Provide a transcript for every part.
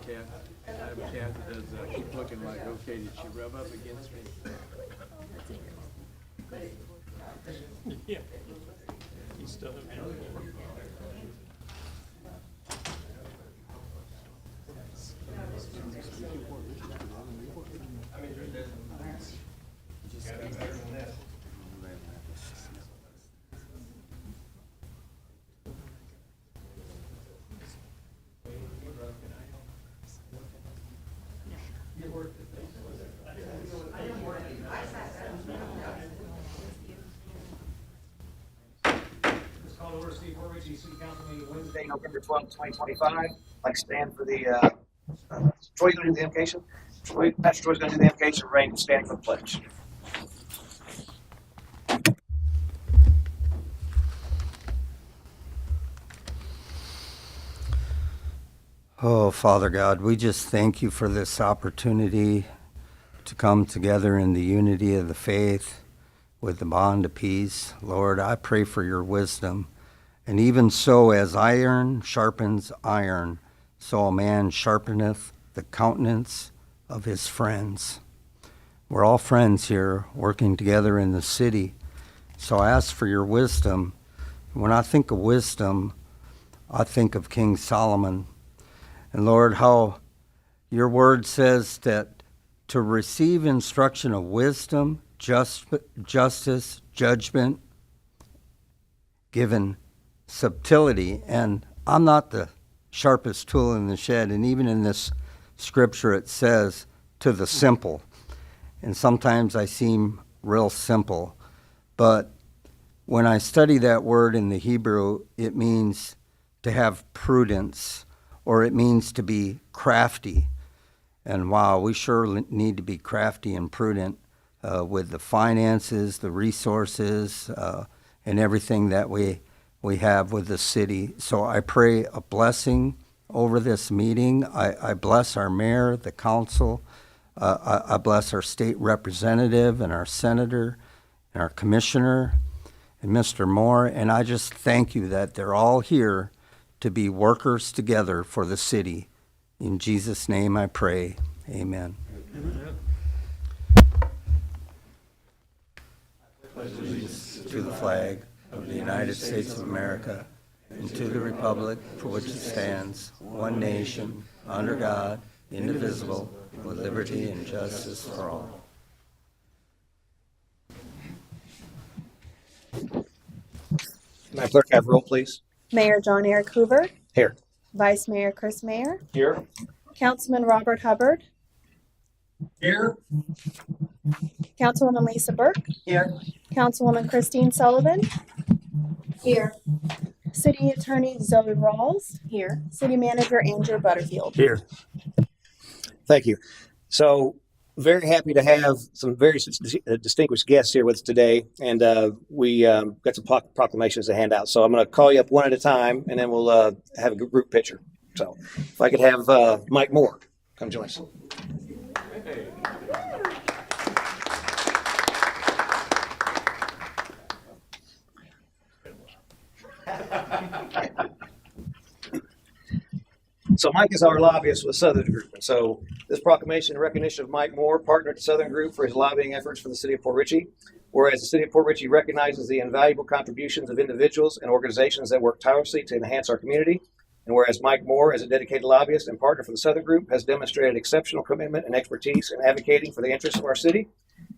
cat. I have a cat that does keep looking like, okay, did she rub up against me? Yeah. He's still available. Call over City Council meeting Wednesday, November 12th, 2025. I'd like to stand for the, Troy's going to do the invocation. Pastor Troy's going to do the invocation. Rain, stand for the pledge. Oh, Father God, we just thank you for this opportunity to come together in the unity of the faith with the bond of peace. Lord, I pray for your wisdom. And even so, as iron sharpens iron, so a man sharpeneth the countenance of his friends. We're all friends here working together in the city. So I ask for your wisdom. When I think of wisdom, I think of King Solomon. And Lord, how your word says that to receive instruction of wisdom, justice, judgment, given subtlety. And I'm not the sharpest tool in the shed. And even in this scripture, it says to the simple. And sometimes I seem real simple. But when I study that word in the Hebrew, it means to have prudence, or it means to be crafty. And wow, we sure need to be crafty and prudent with the finances, the resources, and everything that we have with the city. So I pray a blessing over this meeting. I bless our mayor, the council. I bless our state representative and our senator and our commissioner and Mr. Moore. And I just thank you that they're all here to be workers together for the city. In Jesus' name I pray. Amen. Allegiance to the flag of the United States of America and to the republic for which it stands, one nation, under God, indivisible, with liberty and justice for all. Madam Clerk, have roll, please. Mayor John Eric Hoover, Here. Vice Mayor Chris Mayer, Here. Councilman Robert Hubbard, Here. Councilwoman Lisa Burke, Here. Councilwoman Christine Sullivan, here. City Attorney Zoe Rawls, here. City Manager Andrew Butterfield. Here. Thank you. So, very happy to have some very distinguished guests here with us today, and we got some proclamations to hand out. So I'm going to call you up one at a time, and then we'll have a group picture. So if I could have Mike Moore come join us. So Mike is our lobbyist with the Southern Group. And so this proclamation in recognition of Mike Moore, partner at the Southern Group for his lobbying efforts for the city of Port Richey. Whereas the city of Port Richey recognizes the invaluable contributions of individuals and organizations that work tirelessly to enhance our community. And whereas Mike Moore, as a dedicated lobbyist and partner for the Southern Group, has demonstrated exceptional commitment and expertise in advocating for the interests of our city.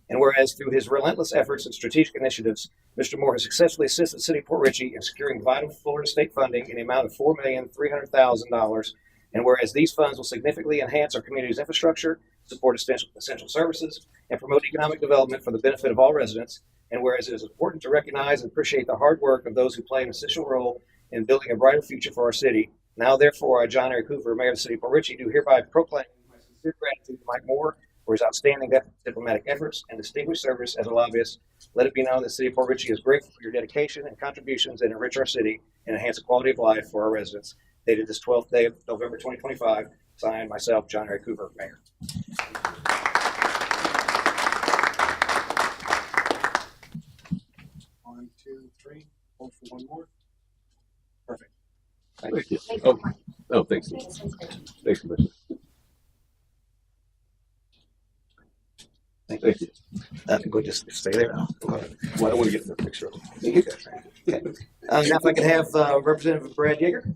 And whereas through his relentless efforts and strategic initiatives, Mr. Moore has successfully assisted the city of Port Richey in securing vital Florida state funding in the amount of $4,300,000. And whereas these funds will significantly enhance our community's infrastructure, support essential services, and promote economic development for the benefit of all residents. And whereas it is important to recognize and appreciate the hard work of those who play an essential role in building a brighter future for our city. Now, therefore, I, John Eric Hoover, Mayor of the City of Port Richey, do hereby proclaim my sincere gratitude to Mike Moore for his outstanding diplomatic efforts and distinguished service as a lobbyist. Let it be known that the City of Port Richey is grateful for your dedication and contributions that enrich our city and enhance the quality of life for our residents. Dated this 12th day of November 2025, signed myself, John Eric Hoover, Mayor. 1, 2, 3. Hold for one more. Perfect. Thank you. Oh, Oh, thanks. Thanks, Commissioner. Thank you. Go just stay there now. Well, I don't want to get in the picture. Okay. Now if I could have Representative Brad Yeager.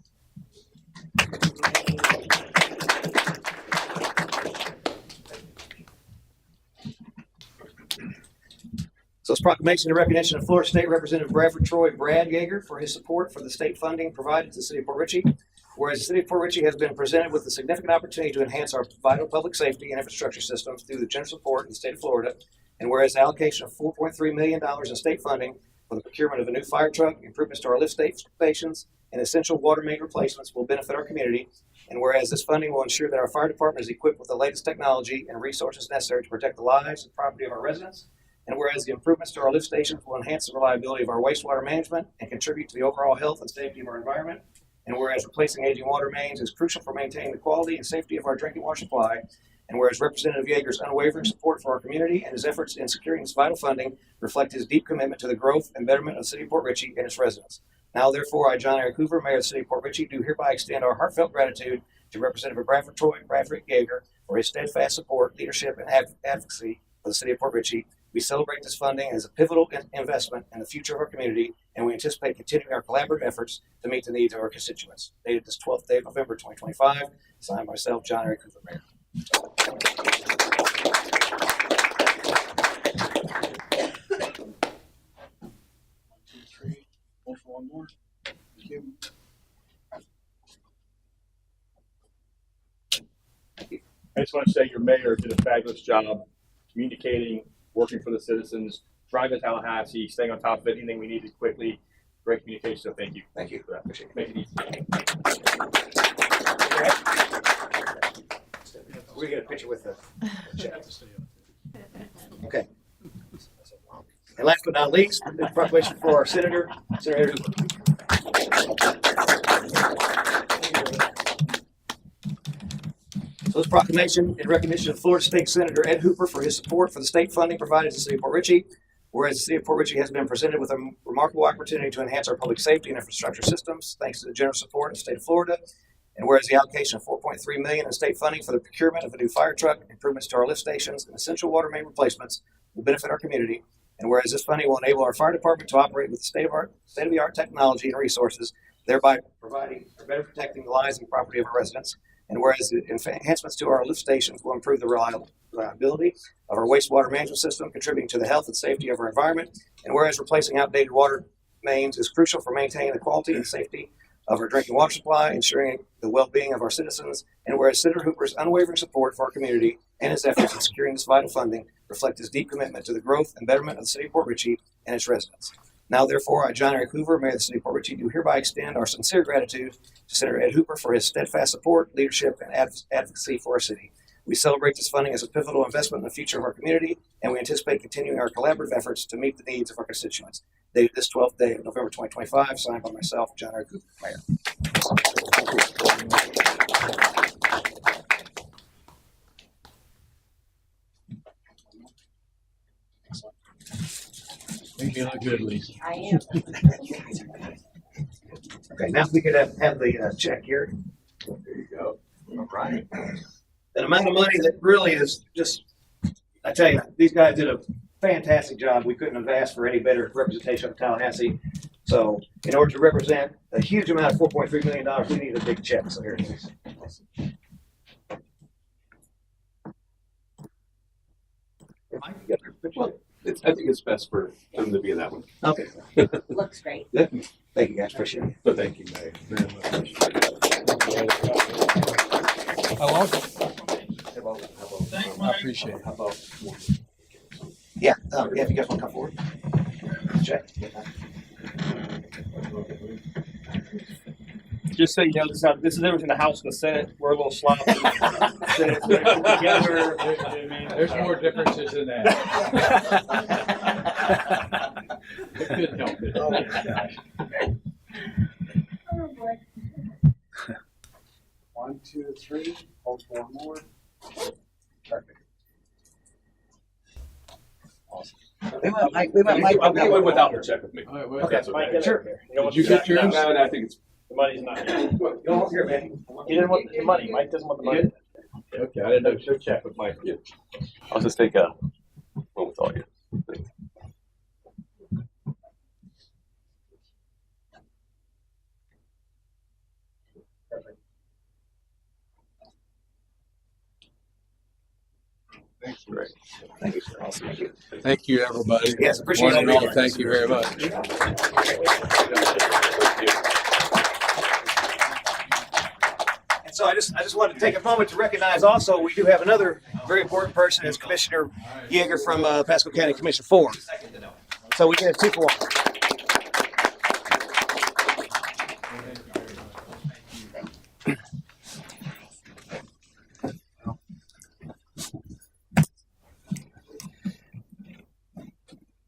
So it's proclamation in recognition of Florida State Representative Bradford Troy Brad Yeager for his support for the state funding provided to the city of Port Richey. Whereas the city of Port Richey has been presented with a significant opportunity to enhance our vital public safety and infrastructure systems through the generous support in the state of Florida. And whereas the allocation of $4.3 million in state funding for the procurement of a new fire truck, improvements to our lift stations, and essential water main replacements will benefit our community. And whereas this funding will ensure that our fire department is equipped with the latest technology and resources necessary to protect the lives and property of our residents. And whereas the improvements to our lift stations will enhance the reliability of our wastewater management and contribute to the overall health and safety of our environment. And whereas replacing aging water mains is crucial for maintaining the quality and safety of our drinking water supply. And whereas Representative Yeager's unwavering support for our community and his efforts in securing this vital funding reflect his deep commitment to the growth and betterment of the city of Port Richey and its residents. Now, therefore, I, John Eric Hoover, Mayor of the city of Port Richey, do hereby extend our heartfelt gratitude to Representative Bradford Troy Bradford Yeager for his steadfast support, leadership, and advocacy for the city of Port Richey. We celebrate this funding as a pivotal investment in the future of our community, and we anticipate continuing our collaborative efforts to meet the needs of our constituents. Dated this 12th day of November 2025, signed myself, John Eric Hoover, Mayor. One more. Thank you. I just want to say your mayor did a fabulous job communicating, working for the citizens, driving to Tallahassee, staying on top of anything we needed quickly. Great communication, so thank you. Thank you. For that. Appreciate it. Make it easy. We're gonna get a picture with the check. Okay. And last but not least, the proclamation for our Senator Hoover. So this proclamation in recognition of Florida State Senator Ed Hooper for his support for the state funding provided to the city of Port Richey. Whereas the city of Port Richey has been presented with a remarkable opportunity to enhance our public safety and infrastructure systems, thanks to the generous support of the state of Florida. And whereas the allocation of $4.3 million in state funding for the procurement of a new fire truck, improvements to our lift stations, and essential water main replacements will benefit our community. And whereas this funding will enable our fire department to operate with state-of-the-art technology and resources, thereby providing or better protecting the lives and property of our residents. And whereas the enhancements to our lift stations will improve the reliability of our wastewater management system, contributing to the health and safety of our environment. And whereas replacing outdated water mains is crucial for maintaining the quality and safety of our drinking water supply, ensuring the well-being of our citizens. And whereas Senator Hooper's unwavering support for our community and his efforts in securing this vital funding reflect his deep commitment to the growth and betterment of the city of Port Richey and its residents. Now, therefore, I, John Eric Hoover, Mayor of the city of Port Richey, do hereby extend our sincere gratitude to Senator Ed Hooper for his steadfast support, leadership, and advocacy for our city. We celebrate this funding as a pivotal investment in the future of our community, and we anticipate continuing our collaborative efforts to meet the needs of our constituents. Dated this 12th day of November 2025, signed by myself, John Eric Hoover, Mayor. You look good, Lisa. I am. Okay, now we could have the check here. There you go. All right. An amount of money that really is just, I tell you, these guys did a fantastic job. We couldn't have asked for any better representation of Tallahassee. So in order to represent a huge amount of $4.3 million, we need a big check. So here it is. Mike, you got your picture? Well, I think it's best for them to be in that one. Okay. Looks great. Thank you guys. Appreciate it. So thank you, Mayor, very much. I appreciate it. How about Yeah. Yeah. If you guys want to come forward. Check. Just so you know, this is everything the House and the Senate. We're a little sloppy. Senate's gonna come together. There's more differences than that. It could help it. Oh, gosh. Oh, boy. 1, 2, 3. Hold one more. Perfect. Awesome. We went I think it went without the check with me. All right, well, Okay. Mike, get Sure. up there. You know Did what you get yours? No, I think it's money's not here. You don't want here, man. He didn't want the money. Mike doesn't want the money. Okay, I didn't know. Should check with Mike. I'll just take a one with all you. Thanks, Greg. Thank you, sir. Awesome. Thank you. Thank you, everybody. Yes, appreciate One and it. all, thank you very much. And so I just wanted to take a moment to recognize also we do have another very important person as Commissioner Yeager from Pasco County Commission 4. So we get a 2 for 1.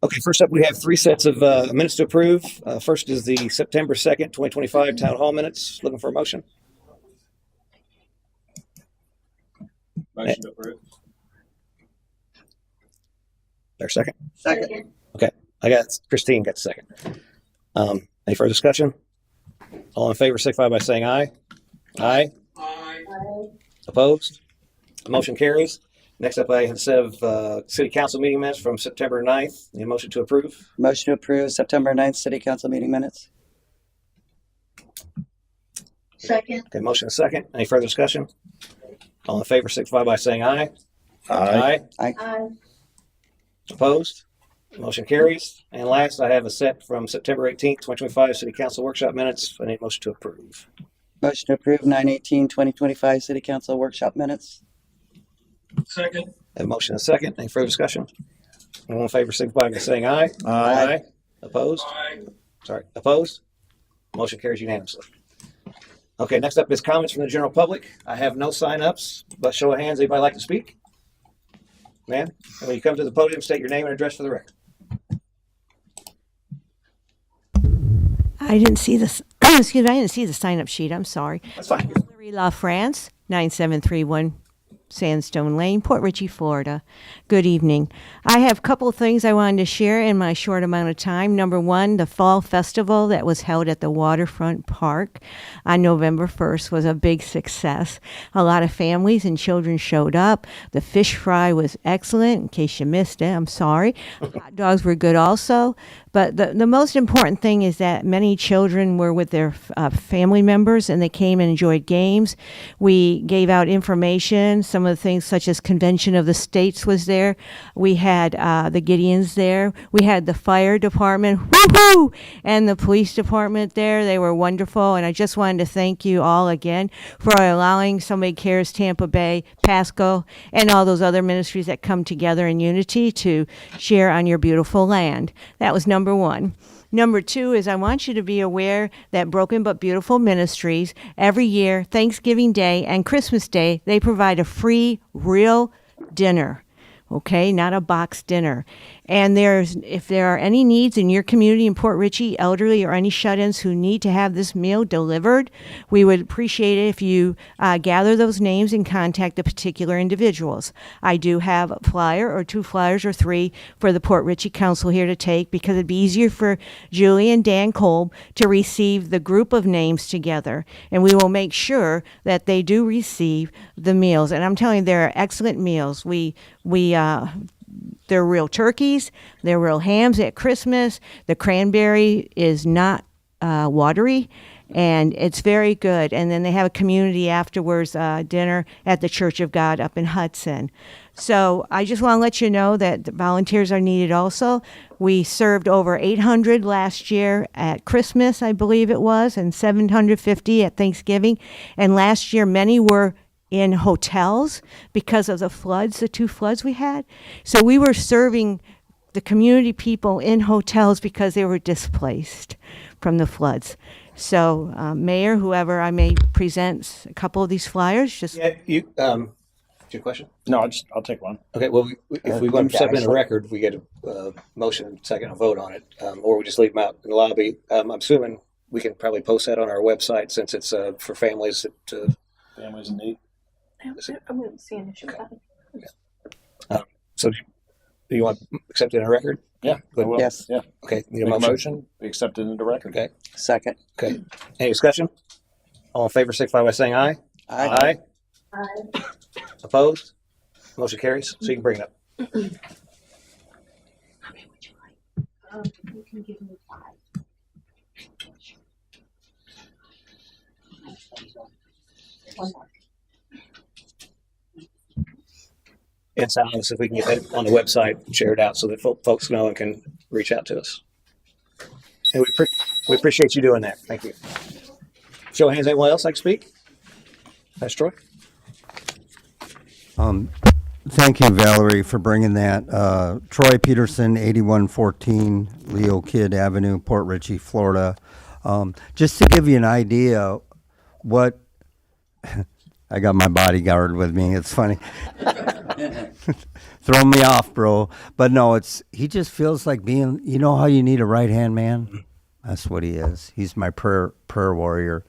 Okay, first up, we have 3 sets of minutes to approve. First is the September 2nd, 2025 Town Hall minutes. Looking for a motion. Motion to approve. There, second. Second. Okay, I got Christine got the second. Any further discussion? All in favor, signify by saying aye. Aye. Opposed? Motion carries. Next up, I have a set of city council meeting minutes from September 9th. Need a motion to approve? Motion to approve September 9th City Council meeting minutes. Second. Okay, motion and second. Any further discussion? All in favor, signify by saying aye. Aye. Aye. Opposed? Motion carries. And last, I have a set from September 18th, 2025 city council workshop minutes. I need a motion to approve. Motion to approve 9/18/2025 City Council workshop minutes. Second. Have a motion and a second. Any further discussion? All in favor, signify by saying aye. Aye. Opposed? Aye. Sorry, opposed? Motion carries unanimously. Okay, next up is comments from the general public. I have no sign-ups, but show of hands, anybody like to speak? Ma'am, when you come to the podium, state your name and address for the record. I didn't see this. Excuse me. I didn't see the sign-up sheet. I'm sorry. That's fine. Hilary La France, 9731 Sandstone Lane, Port Richey, Florida. Good evening. I have a couple of things I wanted to share in my short amount of time. Number one, the Fall Festival that was held at the Waterfront Park on November 1st was a big success. A lot of families and children showed up. The fish fry was excellent. In case you missed it, I'm sorry. Hot dogs were good also. But the most important thing is that many children were with their family members and they came and enjoyed games. We gave out information. Some of the things such as Convention of the States was there. We had the Gideons there. We had the fire department, woohoo, and the police department there. They were wonderful. And I just wanted to thank you all again for allowing Somebody Cares Tampa Bay, Pasco, and all those other ministries that come together in unity to share on your beautiful land. That was number one. Number two is I want you to be aware that Broken But Beautiful Ministries, every year, Thanksgiving Day and Christmas Day, they provide a free, real dinner. Okay, not a box dinner. And if there are any needs in your community in Port Richey, elderly or any shut-ins who need to have this meal delivered, we would appreciate it if you gather those names and contact the particular individuals. I do have a flyer or 2 flyers or 3 for the Port Richey Council here to take because it'd be easier for Julie and Dan Kolb to receive the group of names together. And we will make sure that they do receive the meals. And I'm telling you, they're excellent meals. They're real turkeys. They're real hams at Christmas. The cranberry is not watery, and it's very good. And then they have a community afterwards dinner at the Church of God up in Hudson. So I just want to let you know that the volunteers are needed also. We served over 800 last year at Christmas, I believe it was, and 750 at Thanksgiving. And last year, many were in hotels because of the floods, the 2 floods we had. So we were serving the community people in hotels because they were displaced from the floods. So Mayor, whoever I may present a couple of these flyers, just Yeah, your question? No, I'll take one. Okay, well, if we want to step in the record, we get a motion, second, a vote on it, or we just leave them out in the lobby. I'm assuming we can probably post that on our website since it's for families that. Families in need. I wouldn't see an issue with that. So Do you want accepted in a record? Yeah, I will. Yes. Yeah. Okay, need a Make a motion? Be accepted into record. Okay, Second. okay. Any discussion? All in favor, signify by saying aye. Aye. Aye. Opposed? Motion carries. So you can bring it up. You can give me 5. One more. And so if we can get that on the website and share it out so that folks know and can reach out to us. And we appreciate you doing that. Thank you. Show of hands, anyone else like to speak? Pastor Troy? Thank you, Valerie, for bringing that. Troy Peterson, 8114 Leo Kidd Avenue, Port Richey, Florida. Just to give you an idea, what I got my bodyguard with me. It's funny. Throw me off, bro. But no, he just feels like being, you know how you need a right-hand man? That's what he is. He's my prayer warrior.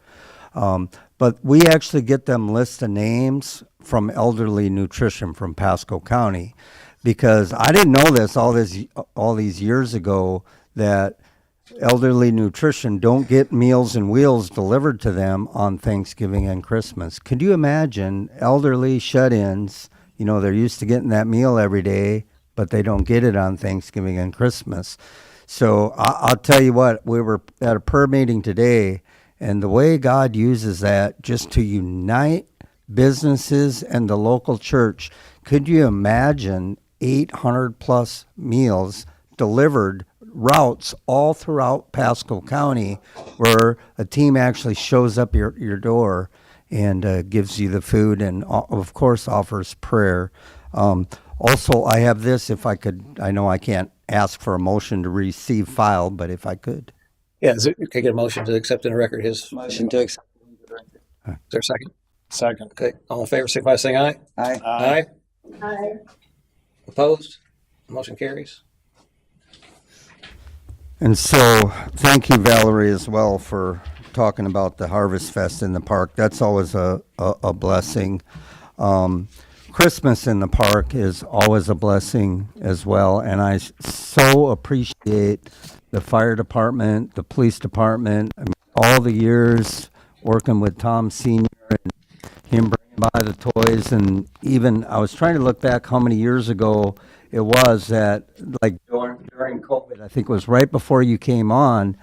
But we actually get them list of names from Elderly Nutrition from Pasco County, because I didn't know this all these years ago, that Elderly Nutrition don't get Meals and Wheels delivered to them on Thanksgiving and Christmas. Could you imagine elderly shut-ins? You know, they're used to getting that meal every day, but they don't get it on Thanksgiving and Christmas. So I'll tell you what, we were at a prayer meeting today, and the way God uses that just to unite businesses and the local church, could you imagine 800 plus meals delivered, routes all throughout Pasco County, where a team actually shows up your door and gives you the food, and of course offers prayer. Also, I have this, if I could, I know I can't ask for a motion to receive file, but if I could. Yeah, can I get a motion to accept in the record his? Motion to accept. Is there a second? Second. Okay, all in favor, signify by saying aye. Aye. Aye. Aye. Opposed? Motion carries. And so, thank you, Valerie, as well, for talking about the Harvest Fest in the park. That's always a blessing. Christmas in the park is always a blessing as well. And I so appreciate the fire department, the police department, I mean, all the years working with Tom Sr. and him bringing by the toys. And even, I was trying to look back how many years ago it was that, like during COVID, I think it was right before you came on,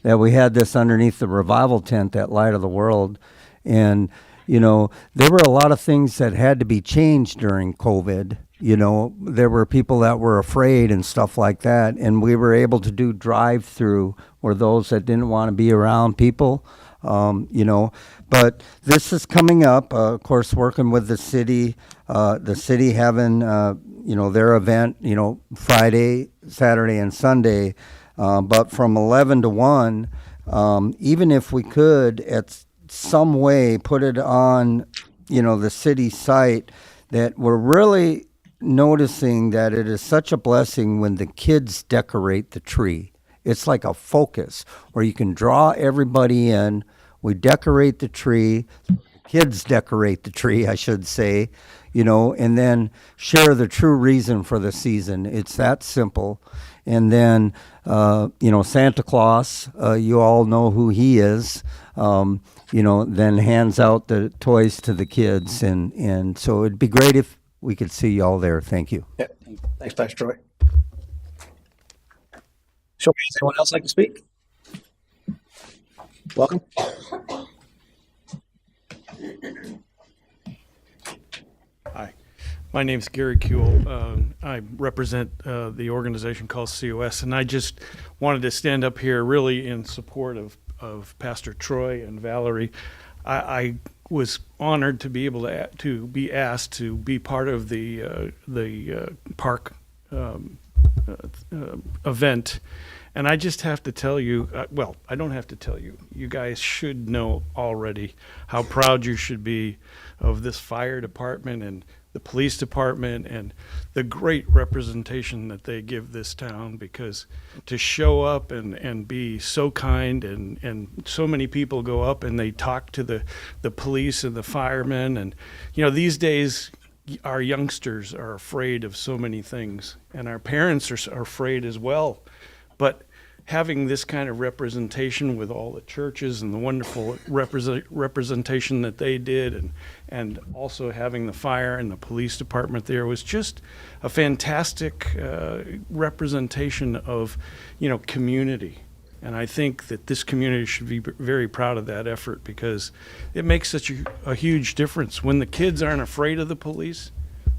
that we had this underneath the revival tent, that Light of the World. And, you know, there were a lot of things that had to be changed during COVID. You know, there were people that were afraid and stuff like that. And we were able to do drive-through where those that didn't want to be around people, you know. But this is coming up, of course, working with the city having, you know, their event, you know, Friday, Saturday, and Sunday. But from 11 to 1, even if we could at some way put it on, you know, the city site, that we're really noticing that it is such a blessing when the kids decorate the tree. It's like a focus where you can draw everybody in. We decorate the tree, kids decorate the tree, I should say, you know, and then share the true reason for the season. It's that simple. And then, you know, Santa Claus, you all know who he is, you know, then hands out the toys to the kids. And so it'd be great if we could see you all there. Thank you. Yeah. Thanks, Pastor Troy. Show me, does anyone else like to speak? Welcome. Hi, my name's Gary Kuehl. I represent the organization called COS, and I just wanted to stand up here really in support of Pastor Troy and Valerie. I was honored to be able to be asked to be part of the park event. And I just have to tell you, well, I don't have to tell you, you guys should know already how proud you should be of this fire department and the police department and the great representation that they give this town, because to show up and be so kind and so many people go up and they talk to the police and the firemen. And, you know, these days our youngsters are afraid of so many things, and our parents are afraid as well. But having this kind of representation with all the churches and the wonderful representation that they did, and also having the fire and the police department there, was just a fantastic representation of, community. And I think that this community should be very proud of that effort, because it makes such a huge difference. When the kids aren't afraid of the police,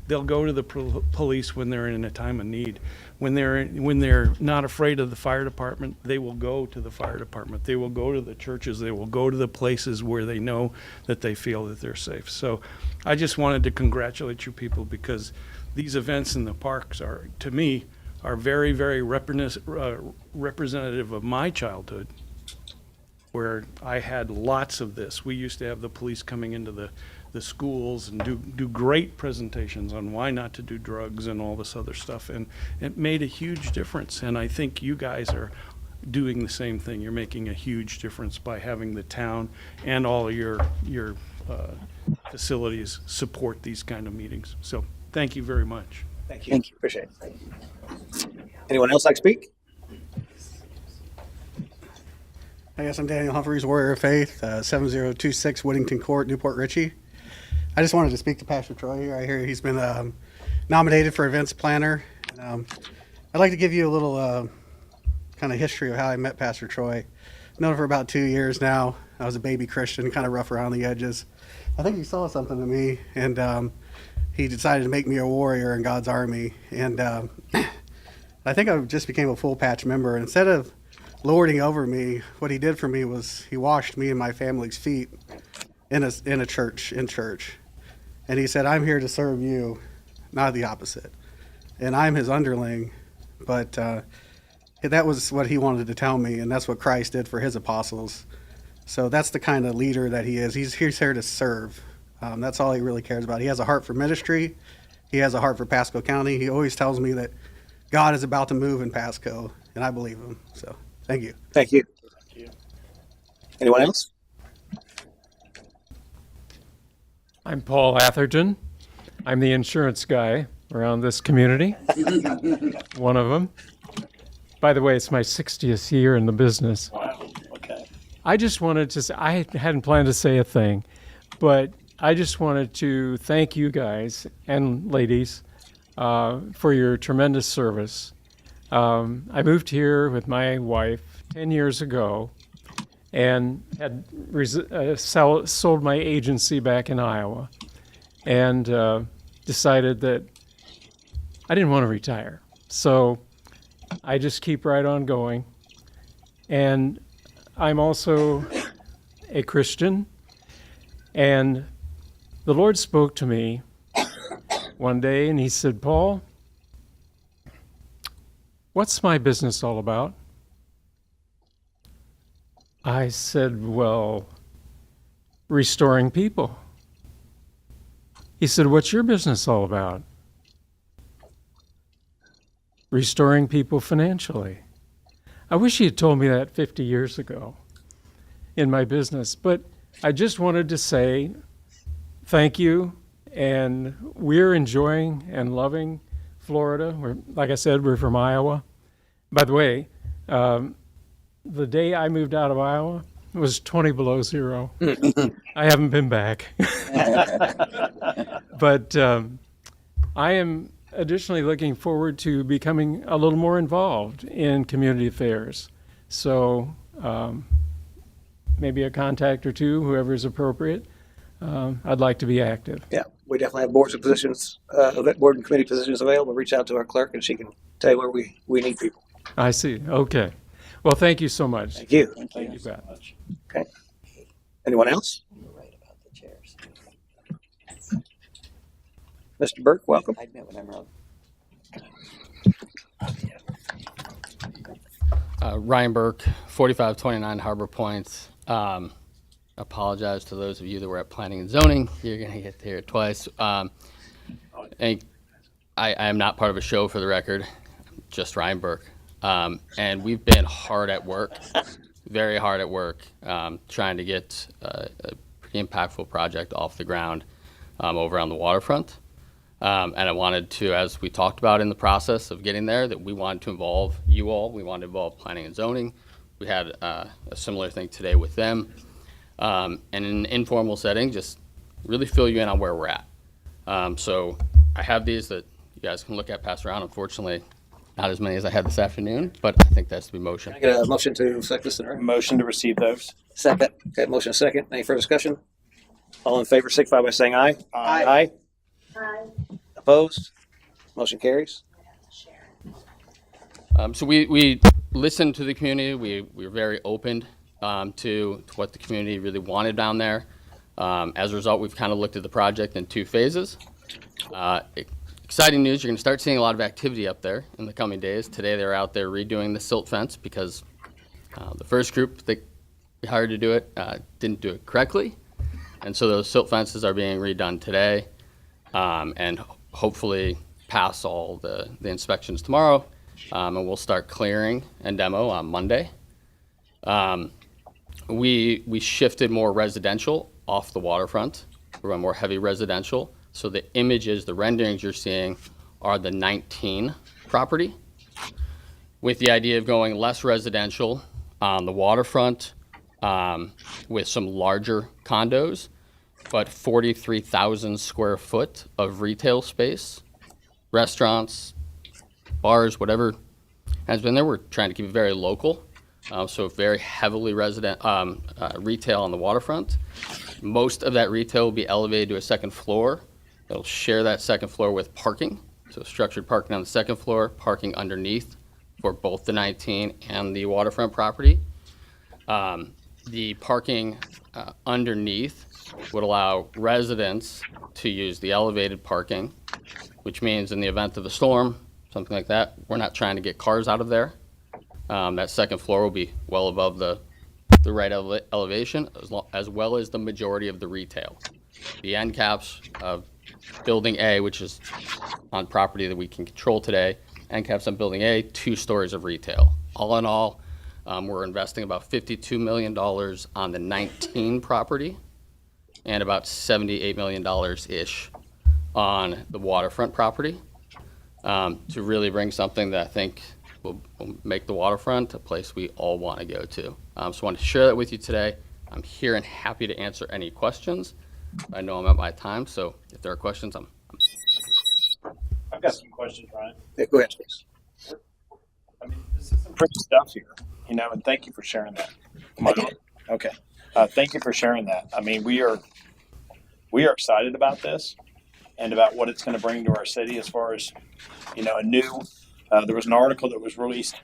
they'll go to the police when they're in a time of need. When they're not afraid of the fire department, they will go to the fire department. They will go to the churches. They will go to the places where they know that they feel that they're safe. So I just wanted to congratulate you people, because these events in the parks are, to me, are very, very representative of my childhood, where I had lots of this. We used to have the police coming into the schools and do great presentations on why not to do drugs and all this other stuff, and it made a huge difference. And I think you guys are doing the same thing. You're making a huge difference by having the town and all of your facilities support these kind of meetings. So thank you very much. Thank you. Thank you. Appreciate it. Anyone else like to speak? I guess I'm Daniel Humphreys, Warrior of Faith, 7026 Whittington Court, Newport Richey. I just wanted to speak to Pastor Troy here. I hear he's been nominated for events planner. I'd like to give you a little kind of history of how I met Pastor Troy. I've known him for about 2 years now. I was a baby Christian, kind of rough around the edges. I think he saw something in me, and he decided to make me a warrior in God's army. And I think I just became a full patch member. And instead of lording over me, what he did for me was he washed me and my family's feet in church. And he said, I'm here to serve you, not the opposite. And I'm his underling, but that was what he wanted to tell me, and that's what Christ did for his apostles. So that's the kind of leader that he is. He's here to serve. That's all he really cares about. He has a heart for ministry. He has a heart for Pasco County. He always tells me that God is about to move in Pasco, and I believe him. So thank you. Thank you. Anyone else? I'm Paul Atherton. I'm the insurance guy around this community. One of them. By the way, it's my 60th year in the business. Wow. Okay. I just wanted to say, I hadn't planned to say a thing, but I just wanted to thank you guys and ladies for your tremendous service. I moved here with my wife 10 years ago and had sold my agency back in Iowa, and decided that I didn't want to retire. So I just keep right on going. And I'm also a Christian, and the Lord spoke to me one day and he said, Paul, what's my business all about? I said, well, restoring people. He said, what's your business all about? Restoring people financially. I wish he had told me that 50 years ago in my business, but I just wanted to say thank you, and we're enjoying and loving Florida. Like I said, we're from Iowa. By the way, the day I moved out of Iowa, it was 20 below zero. I haven't been back. But I am additionally looking forward to becoming a little more involved in community affairs. So maybe a contact or two, whoever is appropriate. I'd like to be active. Yeah, we definitely have board and committee positions available. Reach out to our clerk and she can tell you where we need people. I see. Okay. Well, thank you so much. Thank you. Thank you, Pat. Okay. Anyone else? You're right about the chairs. Mr. Burke, welcome. I admit when I'm wrong. Ryan Burke, 4529 Harbor Point. Apologize to those of you that were at planning and zoning. You're going to get to hear it twice. And I am not part of a show, for the record. I'm just Ryan Burke. And we've been hard at work, very hard at work, trying to get a pretty impactful project off the ground over on the waterfront. And I wanted to, as we talked about in the process of getting there, that we wanted to involve you all. We wanted to involve planning and zoning. We had a similar thing today with them. And in an informal setting, just really fill you in on where we're at. So I have these that you guys can look at, pass around. Unfortunately, not as many as I had this afternoon, but I think that's the motion. Can I get a motion to second this? Motion to receive those. Second. Okay, motion and second. Any further discussion? All in favor, signify by saying aye. Aye. Aye. Opposed? Motion carries. So we listened to the community. We were very open to what the community really wanted down there. As a result, we've kind of looked at the project in 2 phases. Exciting news, you're going to start seeing a lot of activity up there in the coming days. Today they're out there redoing the silt fence because the first group that we hired to do it didn't do it correctly. And so those silt fences are being redone today and hopefully pass all the inspections tomorrow. And we'll start clearing and demo on Monday. We shifted more residential off the waterfront. We're going more heavy residential. So the images, the renderings you're seeing are the 19 property, with the idea of going less residential on the waterfront with some larger condos, but 43,000 square foot of retail space, restaurants, bars, whatever has been there. We're trying to keep it very local, so very heavily retail on the waterfront. Most of that retail will be elevated to a second floor. It'll share that second floor with parking, so structured parking on the second floor, parking underneath for both the 19 and the waterfront property. The parking underneath would allow residents to use the elevated parking, which means in the event of a storm, something like that, we're not trying to get cars out of there. That second floor will be well above the right elevation, as well as the majority of the retail. The end caps of Building A, which is on property that we can control today, end caps on Building A, 2 stories of retail. All in all, we're investing about $52 million on the 19 property and about $78 million-ish on the waterfront property to really bring something that I think will make the waterfront a place we all want to go to. So I wanted to share that with you today. I'm here and happy to answer any questions. I know I'm at my time, so if there are questions, I've got some questions, Ryan. Yeah, go ahead, please. I mean, this is some pretty stuff here, and thank you for sharing that. Am I on? Okay. Thank you for sharing that. I mean, we are excited about this and about what it's going to bring to our city as far as, a new, there was an article that was released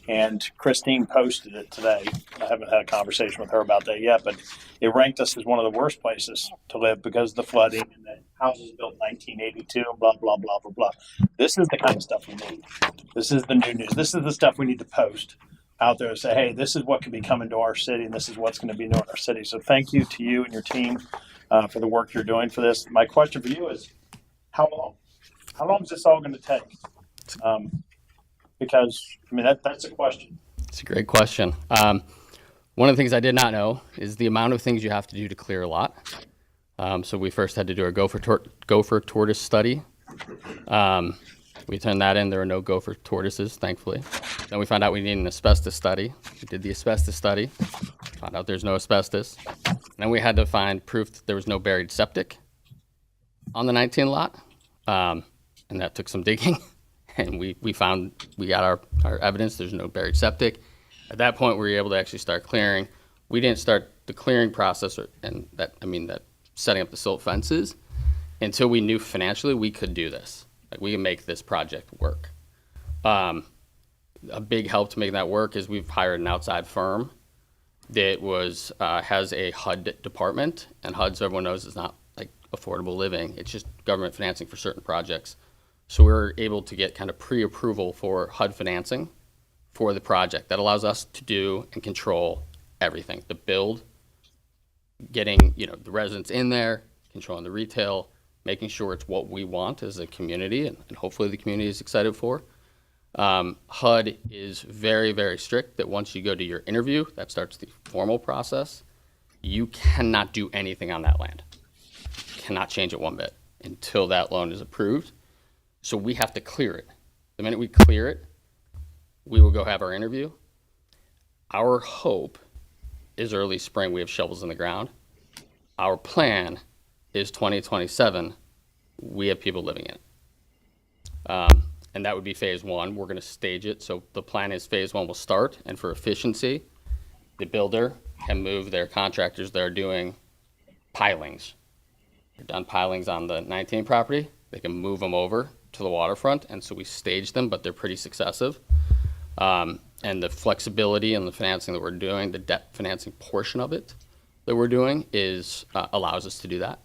and Christine posted it today. I haven't had a conversation with her about that yet, but it ranked us as one of the worst places to live because of the flooding and the houses built in 1982 and blah, blah, blah, blah, blah. This is the kind of stuff we need. This is the new news. This is the stuff we need to post out there and say, hey, this is what could be coming to our city and this is what's going to be new in our city. So thank you to you and your team for the work you're doing for this. My question for you is, how long? How long is this all going to take? Because, that's a question. It's a great question. One of the things I did not know is the amount of things you have to do to clear a lot. So we first had to do a gopher tortoise study. We turned that in. There were no gopher tortoises, thankfully. Then we found out we needed an asbestos study. We did the asbestos study. Found out there's no asbestos. Then we had to find proof that there was no buried septic on the 19 lot. And that took some digging. And we got our evidence. There's no buried septic. At that point, we were able to actually start clearing. We didn't start the clearing process, that setting up the silt fences, until we knew financially we could do this. Like, we can make this project work. A big help to making that work is we've hired an outside firm that has a HUD department, and HUD, so everyone knows, is not like affordable living. It's just government financing for certain projects. So we're able to get kind of pre-approval for HUD financing for the project. That allows us to do and control everything. The build, getting the residents in there, controlling the retail, making sure it's what we want as a community, and hopefully the community is excited for. HUD is very, very strict that once you go to your interview, that starts the formal process. You cannot do anything on that land. You cannot change it one bit. until that loan is approved. So we have to clear it. The minute we clear it, we will go have our interview. Our hope is early spring, we have shovels in the ground. Our plan is 2027, we have people living in it. And that would be phase one. We're going to stage it. So the plan is phase one will start, and for efficiency, the builder can move their contractors that are doing pilings. They're done pilings on the 19 property. They can move them over to the waterfront, and so we stage them, but they're pretty successive. And the flexibility and the financing that we're doing, the debt financing portion of it that we're doing is allows us to do that.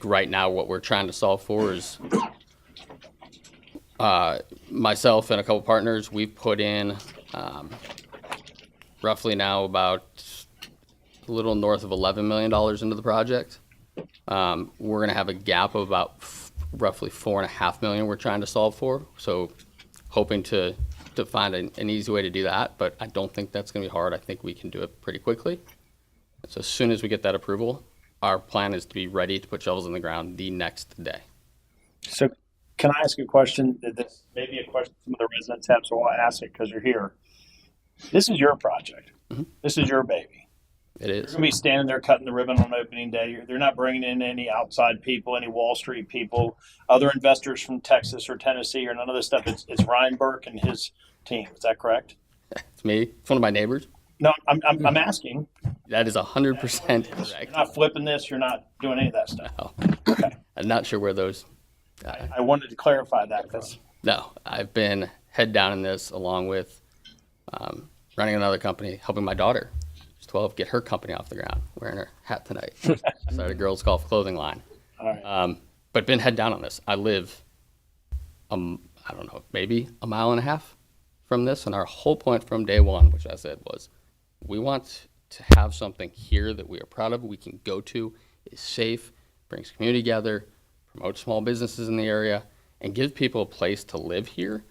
Right now, what we're trying to solve for is myself and a couple partners, we've put in roughly now about a little north of $11 million into the project. We're going to have a gap of about roughly $4.5 million we're trying to solve for. So hoping to find an easy way to do that, but I don't think that's going to be hard. I think we can do it pretty quickly. So as soon as we get that approval, our plan is to be ready to put shovels in the ground the next day. So can I ask you a question? This may be a question some of the residents have, so I'll ask it because you're here. This is your project. Mm-hmm. This is your baby. It You're is. going to be standing there cutting the ribbon on opening day. They're not bringing in any outside people, any Wall Street people, other investors from Texas or Tennessee or none of this stuff. It's Ryan Burke and his team. Is that correct? It's me. It's one of my neighbors. No, I'm asking. That is 100% correct. You're not flipping this. You're not doing any of that stuff. No. Okay. I'm not sure where those. I wanted to clarify that because No, I've been head down in this along with running another company, helping my daughter, who's 12, get her company off the ground, wearing her hat tonight. Started a girls' golf clothing line. all right. But been head down on this. I live, I don't know, maybe a mile and a half from this. And our whole point from day one, which I said was, we want to have something here that we are proud of, we can go to, is safe, brings community together, promotes small businesses in the area, and gives people a place to live here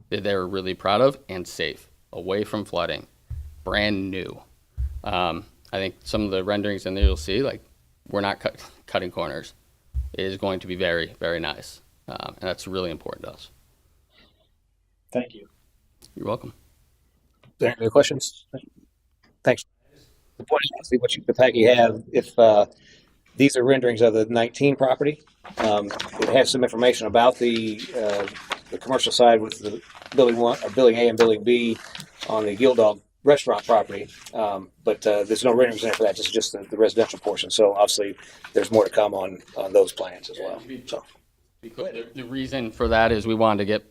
that they're really proud of and safe, away from flooding, brand new. I think some of the renderings in there you'll see, like, we're not cutting corners. It is going to be very, very nice. And that's really important to us. Thank you. You're welcome. There any other questions? Thanks. The point is, see what the pack you have. If these are renderings of the 19 property, it has some information about the commercial side with the building one, or building A and building B on the Gill Dog restaurant property. But there's no renderings in there for that. Just the residential portion. So obviously, there's more to come on those plans as well. So The reason for that is we wanted to get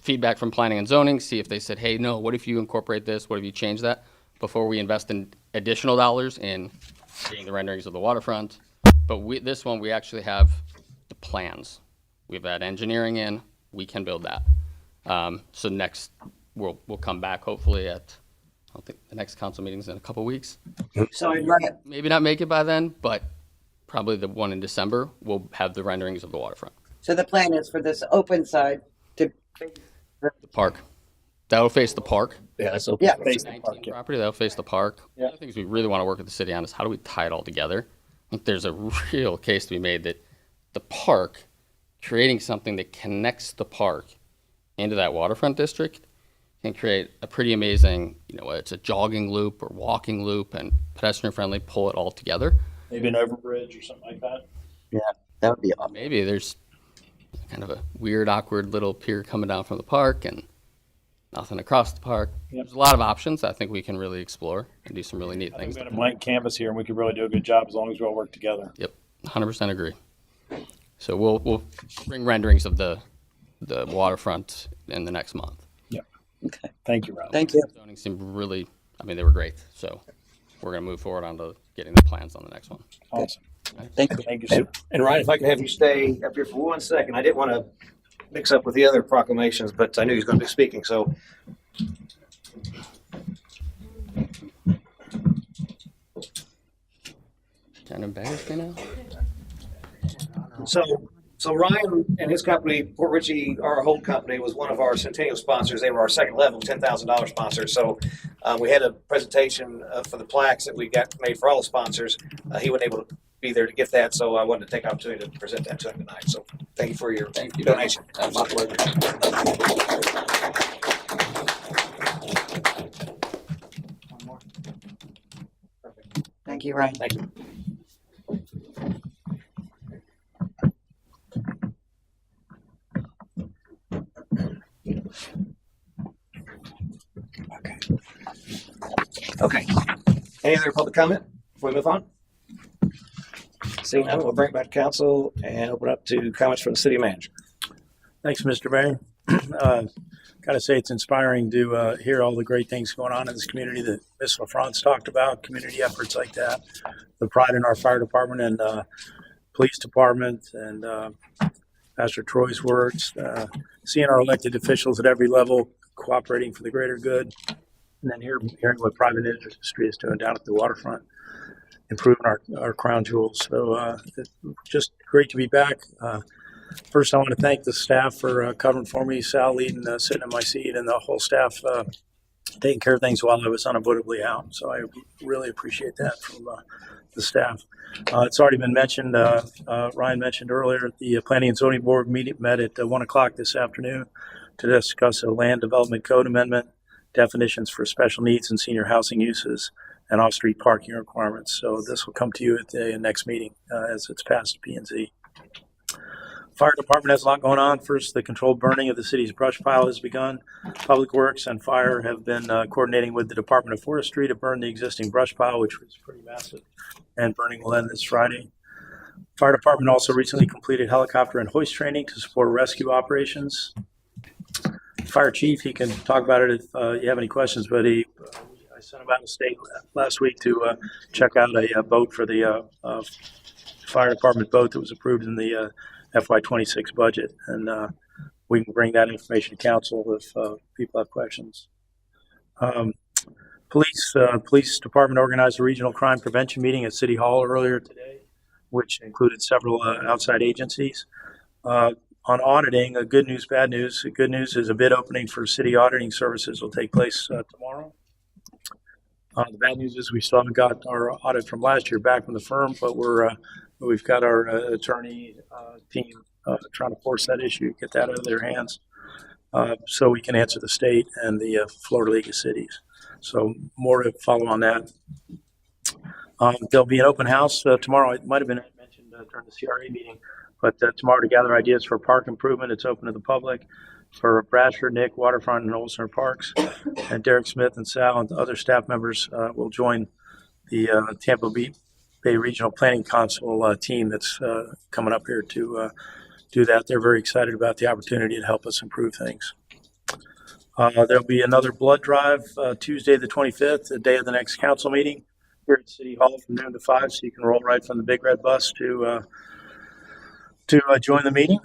feedback from planning and zoning, see if they said, hey, no, what if you incorporate this? What if you change that? Before we invest in additional dollars in seeing the renderings of the waterfront. But this one, we actually have the plans. We've had engineering in. We can build that. So next, we'll come back hopefully at, I don't think the next council meeting's in a couple weeks. So Maybe not make it by then, but probably the one in December, we'll have the renderings of the waterfront. So the plan is for this open side to. The park. That'll face the park. yeah, that's open. Yeah. Space. 19 property, that'll face the park. Yeah. One of the things we really want to work with the city on is how do we tie it all together? I think there's a real case to be made that the park, creating something that connects the park into that waterfront district can create a pretty amazing, it's a jogging loop or walking loop and pedestrian friendly, pull it all together. Maybe an overbridge or something like that. Yeah, that would be awesome. Maybe there's kind of a weird, awkward little pier coming down from the park and nothing across the park. Yep. There's a lot of options I think we can really explore and do some really neat I think things. we've got a blank canvas here, and we could really do a good job as long as we all work together. Yep, 100% agree. So we'll bring renderings of the waterfront in the next month. Yep. Okay. Thank you, Rob. Thank you. Zoning seemed really, they were great. So we're going to move forward on to getting the plans on the next one. Awesome. Thank you. Thank you, sir. And Ryan, if I could have you stay up here for 1 second, I didn't want to mix up with the other proclamations, but I knew he was going to be speaking. So, Kind of embarrassed me now. so Ryan and his company, Port Richey, our whole company, was one of our Centennial sponsors. They were our second level, $10,000 sponsor. So we had a presentation for the plaques that we got made for all the sponsors. He wasn't able to be there to get that, so I wanted to take the opportunity to present that to him tonight. So thank you for your donation. That's my pleasure. Thank you, Ryan. Thank you. Okay. Any other public comment before we move on? Seeing none, we'll bring it back to council and open up to comments from the city manager. Thanks, Mr. Mayor. Got to say it's inspiring to hear all the great things going on in this community that Ms. LaFrance talked about, community efforts like that, the pride in our fire department and police department, and Pastor Troy's words, seeing our elected officials at every level cooperating for the greater good, and then hearing what private industry is doing down at the waterfront, improving our crown jewels. So it's just great to be back. First, I want to thank the staff for covering for me, Sal leading, sitting in my seat, and the whole staff taking care of things while I was unavoidably out. So I really appreciate that from the staff. It's already been mentioned, Ryan mentioned earlier, the Planning and Zoning Board met at 1 o'clock this afternoon to discuss a land development code amendment, definitions for special needs and senior housing uses, and off-street parking requirements. So this will come to you at the next meeting as it's passed P&Z. Fire department has a lot going on. First, the controlled burning of the city's brush pile has begun. Public Works and Fire have been coordinating with the Department of Forestry to burn the existing brush pile, which was pretty massive, and burning will end this Friday. Fire department also recently completed helicopter and hoist training to support rescue operations. Fire chief, he can talk about it if you have any questions, but I sent him out of state last week to check out a boat for the fire department boat that was approved in the FY26 budget, and we can bring that information to council if people have questions. Police department organized a regional crime prevention meeting at City Hall earlier today, which included several outside agencies. On auditing, good news, bad news. The good news is a bid opening for city auditing services will take place tomorrow. The bad news is we still haven't got our audit from last year back from the firm, but we've got our attorney team trying to force that issue, get that out of their hands, so we can answer the state and the Florida League of Cities. So more to follow on that. There'll be an open house tomorrow. It might have been mentioned during the CRA meeting, but tomorrow to gather ideas for park improvement. It's open to the public for Brasher, Nick, Waterfront, and Olson Parks. And Derek Smith and Sal and other staff members will join the Tampa Bay Regional Planning Council team that's coming up here to do that. They're very excited about the opportunity to help us improve things. There'll be another blood drive Tuesday the 25th, the day of the next council meeting here at City Hall from noon to 5, so you can roll right from the Big Red Bus to join the meeting.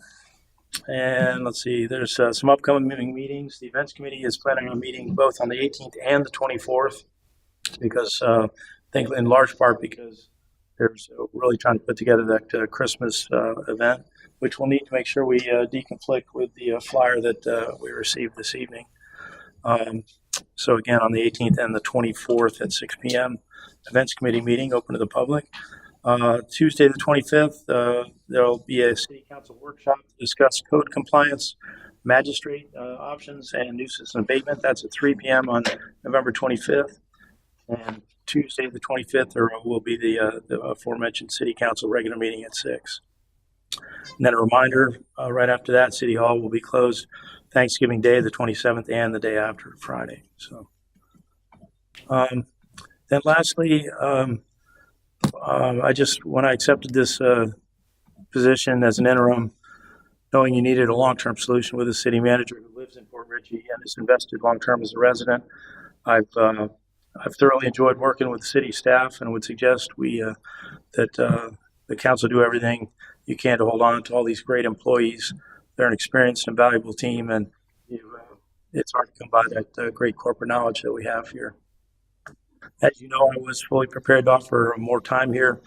And let's see, there's some upcoming meetings. The events committee is planning on meeting both on the 18th and the 24th because I think in large part because there's really trying to put together that Christmas event, which we'll need to make sure we deconflict with the flyer that we received this evening. So again, on the 18th and the 24th at 6 p.m., events committee meeting open to the public. Tuesday the 25th, there'll be a city council workshop to discuss code compliance, magistrate options, and nuisance abatement. That's at 3 p.m. on November 25th. And Tuesday the 25th will be the aforementioned city council regular meeting at 6. And then a reminder, right after that, City Hall will be closed Thanksgiving Day, the 27th, and the day after, Friday. So, then lastly, when I accepted this position as an interim, knowing you needed a long-term solution with a city manager who lives in Port Richey and is invested long-term as a resident, I've thoroughly enjoyed working with the city staff and would suggest that the council do everything you can to hold on to all these great employees. They're an experienced and valuable team, and it's hard to come by that great corporate knowledge that we have here. As you know, I was fully prepared to offer more time here,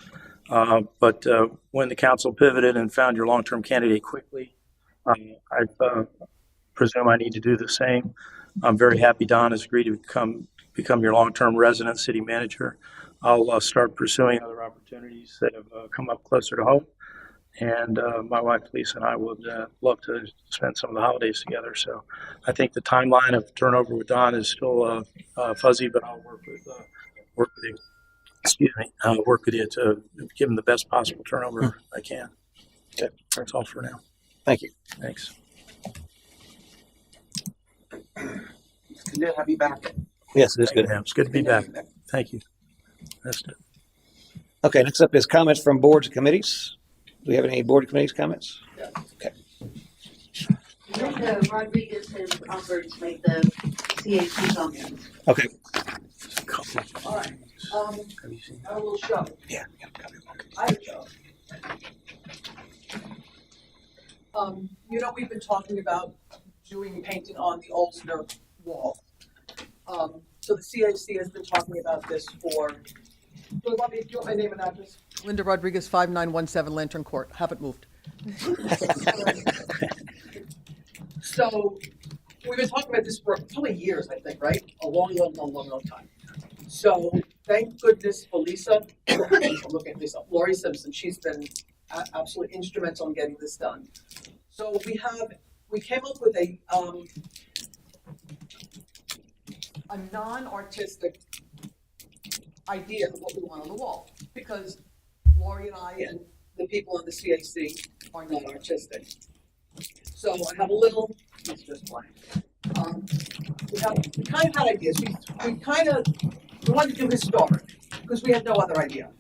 but when the council pivoted and found your long-term candidate quickly, I presume I need to do the same. I'm very happy Don has agreed to become your long-term resident city manager. I'll start pursuing other opportunities that have come up closer to home. And my wife Lisa and I would love to spend some of the holidays together. So I think the timeline of turnover with Don is still fuzzy, but I'll work with you. Excuse me. Work with you to give him the best possible turnover I can. Okay, that's all for now. Thank you. Thanks. It's good to have you back. Yes, it is good. It's good to be back. Thank you. That's it. Okay, next up is comments from boards and committees. Do we have any board and committees comments? Okay. Linda Rodriguez has offered to make the CAC comments. Okay. All right. I will show. Yeah. I will show. We've been talking about doing painting on the Olsner wall. So the CAC has been talking about this for. Do you want my name and address? Linda Rodriguez, 5917 Lantern Court. Haven't moved. So we've been talking about this for probably years, I think, right? A long time. So thank goodness for Lisa. Look at Lisa. Lori Simpson. She's been absolutely instrumental in getting this done. So we came up with a non-artistic idea of what we want on the wall, because Lori and I and the people in the CAC are not artistic. So I have a little, it's just blank. We kind of had ideas. We wanted to do historic because we had no other idea.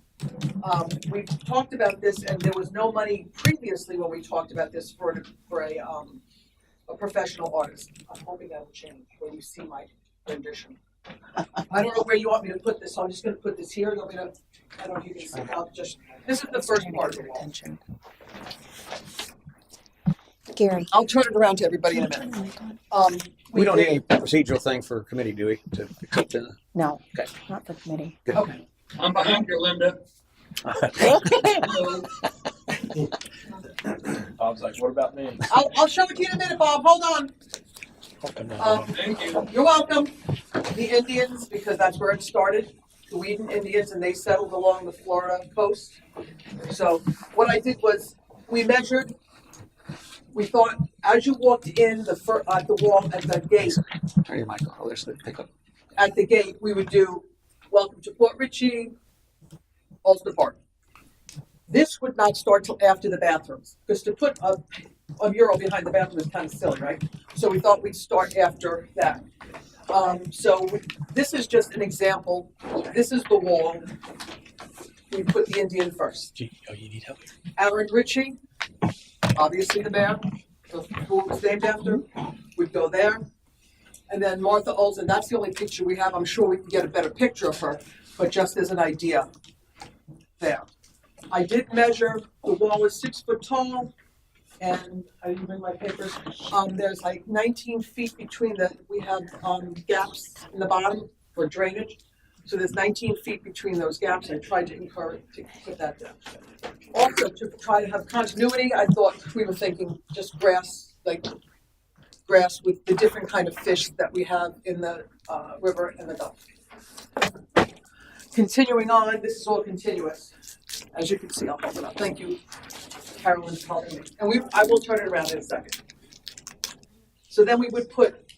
We talked about this, and there was no money previously when we talked about this for a professional artist. I'm hoping that will change when you see my rendition. I don't know where you want me to put this, so I'm just going to put this here. You want me to? I don't know if you can see. This is the first part of the wall. Gary. I'll turn it around to everybody in a minute. We don't need any procedural thing for committee, do we? To accept it? No, okay. Not for committee. Good. Okay. I'm behind you, Linda. Bob's like, what about me? I'll show it to you in a minute, Bob. Hold on. Thank you. You're welcome. The Indians, because that's where it started, the Whedon Indians, and they settled along the Florida coast. So what I did was we measured. We thought as you walked in the wall at the gate. Turn your mic on. Let's pick up. At the gate, we would do "Welcome to Port Richey, Ulster Park." This would not start till after the bathrooms, because to put a mural behind the bathroom is kind of silly, right? So we thought we'd start after that. This is just an example. This is the wall. We put the Indian first. You need help? Aaron Ritchie, obviously the bear, who it was named after. We'd go there. And then Martha Olsen, that's the only picture we have. I'm sure we can get a better picture of her, but just as an idea there. I did measure, the wall is 6 foot tall, and I didn't bring my papers. There's like 19 feet between we have gaps in the bottom for drainage. So there's 19 feet between those gaps. I tried to encourage to put that down. Also, to try to have continuity, I thought we were thinking just grass, like grass with the different kind of fish that we have in the river and the Gulf. Continuing on, this is all continuous. As you can see, I'll hold it up. Thank you, Carolyn, for helping me. And I will turn it around in a second. So then we would put,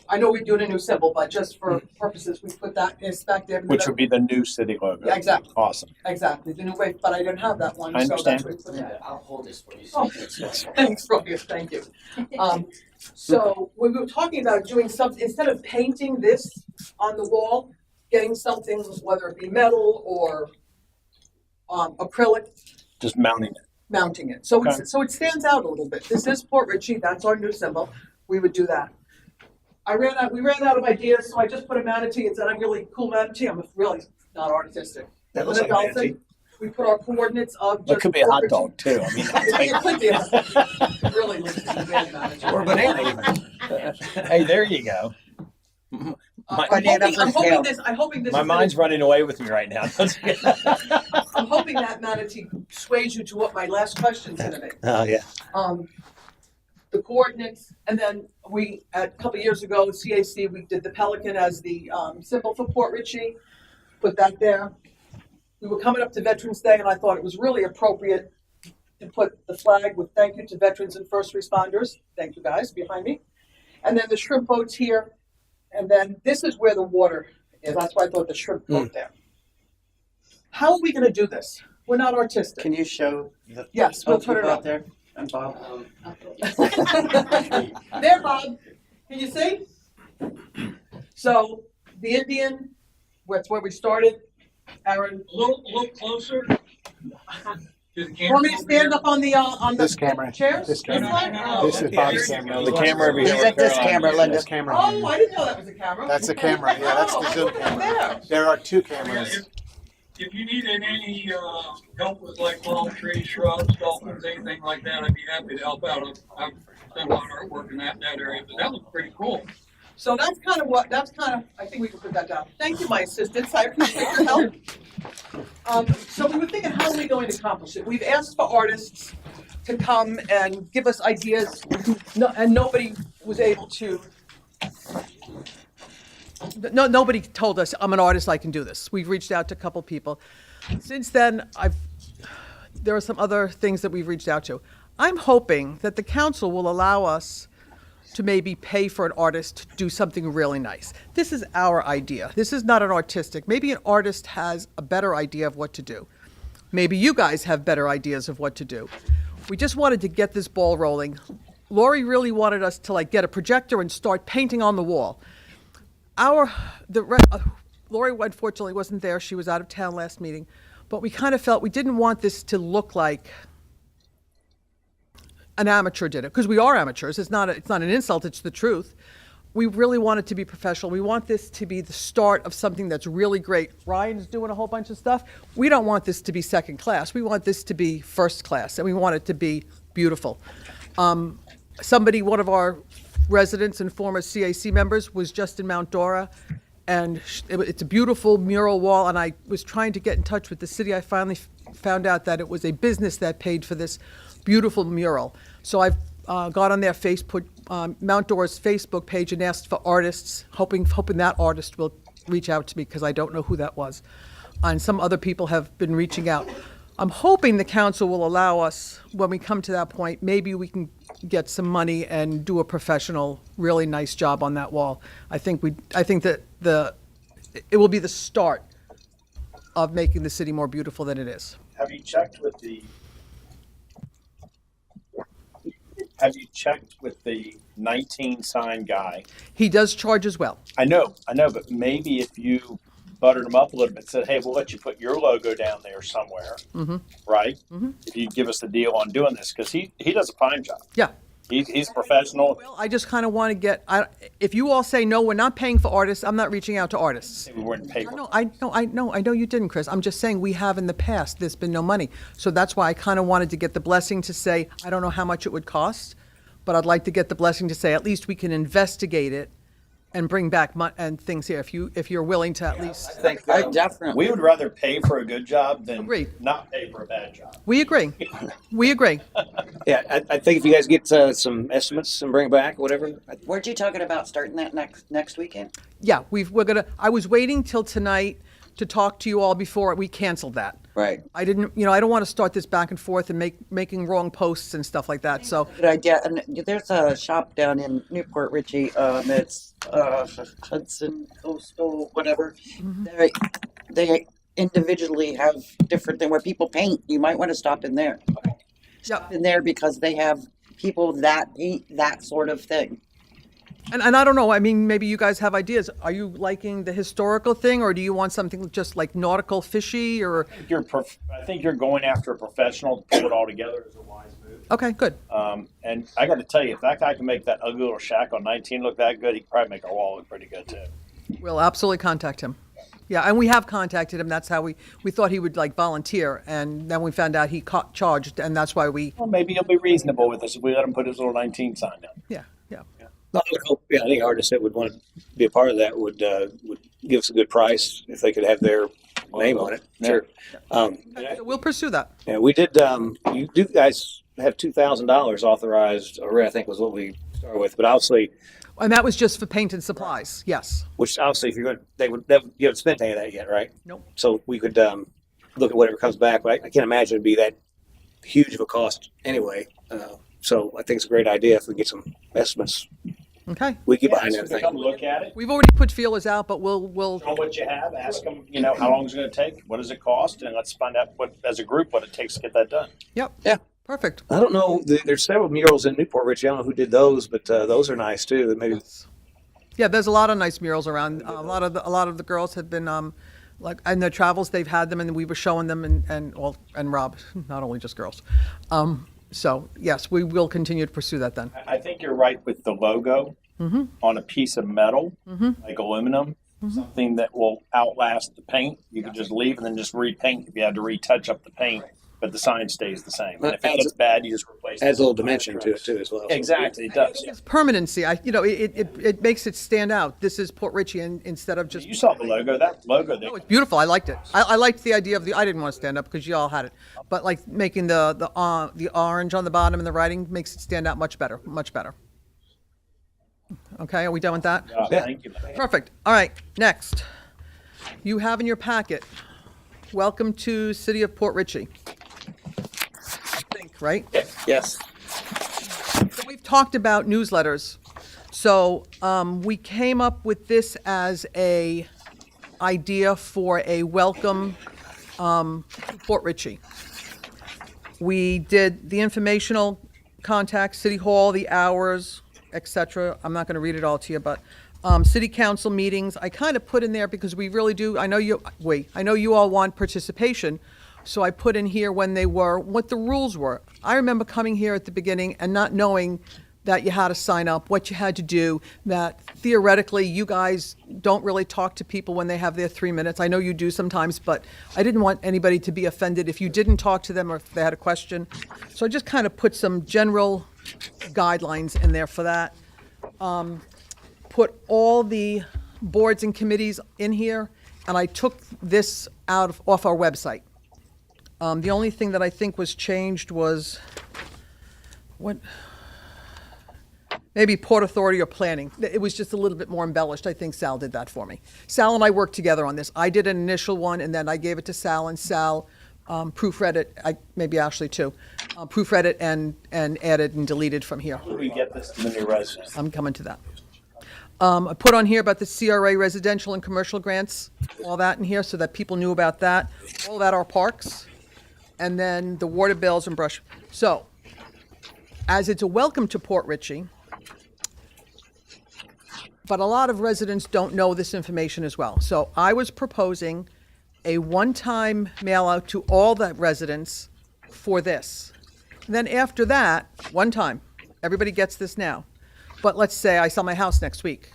I know we're doing a new symbol, but just for purposes, we put that back there. Which would be the new city logo. Yeah, exactly. Awesome. Exactly, the new way, but I didn't have that one. I understand. So that's what we put that. I'll hold this for you. Oh, thanks, Roger, thank you. So we were talking about doing something, instead of painting this on the wall, getting something, whether it be metal or acrylic. Just mounting it. So, Okay. so it stands out a little bit. This is Port Richey, that's our new symbol. We would do that. We ran out of ideas, so I just put a manatee and said, I'm really cool manatee. I'm really not artistic. That looks like a manatee. We put our coordinates of just. It could be a hot dog too. I mean, it could be. It really looks like a bad manatee. Or a banana even. Hey, there you go. I'm hoping this. My mind's running away with me right now. I'm hoping that manatee sways you to what my last question's gonna be. Oh, yeah. The coordinates, and then a couple years ago, CAC, we did the pelican as the symbol for Port Richey. put that there. We were coming up to Veterans Day, and I thought it was really appropriate to put the flag with thank you to veterans and first responders. Thank you guys behind me. And then the shrimp boat's here. And then this is where the water is. That's why I thought the shrimp boat there. How are we going to do this? We're not artistic. Can you show the Yes, we'll both put it people up out there? And Bob? There, Bob. Can you see? So the Indian, that's where we started. Aaron, A little closer to the camera. want me to stand up on the This camera. chairs? This camera. one? Oh, This is okay. Bob's camera. The camera over He's here. at this camera, Linda. This camera. Oh, I didn't know that was a camera. That's the camera. Yeah, that's the Zoom camera. There are two cameras. If you needed any help with like palm trees, shrubs, dolphins, anything like that, I'd be happy to help out. I've done a lot of artwork in that area, but that looks pretty cool. So that's kind of, I think we can put that down. Thank you, my assistants. I appreciate your help. So we were thinking, how are we going to accomplish it? We've asked for artists to come and give us ideas, and nobody was able to. Nobody told us, I'm an artist, I can do this. We've reached out to a couple people. Since then, there are some other things that we've reached out to. I'm hoping that the council will allow us to maybe pay for an artist to do something really nice. This is our idea. This is not an artistic. Maybe an artist has a better idea of what to do. Maybe you guys have better ideas of what to do. We just wanted to get this ball rolling. Lori really wanted us to like get a projector and start painting on the wall. Lori unfortunately wasn't there. She was out of town last meeting, but we kind of felt we didn't want this to look like an amateur did it, because we are amateurs. It's not an insult, it's the truth. We really want it to be professional. We want this to be the start of something that's really great. Ryan's doing a whole bunch of stuff. We don't want this to be second class. We want this to be first class, and we want it to be beautiful. One of our residents and former CAC members was just in Mount Dora, and it's a beautiful mural wall, and I was trying to get in touch with the city. I finally found out that it was a business that paid for this beautiful mural. So I've got on their Facebook, Mount Dora's Facebook page, and asked for artists, hoping that artist will reach out to me, because I don't know who that was. And some other people have been reaching out. I'm hoping the council will allow us, when we come to that point, maybe we can get some money and do a professional, really nice job on that wall. I think that it will be the start of making the city more beautiful than it is. Have you checked with the 19 sign guy? He does charge as well. I know, but maybe if you buttered him up a little bit, said, hey, we'll let you put your logo down there somewhere, right? If you give us the deal on doing this, because he does a fine job. Yeah. He's professional. Well, I just kind of want to get, if you all say, no, we're not paying for artists, I'm not reaching out to artists. We wouldn't pay for I know you didn't, Chris. I'm just saying we have in the past, there's been no money. So that's why I kind of wanted to get the blessing to say, I don't know how much it would cost, but I'd like to get the blessing to say, at least we can investigate it and bring back and things here, if you're willing to at least. I definitely. We would rather pay for a good job than Agreed. not pay for a bad job. We agree. We agree. Yeah, I think if you guys get some estimates and bring it back, whatever. Weren't you talking about starting that next weekend? Yeah, I was waiting till tonight to talk to you all before we canceled that. Right. I don't want to start this back and forth and making wrong posts and stuff like that, so. Good idea. And there's a shop down in Newport Richie. It's Hudson Coastal, whatever. They individually have different thing where people paint. You might want to stop in there. Stop in there because they have people that paint that sort of thing. And I don't know, I mean, maybe you guys have ideas. Are you liking the historical thing, or do you want something just like nautical, fishy, or? I think you're going after a professional to pull it all together is a wise move. Okay, good. And I got to tell you, if that guy can make that ugly little shack on 19 look that good, he can probably make our wall look pretty good too. We'll absolutely contact him. Yeah, and we have contacted him. That's how we thought he would like volunteer, and then we found out he charged, and that's why we. Well, maybe he'll be reasonable with us if we let him put his little 19 sign down. Yeah. I would hope, any artist that would want to be a part of that would give us a good price if they could have their name on it. Sure. So we'll pursue that. Yeah, we did. You do guys have $2,000 authorized already, I think was what we started with, but obviously And that was just for paint and supplies, yes. Which obviously, if you're going, you haven't spent any of that yet, right? Nope. So we could look at whatever comes back. But I can't imagine it'd be that huge of a cost anyway. So I think it's a great idea if we get some estimates. Okay. We get Yeah, behind so that they thing. come look at it, We've already put feelers out, but we'll show what you have, ask them, how long it's going to take, what does it cost, and let's find out as a group what it takes to get that done. Yep. Yeah. Perfect. I don't know. There's several murals in Newport Richie. I don't know who did those, but those are nice too. Maybe. Yeah, there's a lot of nice murals around. A lot of the girls had been like in their travels they've had them, and we were showing them, and Rob, not only just girls. So yes, we will continue to pursue that then. I think you're right with the logo on a piece of metal, like aluminum, something that will outlast the paint. You can just leave and then just repaint if you had to retouch up the paint, but the sign stays the same. And if it gets bad, you just replace it. Adds a little dimension to it too, as well. Exactly, it does. Yeah. It's permanency. It makes it stand out. This is Port Richie, and instead of just You saw the logo. That logo there. Oh, it's beautiful. I liked it. I liked the idea of I didn't want to stand up because you all had it, but like making the orange on the bottom and the writing makes it stand out much better. Much better. Okay, are we done with that? Thank you. Perfect. All right, next. You have in your packet, welcome to City of Port Richie. I think, right? Yes. So we've talked about newsletters. So we came up with this as a idea for a welcome to Port Richie. We did the informational contact, City Hall, the hours, etc. I'm not going to read it all to you, but city council meetings, I kind of put in there because we really do. I know you all want participation, so I put in here when they were, what the rules were. I remember coming here at the beginning and not knowing that you had to sign up, what you had to do, that theoretically you guys don't really talk to people when they have their 3 minutes. I know you do sometimes, but I didn't want anybody to be offended if you didn't talk to them or if they had a question. So I just kind of put some general guidelines in there for that. Put all the boards and committees in here, and I took this off our website. The only thing that I think was changed was maybe Port Authority or planning. It was just a little bit more embellished. I think Sal did that for me. Sal and I worked together on this. I did an initial one, and then I gave it to Sal, and Sal proofread it, maybe Ashley too, proofread it and added and deleted from here. How do we get this to the new residents? I'm coming to that. I put on here about the CRA residential and commercial grants, all that in here so that people knew about that, all about our parks, and then the water bills and brush. So, as it's a welcome to Port Richie, but a lot of residents don't know this information as well. So I was proposing a one-time mail out to all the residents for this. Then after that, one time, everybody gets this now. But let's say I sell my house next week.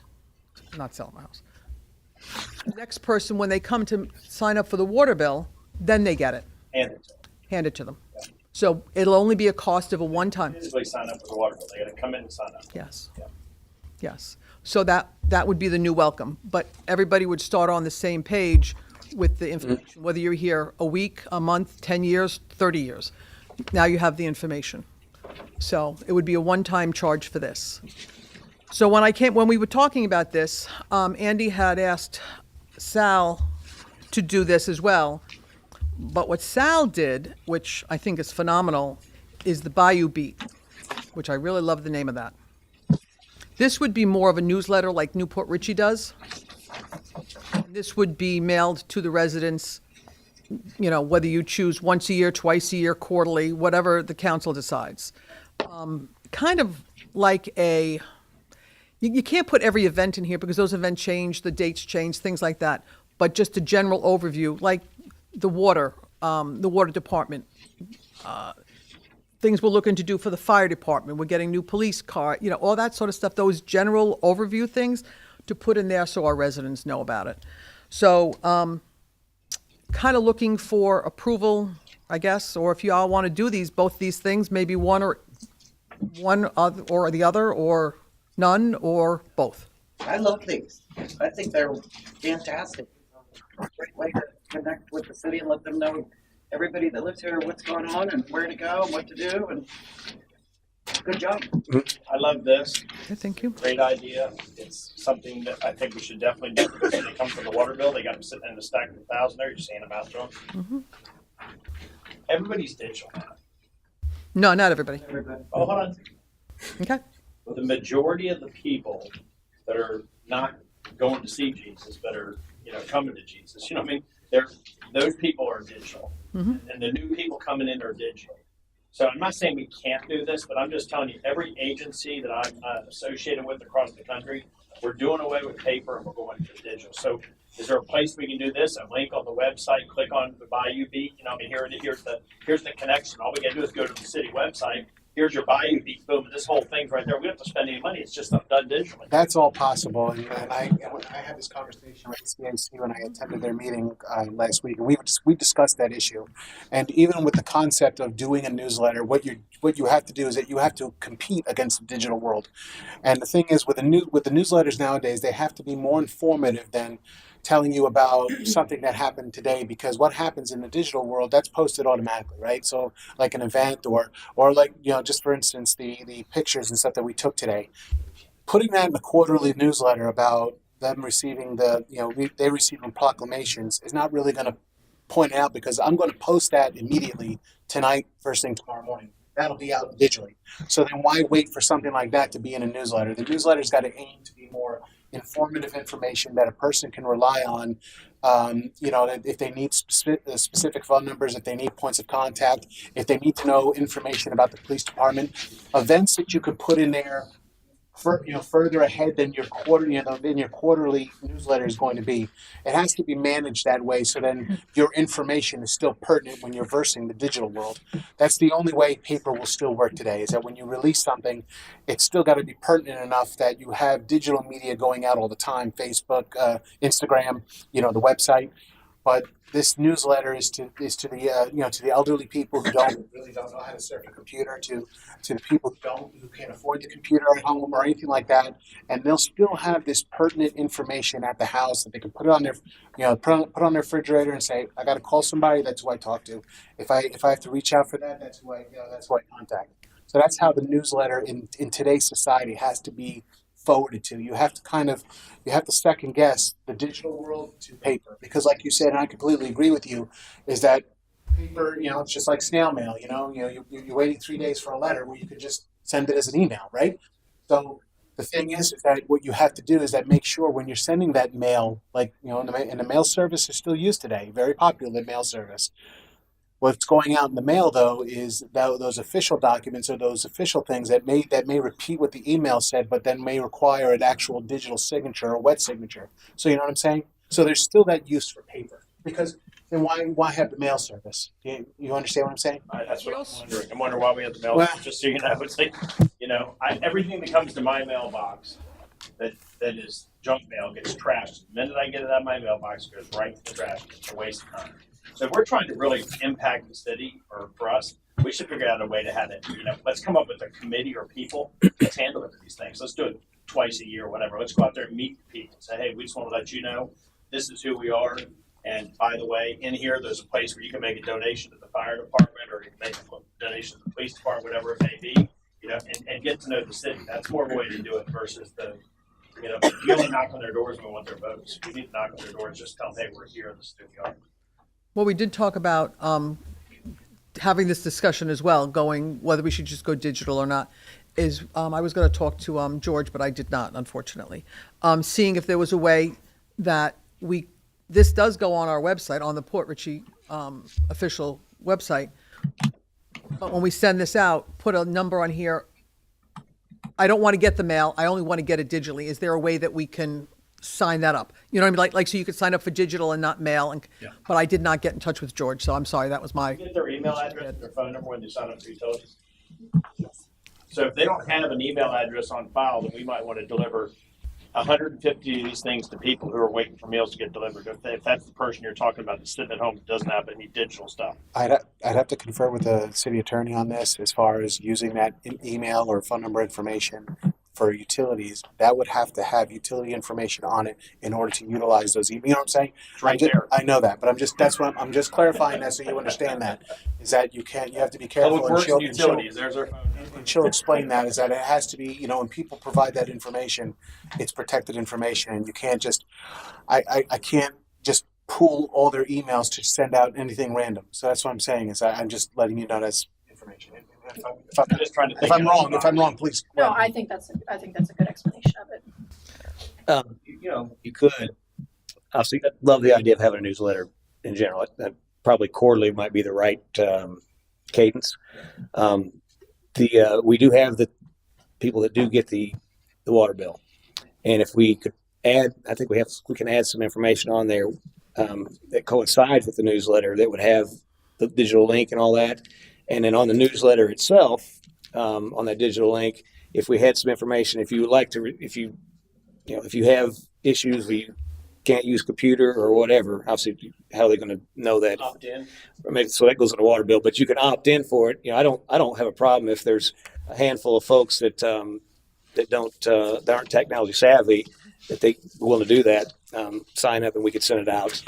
Not selling my house. The next person, when they come to sign up for the water bill, then they get it. Hand it to them. So it'll only be a cost of a one-time. Physically sign up for the water bill. They got to come in and sign up. Yes. Yeah. Yes. So that would be the new welcome. But everybody would start on the same page with the information, whether you're here a week, a month, 10 years, 30 years. Now you have the information. So it would be a one-time charge for this. So when we were talking about this, Andy had asked Sal to do this as well. But what Sal did, which I think is phenomenal, is the Bayou Beat, which I really love the name of that. This would be more of a newsletter like Newport Richie does. This would be mailed to the residents, whether you choose once a year, twice a year, quarterly, whatever the council decides. Kind of like you can't put every event in here because those events change, the dates change, things like that. But just a general overview, like the water department, things we're looking to do for the fire department. We're getting new police car, all that sort of stuff, those general overview things to put in there so our residents know about it. So kind of looking for approval, I guess, or if you all want to do both these things, maybe one or the other, or none, or both. I love these. I think they're fantastic. Great way to connect with the city and let them know, everybody that lives here, what's going on and where to go and what to do. And Good job. I love this. Okay, thank you. Great idea. It's something that I think we should definitely do. Because when they come from the water bill, they got them sitting in the stack of 1,000 there. You're seeing them out to them. Mm-hmm. Everybody's digital now. No, not everybody. Oh, hold on. Okay. The majority of the people that are not going to see Jesus, but are coming to Jesus, you know what I mean? Those people are digital, Mm-hmm. and the new people coming in are digital. So I'm not saying we can't do this, but I'm just telling you, every agency that I'm associated with across the country, we're doing away with paper and we're going to digital. So is there a place we can do this? A link on the website, click on the Bayou Beat. Here's the connection. All we got to do is go to the city website. Here's your Bayou Beat. Boom. This whole thing's right there. We don't have to spend any money. It's just done digitally. That's all possible, and I had this conversation with CAC when I attended their meeting last week, and we discussed that issue. And even with the concept of doing a newsletter, what you have to do is that you have to compete against the digital world. And the thing is, with the newsletters nowadays, they have to be more informative than telling you about something that happened today, because what happens in the digital world, that's posted automatically, right? So like an event or like, just for instance, the pictures and stuff that we took today, putting that in the quarterly newsletter about them receiving they receiving proclamations is not really going to point it out, because I'm going to post that immediately tonight, first thing tomorrow morning. That'll be out digitally. So then why wait for something like that to be in a newsletter? The newsletter's got to aim to be more informative information that a person can rely on. If they need specific phone numbers, if they need points of contact, if they need to know information about the police department, events that you could put in there further ahead than your quarterly newsletter is going to be. It has to be managed that way, so then your information is still pertinent when you're versing the digital world. That's the only way paper will still work today, is that when you release something, it's still got to be pertinent enough that you have digital media going out all the time, Facebook, Instagram, the website. But this newsletter is to the elderly people who don't know how to surf a computer, to the people who can't afford the computer at home or anything like that, and they'll still have this pertinent information at the house that they can put on their put on their refrigerator and say, I got to call somebody. That's who I talk to. If I have to reach out for that, that's who I contact. So that's how the newsletter in today's society has to be forwarded to. You have to second guess the digital world to paper, because like you said, and I completely agree with you, is that paper, it's just like snail mail, you're waiting 3 days for a letter where you could just send it as an email, right? So the thing is that what you have to do is that make sure when you're sending that mail, like, and the mail service is still used today, very popular mail service. What's going out in the mail, though, is those official documents or those official things that may repeat what the email said, but then may require an actual digital signature or wet signature. So you know what I'm saying? So there's still that use for paper, because then why have the mail service? You understand what I'm saying? That's what I'm wondering. I'm wondering why we have the mail service. Just so you know, it's like, everything that comes to my mailbox that is junk mail gets trashed. The minute I get it out of my mailbox, it goes right to the trash. It's a waste of time. So if we're trying to really impact the city, or for us, we should figure out a way to have it, let's come up with a committee or people that's handling these things. Let's do it twice a year or whatever. Let's go out there and meet people and say, hey, we just want to let you know this is who we are. And by the way, in here, there's a place where you can make a donation to the fire department, or you can make a donation to the police department, whatever it may be, and get to know the city. That's more of a way to do it versus you only knock on their doors when we want their votes. We need to knock on their doors, just tell them, hey, we're here, this is who we are. Well, we did talk about having this discussion as well, going whether we should just go digital or not. I was going to talk to George, but I did not, unfortunately. Seeing if there was a way that this does go on our website, on the Port Richey official website, but when we send this out, put a number on here. I don't want to get the mail. I only want to get it digitally. Is there a way that we can sign that up? You know what I mean? Like so you could sign up for digital and not mail. But I did not get in touch with George, so I'm sorry. That was my... Get their email address and their phone number when they sign up for utilities. So if they don't have an email address on file, then we might want to deliver 150 of these things to people who are waiting for meals to get delivered. If that's the person you're talking about that's sitting at home that doesn't have any digital stuff. I'd have to confer with the city attorney on this as far as using that email or phone number information for utilities, that would have to have utility information on it in order to utilize those. You know what I'm saying? It's right there. I know that, but I'm just clarifying that so you understand that is that you have to be careful. Public Works and Utilities, there's our phone. And she'll explain that is that it has to be, when people provide that information, it's protected information, and you can't just, I can't just pull all their emails to send out anything random. So that's what I'm saying is I'm just letting you know that's information. If I'm wrong, please. No, I think that's a good explanation of it. You could. Obviously, I love the idea of having a newsletter in general. That probably quarterly might be the right cadence. We do have the people that do get the water bill, and if we could add, I think we can add some information on there that coincides with the newsletter that would have the digital link and all that. And then on the newsletter itself, on that digital link, if we had some information, if you would like to, if you have issues where you can't use computer or whatever, obviously, how are they going to know that? Opt in. So that goes on the water bill, but you can opt in for it. I don't have a problem if there's a handful of folks that aren't technology savvy, that they willing to do that, sign up and we could send it out.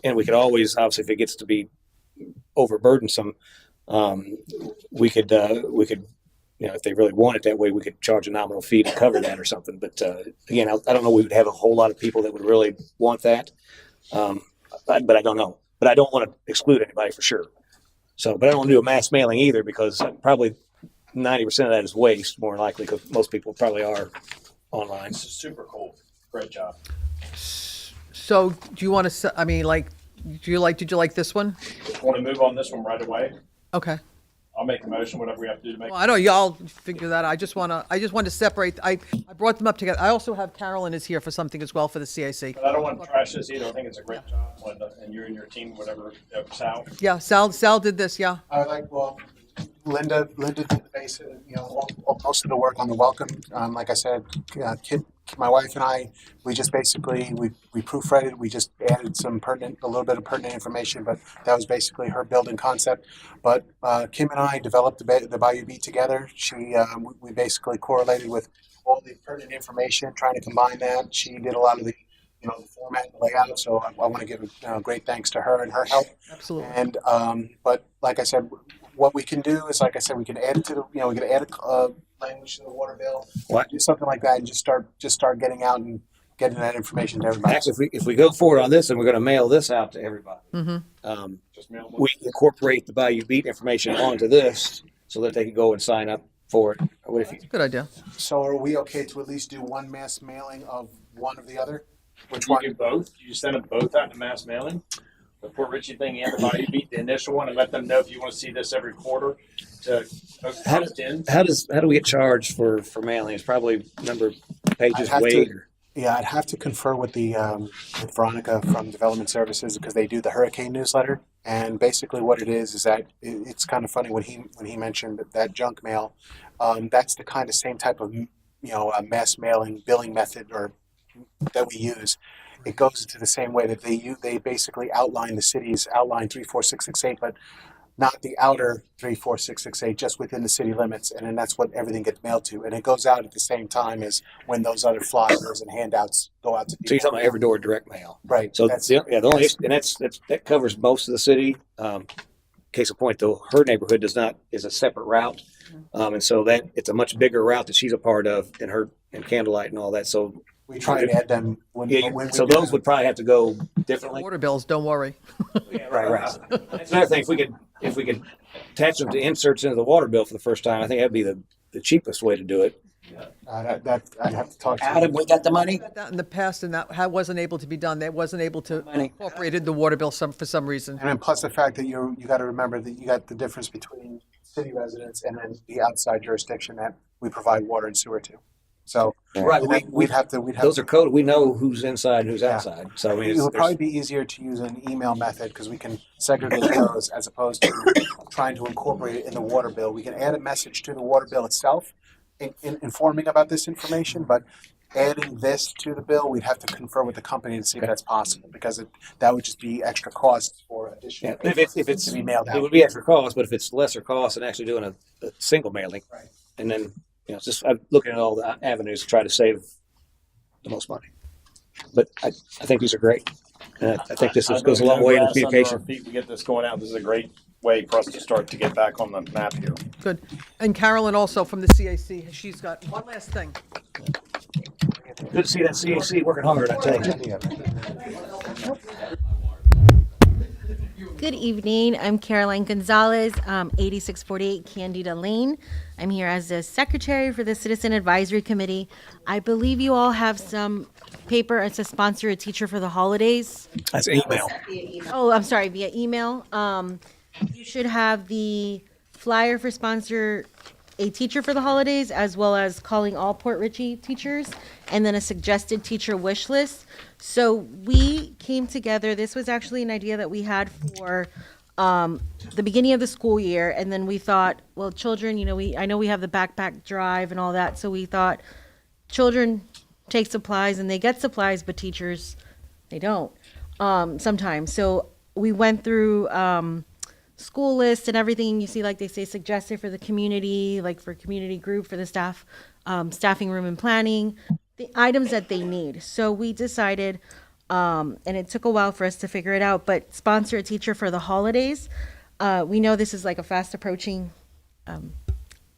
And we could always, obviously, if it gets to be overburdensome, we could, if they really want it that way, we could charge a nominal fee to cover that or something. But again, I don't know. We would have a whole lot of people that would really want that, but I don't know. But I don't want to exclude anybody for sure. So, but I don't want to do a mass mailing either because probably 90% of that is waste, more likely, because most people probably are online. This is super cool. Great job. So do you want to, did you like this one? Want to move on this one right away? Okay. I'll make a motion, whatever we have to do to make. Well, I know y'all figure that out. I just want to separate. I brought them up together. I also have Carolyn is here for something as well for the CAC. But I don't want to trash this either. I think it's a great job, Linda, and you and your team, whatever, Sal. Yeah, Sal did this. Yeah. Linda did the basic, most of the work on the welcome. Like I said, my wife and I, we just basically, we proofread it. We just added a little bit of pertinent information, but that was basically her building concept. But Kim and I developed the Bayou Beat together. We basically correlated with all the pertinent information, trying to combine that. She did a lot of the the format and layout. So I want to give great thanks to her and her help. Absolutely. And but like I said, what we can do is, like I said, we can add it to the we can add a language to the water bill, do something like that, and just start getting out and getting that information to everybody. Actually, if we go forward on this and we're going to mail this out to everybody, we incorporate the Bayou Beat information onto this so that they can go and sign up for it. Good idea. So are we okay to at least do one mass mailing of one of the other? Which one? You do both? You send them both out in mass mailing? The Port Richey thing and the Bayou Beat, the initial one, and let them know if you want to see this every quarter to post in. How do we get charged for mailing? It's probably number of pages weight. Yeah, I'd have to confer with with Veronica from Development Services because they do the hurricane newsletter. And basically, what it is that it's kind of funny when he mentioned that junk mail. That's the kind of same type of mass mailing billing method that we use. It goes into the same way that they basically outline the city's outline 34668, but not the outer 34668, just within the city limits, and then that's what everything gets mailed to, and it goes out at the same time as when those other flyers and handouts go out to people. So you're talking about every door direct mail, right? So that covers most of the city. Case in point, though, her neighborhood is a separate route, and so that it's a much bigger route that she's a part of in Candlelight and all that. So we try to add them when so those would probably have to go differently. Water bills, don't worry. Right. That's another thing. If we could attach them to inserts into the water bill for the first time, I think that'd be the cheapest way to do it. That I'd have to talk to. Adam, we got the money. That in the past, and that wasn't able to be done. That wasn't able to incorporate the water bill for some reason. And then plus the fact that you got to remember that you got the difference between city residents and then the outside jurisdiction that we provide water and sewer to. So right, we'd have to. Those are coded. We know who's inside and who's outside. So I mean, it would probably be easier to use an email method because we can segregate those as opposed to trying to incorporate it in the water bill. We can add a message to the water bill itself, informing about this information, but adding this to the bill, we'd have to confer with the company to see if that's possible because that would just be extra costs for additional. Yeah, if it's to be mailed out, it would be extra cost. But if it's lesser cost than actually doing a single mailing, right, and then just I'm looking at all the avenues to try to save the most money. But I think these are great. And I think this goes a long way in the communication. We get this going out. This is a great way for us to start to get back on the map here. Good. And Carolyn also from the CAC, she's got one last thing. Good to see that CAC working hard, I tell you. Good evening. I'm Caroline Gonzalez, 8648 Candida Lane. I'm here as the secretary for the Citizen Advisory Committee. I believe you all have some paper. It's to sponsor a teacher for the holidays. That's email. Oh, I'm sorry, via email. You should have the flyer for sponsor a teacher for the holidays, as well as calling all Port Richey teachers, and then a suggested teacher wish list. So we came together. This was actually an idea that we had for the beginning of the school year, and then we thought, well, children, I know we have the backpack drive and all that, so we thought children take supplies and they get supplies, but teachers, they don't sometimes. So we went through school lists and everything. You see, like they say, suggested for the community, like for community group, for the staff, staffing room and planning, the items that they need. So we decided, and it took a while for us to figure it out, but sponsor a teacher for the holidays. We know this is like a fast approaching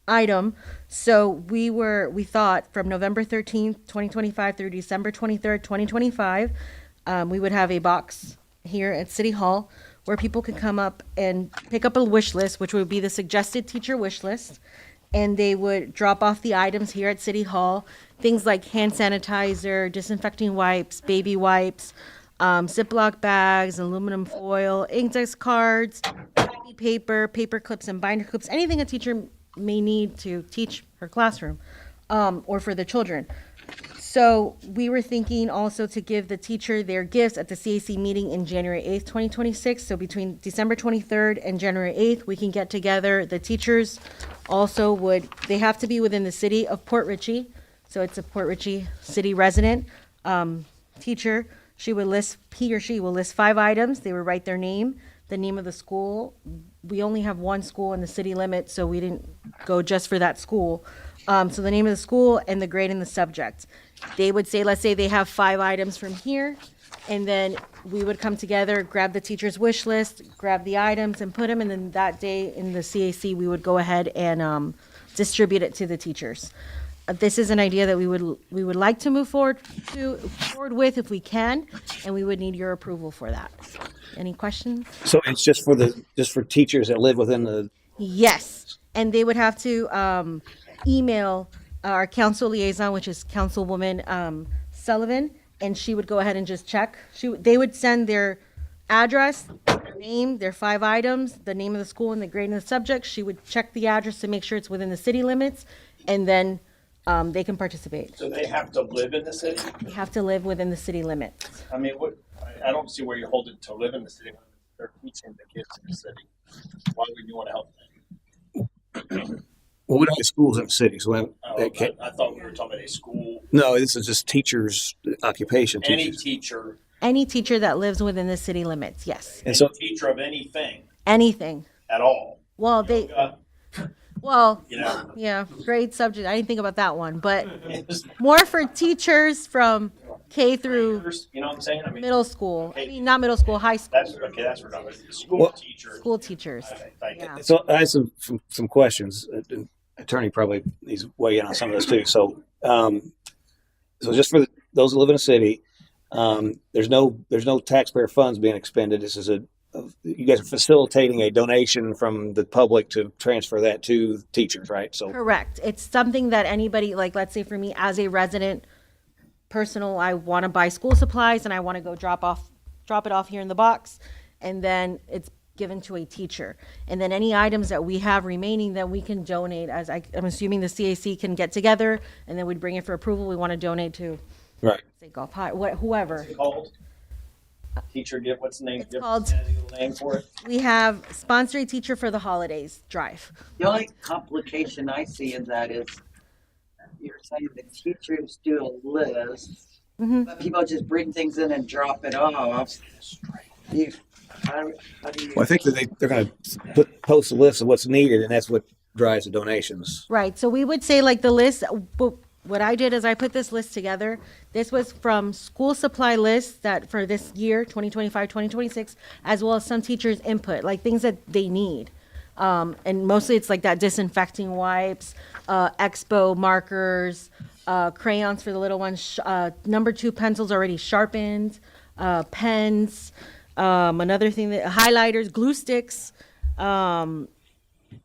item. So we thought from November 13th, 2025 through December 23rd, 2025, we would have a box here at City Hall where people could come up and pick up a wish list, which would be the suggested teacher wish list. And they would drop off the items here at City Hall, things like hand sanitizer, disinfecting wipes, baby wipes, Ziploc bags, aluminum foil, index cards, copy paper, paper clips and binder clips, anything a teacher may need to teach her classroom or for the children. So we were thinking also to give the teacher their gifts at the CAC meeting in January 8th, 2026. So between December 23rd and January 8th, we can get together. The teachers also they have to be within the city of Port Richey. So it's a Port Richey city resident teacher. He or she will list 5 items. They would write their name, the name of the school. We only have one school in the city limit, so we didn't go just for that school. So the name of the school and the grade and the subject. They would say, let's say they have 5 items from here, and then we would come together, grab the teacher's wish list, grab the items and put them, and then that day in the CAC, we would go ahead and distribute it to the teachers. This is an idea that we would like to move forward with if we can, and we would need your approval for that. Any questions? So it's just for teachers that live within the. Yes, and they would have to email our council liaison, which is Councilwoman Sullivan, and she would go ahead and just check. They would send their address, their name, their 5 items, the name of the school, and the grade and the subject. She would check the address to make sure it's within the city limits, and then they can participate. So they have to live in the city? They have to live within the city limits. I mean, I don't see where you hold it to live in the city. They're teaching the kids in the city. Why would you want to help them? Well, we don't have schools in the city, so I thought we were talking about a school. No, this is just teachers' occupation. Any teachers. Any teacher that lives within the city limits, yes. And so, teacher of anything. Anything. At all. Well, Yoga. yeah, great subject. I didn't think about that one, but more for teachers from K through You know what I'm saying? middle school. I mean, not middle school, high school. That's redundant. School teacher. School teachers. Yeah. So I have some questions. Attorney probably needs to weigh in on some of this too. So, so just for those that live in a city, there's no taxpayer funds being expended. This is you guys are facilitating a donation from the public to transfer that to teachers, right? So Correct. It's something that anybody, like, let's say for me as a resident, I want to buy school supplies and I want to go drop it off here in the box, and then it's given to a teacher. And then any items that we have remaining that we can donate, I'm assuming the CAC can get together, and then we'd bring it for approval. We want to donate to, right? Say Golf High, whoever. What's it called? Teacher gift. What's the name? It's called. Name for it. We have sponsor a teacher for the holidays drive. The only complication I see in that is you're saying the teachers do a list, but people just bring things in and drop it off. How do you, well, I think that they're going to post a list of what's needed, and that's what drives and donations. Right. So we would say like the list. What I did is I put this list together. This was from school supply lists that for this year, 2025, 2026, as well as some teachers' input, like things that they need. And mostly it's like that disinfecting wipes, expo markers, crayons for the little ones, number 2 pencils already sharpened, pens, another thing that highlighters, glue sticks,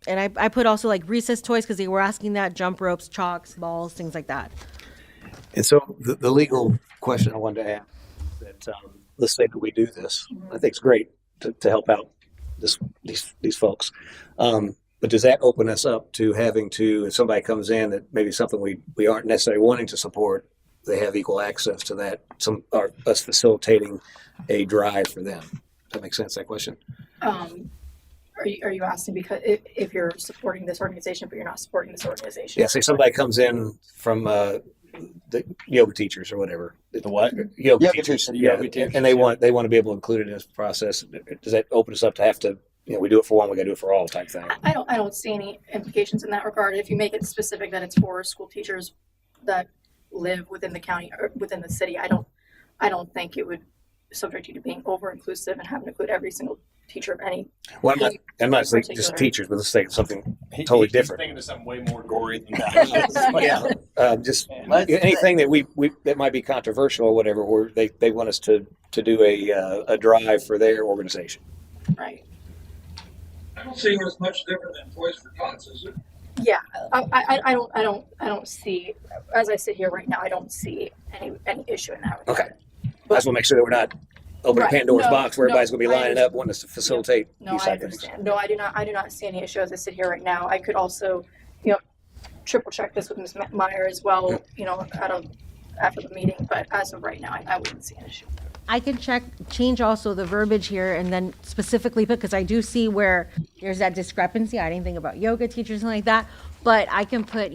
and I put also like recess toys because they were asking that, jump ropes, chalks, balls, things like that. And so the legal question I wanted to ask that let's say that we do this. I think it's great to help out these folks. But does that open us up to having to, if somebody comes in that maybe something we aren't necessarily wanting to support, they have equal access to that, or us facilitating a drive for them? Does that make sense, that question? Are you asking because if you're supporting this organization, but you're not supporting this organization? Yeah, say somebody comes in from the yoga teachers or whatever. The what? Yoga teachers. Yeah, Yoga teachers, and they want to be able to include it in this process. Does that open us up to have to, we do it for one, we got to do it for all type thing? I don't see any implications in that regard. If you make it specific that it's for school teachers that live within the county or within the city, I don't think it would subject you to being over inclusive and having to include every single teacher of any. Well, I'm not saying just teachers, but let's say something totally different. He's thinking of something way more gory than that. Yeah, just anything that we that might be controversial or whatever, where they want us to do a drive for their organization. Right. I don't see it as much different than Toys for Tots, is it? Yeah, I don't see, as I sit here right now, I don't see any issue in that regard. Okay, I just want to make sure that we're not opening Pandora's box where everybody's going to be lining up wanting us to facilitate these I type things. understand. No, I do not see any issue as I sit here right now. I could also, triple check this with Ms. Meyer as well, after the meeting, but as of right now, I wouldn't see an issue. I can change also the verbiage here and then specifically put, because I do see where there's that discrepancy. I didn't think about yoga teachers and like that, but I can put,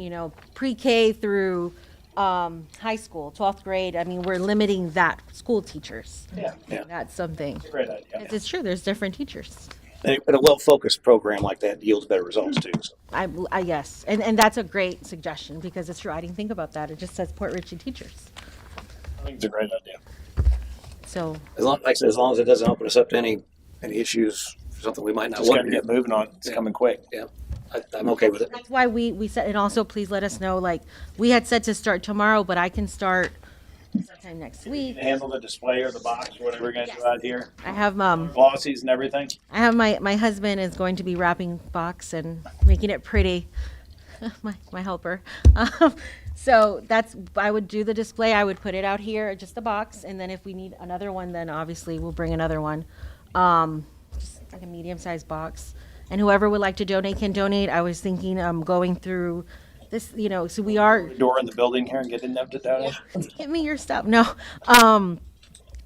pre-K through high school, 12th grade. I mean, we're limiting that school teachers. Yeah. That's something. It's a great idea. It's true. There's different teachers. And a well-focused program like that yields better results too. So. I yes. And that's a great suggestion because it's true. I didn't think about that. It just says Port Richey teachers. I think it's a great idea. So As long as it doesn't open us up to any issues, something we might not Just want got to get moving on. It's coming quick. Yeah, I'm okay with it. that's why we said, and also please let us know, like, we had said to start tomorrow, but I can start sometime next week. Handle the display or the box or whatever we're going to do out here. I have glossies and everything. I have my husband is going to be wrapping box and making it pretty. my helper. So I would do the display. I would put it out here, just the box, and then if we need another one, then obviously we'll bring another one. Just like a medium-sized box. And whoever would like to donate can donate. I was thinking going through this, so we are. Door in the building here and get in there to donate. Give me your stuff. No.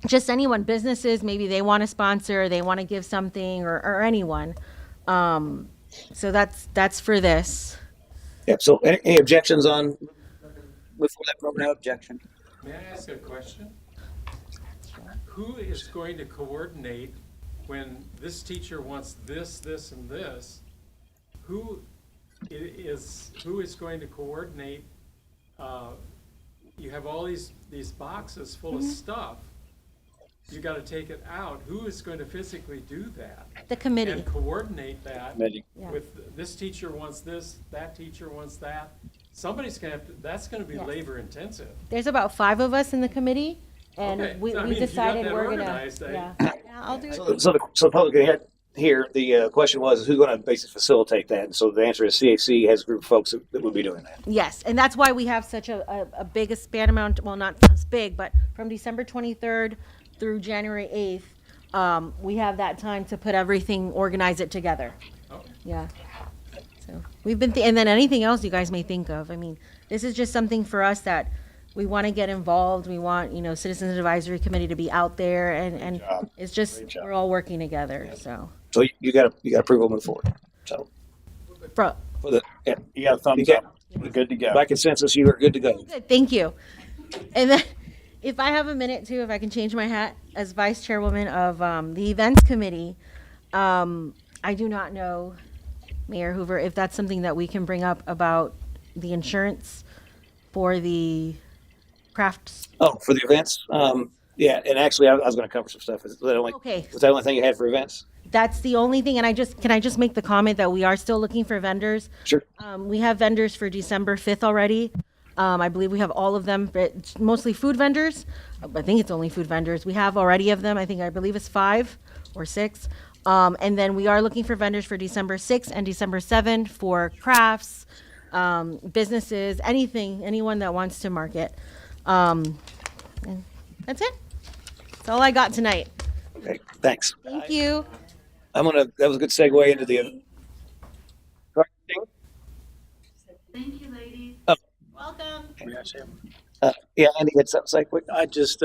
Just anyone, businesses, maybe they want to sponsor, they want to give something, or anyone. So that's for this. Yeah. So any objections on before that program? No objection. May I ask a question? Who is going to coordinate when this teacher wants this, and this? Who is going to coordinate? You have all these boxes full of stuff. You got to take it out. Who is going to physically do that? The committee. And coordinate that Committee. with this teacher wants this, that teacher wants that. Somebody's going to have to, that's going to be labor intensive. There's about 5 of us in the committee, and Okay. we So, I mean, if you decided got that we're gonna. organized, Yeah, I'll do it. So the public can hear the question was who's going to basically facilitate that? And so the answer is CAC has a group of folks that would be doing that. Yes, and that's why we have such a big span amount. Well, not as big, but from December 23rd through January 8th, we have that time to put everything, organize it together. Okay. Yeah. So we've been, and then anything else you guys may think of. I mean, this is just something for us that we want to get involved. We want, Citizens Advisory Committee to be out there, and it's just we're all working together. So you got approval moving forward. So for the You got a thumbs up. We're good to go. By consensus, you are good to go. good, thank you. And then, if I have a minute too, if I can change my hat as vice chairwoman of the events committee, I do not know Mayor Hoover, if that's something that we can bring up about the insurance for the crafts. Oh, for the events? Yeah, and actually, I was going to cover some stuff. Was that Okay. the only thing you had for events? That's the only thing, and can I just make the comment that we are still looking for vendors? Sure. We have vendors for December 5th already. I believe we have all of them, but it's mostly food vendors. I think it's only food vendors. We have already of them. I believe it's 5 or 6. And then we are looking for vendors for December 6th and December 7th for crafts, businesses, anyone that wants to market. And that's it. That's all I got tonight. Okay, thanks. Thank you. That was a good segue into the. Thank you, ladies. Oh. Welcome. Yeah, Andy had something to say quick. I just,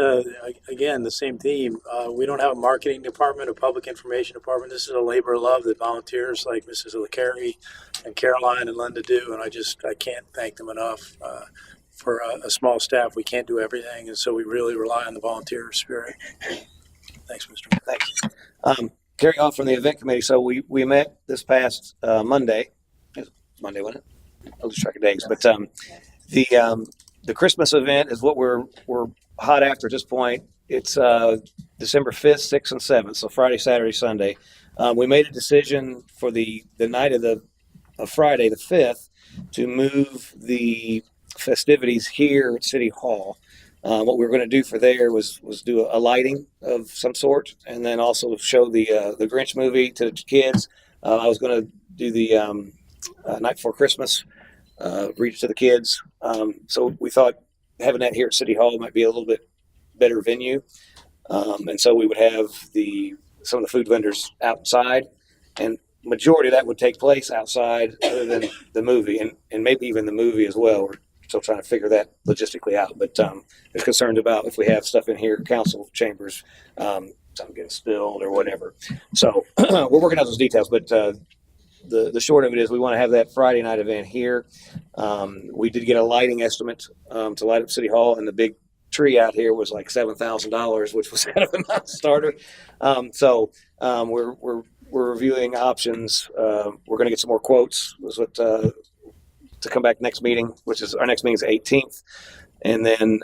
again, the same theme. We don't have a marketing department, a public information department. This is a labor of love that volunteers like Mrs. LeCarey and Caroline and Linda do, and I can't thank them enough. For a small staff, we can't do everything, and so we really rely on the volunteer spirit. Thanks, Mr. Mayor. Thanks. Carrying on from the event committee, so we met this past Monday. It was Monday, wasn't it? I'll lose track of days, but the Christmas event is what we're hot after at this point. It's December 5th, 6th, and 7th, so Friday, Saturday, Sunday. We made a decision for the night of Friday, the 5th, to move the festivities here at City Hall. What we were going to do for there was do a lighting of some sort, and then also show the Grinch movie to the kids. I was going to do the Night Before Christmas, read it to the kids. So we thought having that here at City Hall might be a little bit better venue, and so we would have some of the food vendors outside, and majority of that would take place outside, other than the movie, and maybe even the movie as well. We're still trying to figure that logistically out, but there's concerns about if we have stuff in here, council chambers, something getting spilled or whatever. So we're working out those details, but the short of it is we want to have that Friday night event here. We did get a lighting estimate to light up City Hall, and the big tree out here was like $7,000, which was kind of a non-starter. So we're reviewing options. We're going to get some more quotes. Was what to come back next meeting, which is our next meeting is the 18th, and then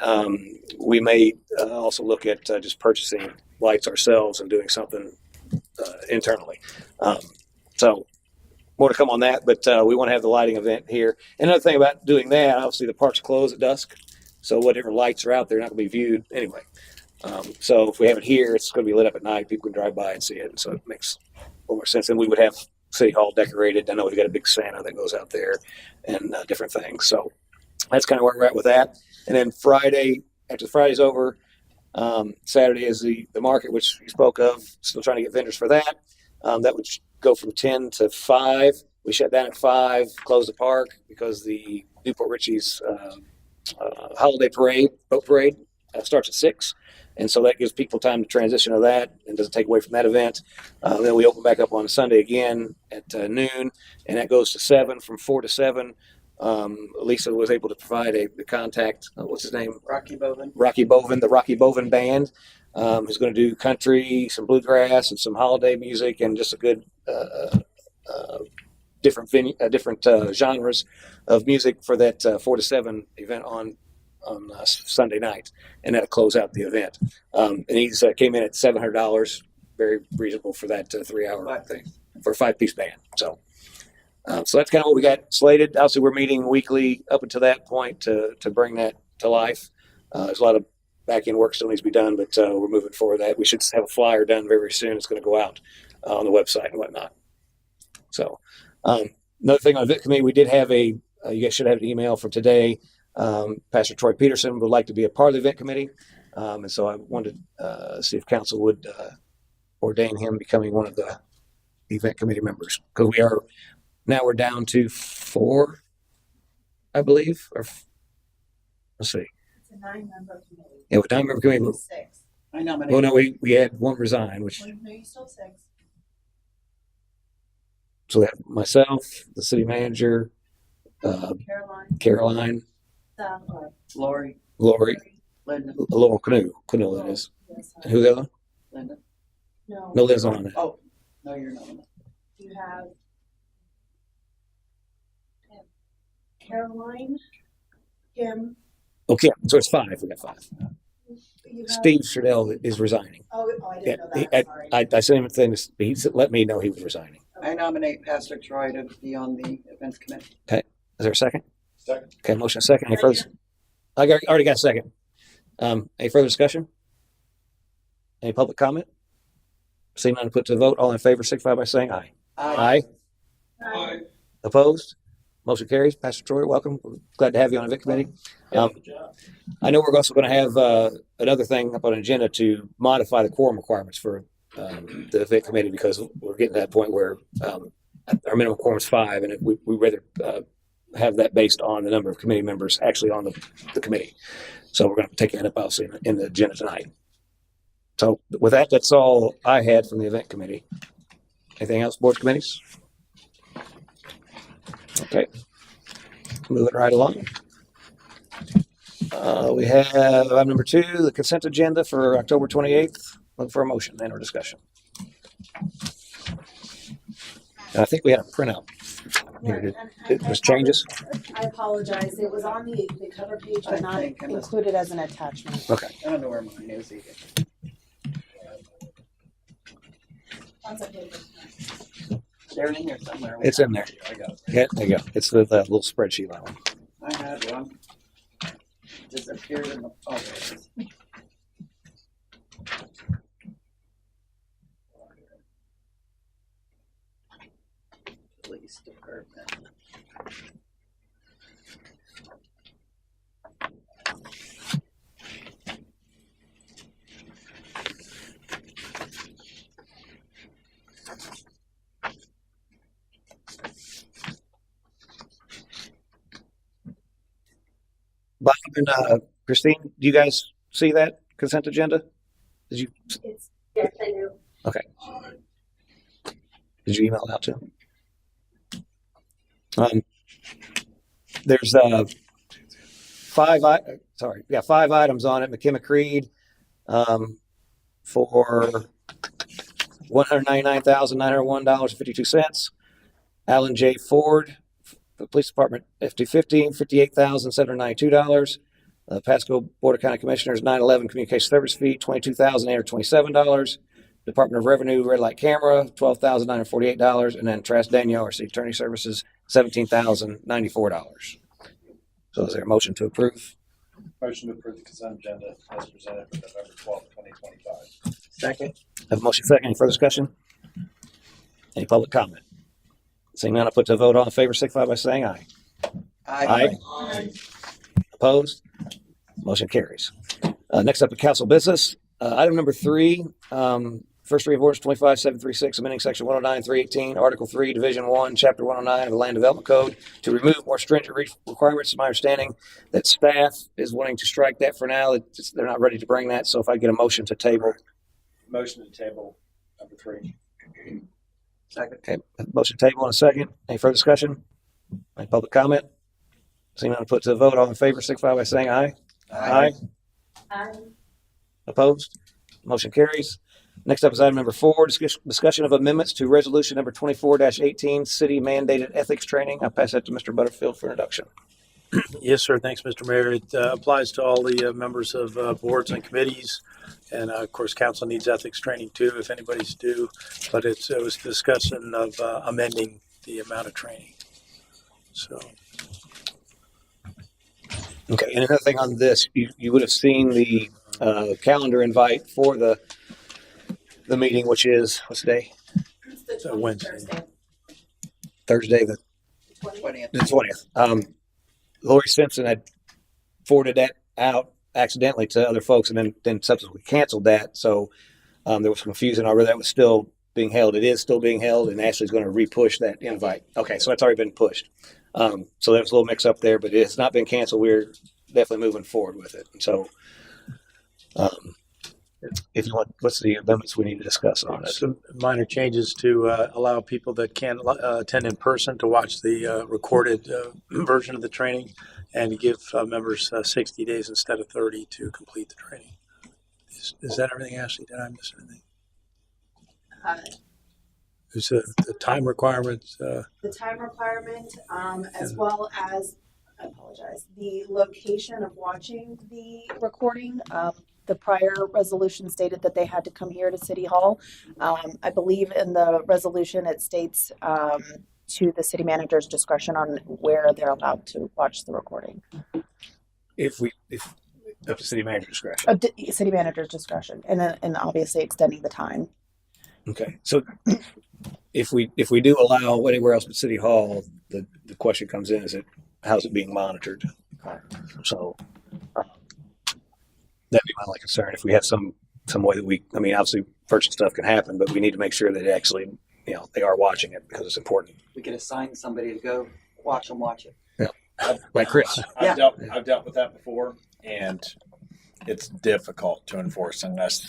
we may also look at just purchasing lights ourselves and doing something internally. So more to come on that, but we want to have the lighting event here. Another thing about doing that, obviously the park's closed at dusk, so whatever lights are out there are not going to be viewed anyway. So if we have it here, it's going to be lit up at night. People can drive by and see it, and so it makes a little more sense. And we would have City Hall decorated. I know we've got a big Santa that goes out there and different things. So that's kind of where we're at with that. And then Friday, after Friday's over, Saturday is the market, which you spoke of. Still trying to get vendors for that. That would go from 10 to 5. We shut down at 5, closed the park because the Newport Richie's holiday parade, boat parade, starts at 6. And so that gives people time to transition to that and doesn't take away from that event. Then we open back up on Sunday again at noon, and that goes to 7, from 4 to 7. Lisa was able to provide the contact. What's his name? Rocky Bovin. Rocky Bovin, the Rocky Bovin Band, who's going to do country, some bluegrass, and some holiday music, and just a good different genres of music for that 4 to 7 event on Sunday night, and that'll close out the event. And he's came in at $700, very reasonable for that 3-hour thing for a 5-piece band. So that's kind of what we got slated. Obviously, we're meeting weekly up until that point to bring that to life. There's a lot of back end work still needs to be done, but we're moving forward. That we should have a flyer done very, very soon. It's going to go out on the website and whatnot. So another thing on event committee, we did have you guys should have an email from today. Pastor Troy Peterson would like to be a part of the event committee. And so I wanted to see if council would ordain him becoming one of the event committee members, because we're down to 4, I believe, or let's see. It's a 9-member committee. Yeah, with 9-member committee. 6. I nominate. Well, no, we had one resign, which. No, you still 6. So we have myself, the city manager, Caroline, Lori, Linda, Laurel Canoe, that is. And who's the other one? Linda. No, Linda's on it. Oh, no, you're not. You have Caroline, Kim. Okay, so it's 5. We got 5. You have, Steve Stradell is resigning. oh, I didn't know Yeah, that. Sorry. I sent him a thing. He let me know he was resigning. I nominate Pastor Troy to be on the events committee. Okay, is there a second? Second. Okay, motion second. Any further? Already got a second. Any further discussion? Any public comment? Seeing none, put to the vote. All in favor, signify by saying aye. Aye. Aye. Opposed? Motion carries. Pastor Troy, welcome. We're glad to have you on the event committee. I know we're also going to have another thing up on an agenda to modify the quorum requirements for the event committee, because we're getting to that point where our minimum quorum is 5, and we'd rather have that based on the number of committee members actually on the committee. So we're going to take that up obviously in the agenda tonight. So with that, that's all I had from the event committee. Anything else, board committees? Okay, moving right along. We have item number 2, the consent agenda for October 28th. Look for a motion and or discussion. And I think we had a printout here. It was changes. I apologize. It was on the cover page, but not included as an attachment. Okay. I don't know where mine is either. They're in here somewhere. It's in there. I got it. Yeah, there you go. It's the little spreadsheet that one. I had one. Disappeared in the photos. Police department. Bob and Christine, do you guys see that consent agenda? Did you? Yes, I do. Okay. Did you email it out to him? There's 5 items on it. McKim Creed for $199,901.52. Alan J. Ford, the police department, F-250, $58,792. Pasco Board of County Commissioners, 911 communication service fee, $22,827. Department of Revenue red light camera, $12,948, and then Trask Daniel, our city attorney services, $17,094. So is there a motion to approve? Motion to approve the consent agenda as presented for November 12th, 2025. Second. Have a motion second. Any further discussion? Any public comment? Seeing none, I'll put to a vote. All in favor, signify by saying aye. Aye. Aye. Opposed? Motion carries. Next up, the council business. Item number 3, first reading of ordinance 25736, amending section 109-318, article 3, division 1, chapter 109 of the land development code to remove more stringent requirements. It's my understanding that staff is wanting to strike that for now. They're not ready to bring that. So if I get a motion to table. Motion to table number 3. Second. Okay, motion to table in a second. Any further discussion? Any public comment? Seeing none, put to the vote. All in favor, signify by saying aye. Aye. Aye. Opposed? Motion carries. Next up is item number 4, discussion of amendments to resolution number 24-18, city mandated ethics training. I'll pass that to Mr. Butterfield for introduction. Yes, sir. Thanks, Mr. Mayor. It applies to all the members of boards and committees. And of course, council needs ethics training too, if anybody's due. But it was discussion of amending the amount of training. So. Okay, and another thing on this, you would have seen the calendar invite for the meeting, which is, what's the day? It's Wednesday. Thursday, the 20th. Lori Simpson had forwarded that out accidentally to other folks and then subsequently canceled that. So there was confusion over that was still being held. It is still being held, and Ashley's going to re-push that invite. Okay, so that's already been pushed. So there was a little mix up there, but it's not been canceled. We're definitely moving forward with it. So if you want, what's the amendments we need to discuss on it? Some minor changes to allow people that can't attend in person to watch the recorded version of the training, and to give members 60 days instead of 30 to complete the training. Is that everything, Ashley? Did I miss anything? Is the time requirement? The time requirement, as well as I apologize, the location of watching the recording. The prior resolution stated that they had to come here to City Hall. I believe in the resolution, it states, to the city manager's discretion on where they're allowed to watch the recording. If up to city manager discretion. City manager's discretion, and then, and obviously extending the time. Okay, so if we do allow anywhere else but City Hall, the question comes in: is it how's it being monitored? So that'd be my only concern. If we have some way that I mean, obviously, personal stuff can happen, but we need to make sure that actually, they are watching it because it's important. We could assign somebody to go watch it. Yeah, like Chris. I've dealt with that before, and it's difficult to enforce unless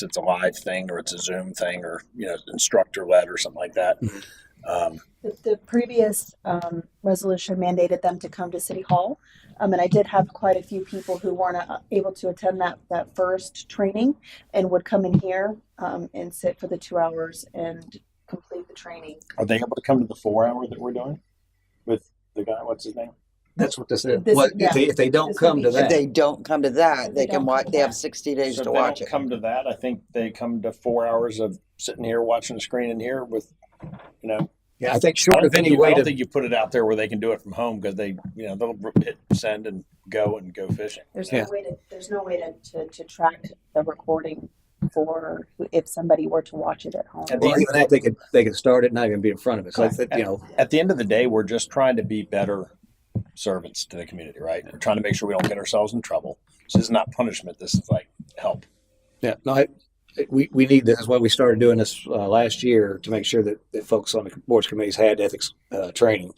it's a live thing or it's a Zoom thing or instructor led or something like that. The previous resolution mandated them to come to City Hall, and I did have quite a few people who weren't able to attend that first training and would come in here and sit for the 2 hours and complete the training. Are they able to come to the 4 hour that we're doing with the guy? What's his name? That's what this is. If they don't come to that, If they don't come to that, they can watch. They have 60 days So to if they watch don't it. come to that, I think they come to 4 hours of sitting here watching the screen in here with, Yeah, I think short of any I way don't to. think you put it out there where they can do it from home because they'll hit send and go fishing. There's no way to track the recording for if somebody were to watch it at home. Well, even that they could start it, not even be in front of it. So At the end of the day, we're just trying to be better servants to the community, right? We're trying to make sure we don't get ourselves in trouble. So this is not punishment. This is like help. Yeah, no, we need this. That's why we started doing this last year to make sure that folks on the boards committees had ethics training.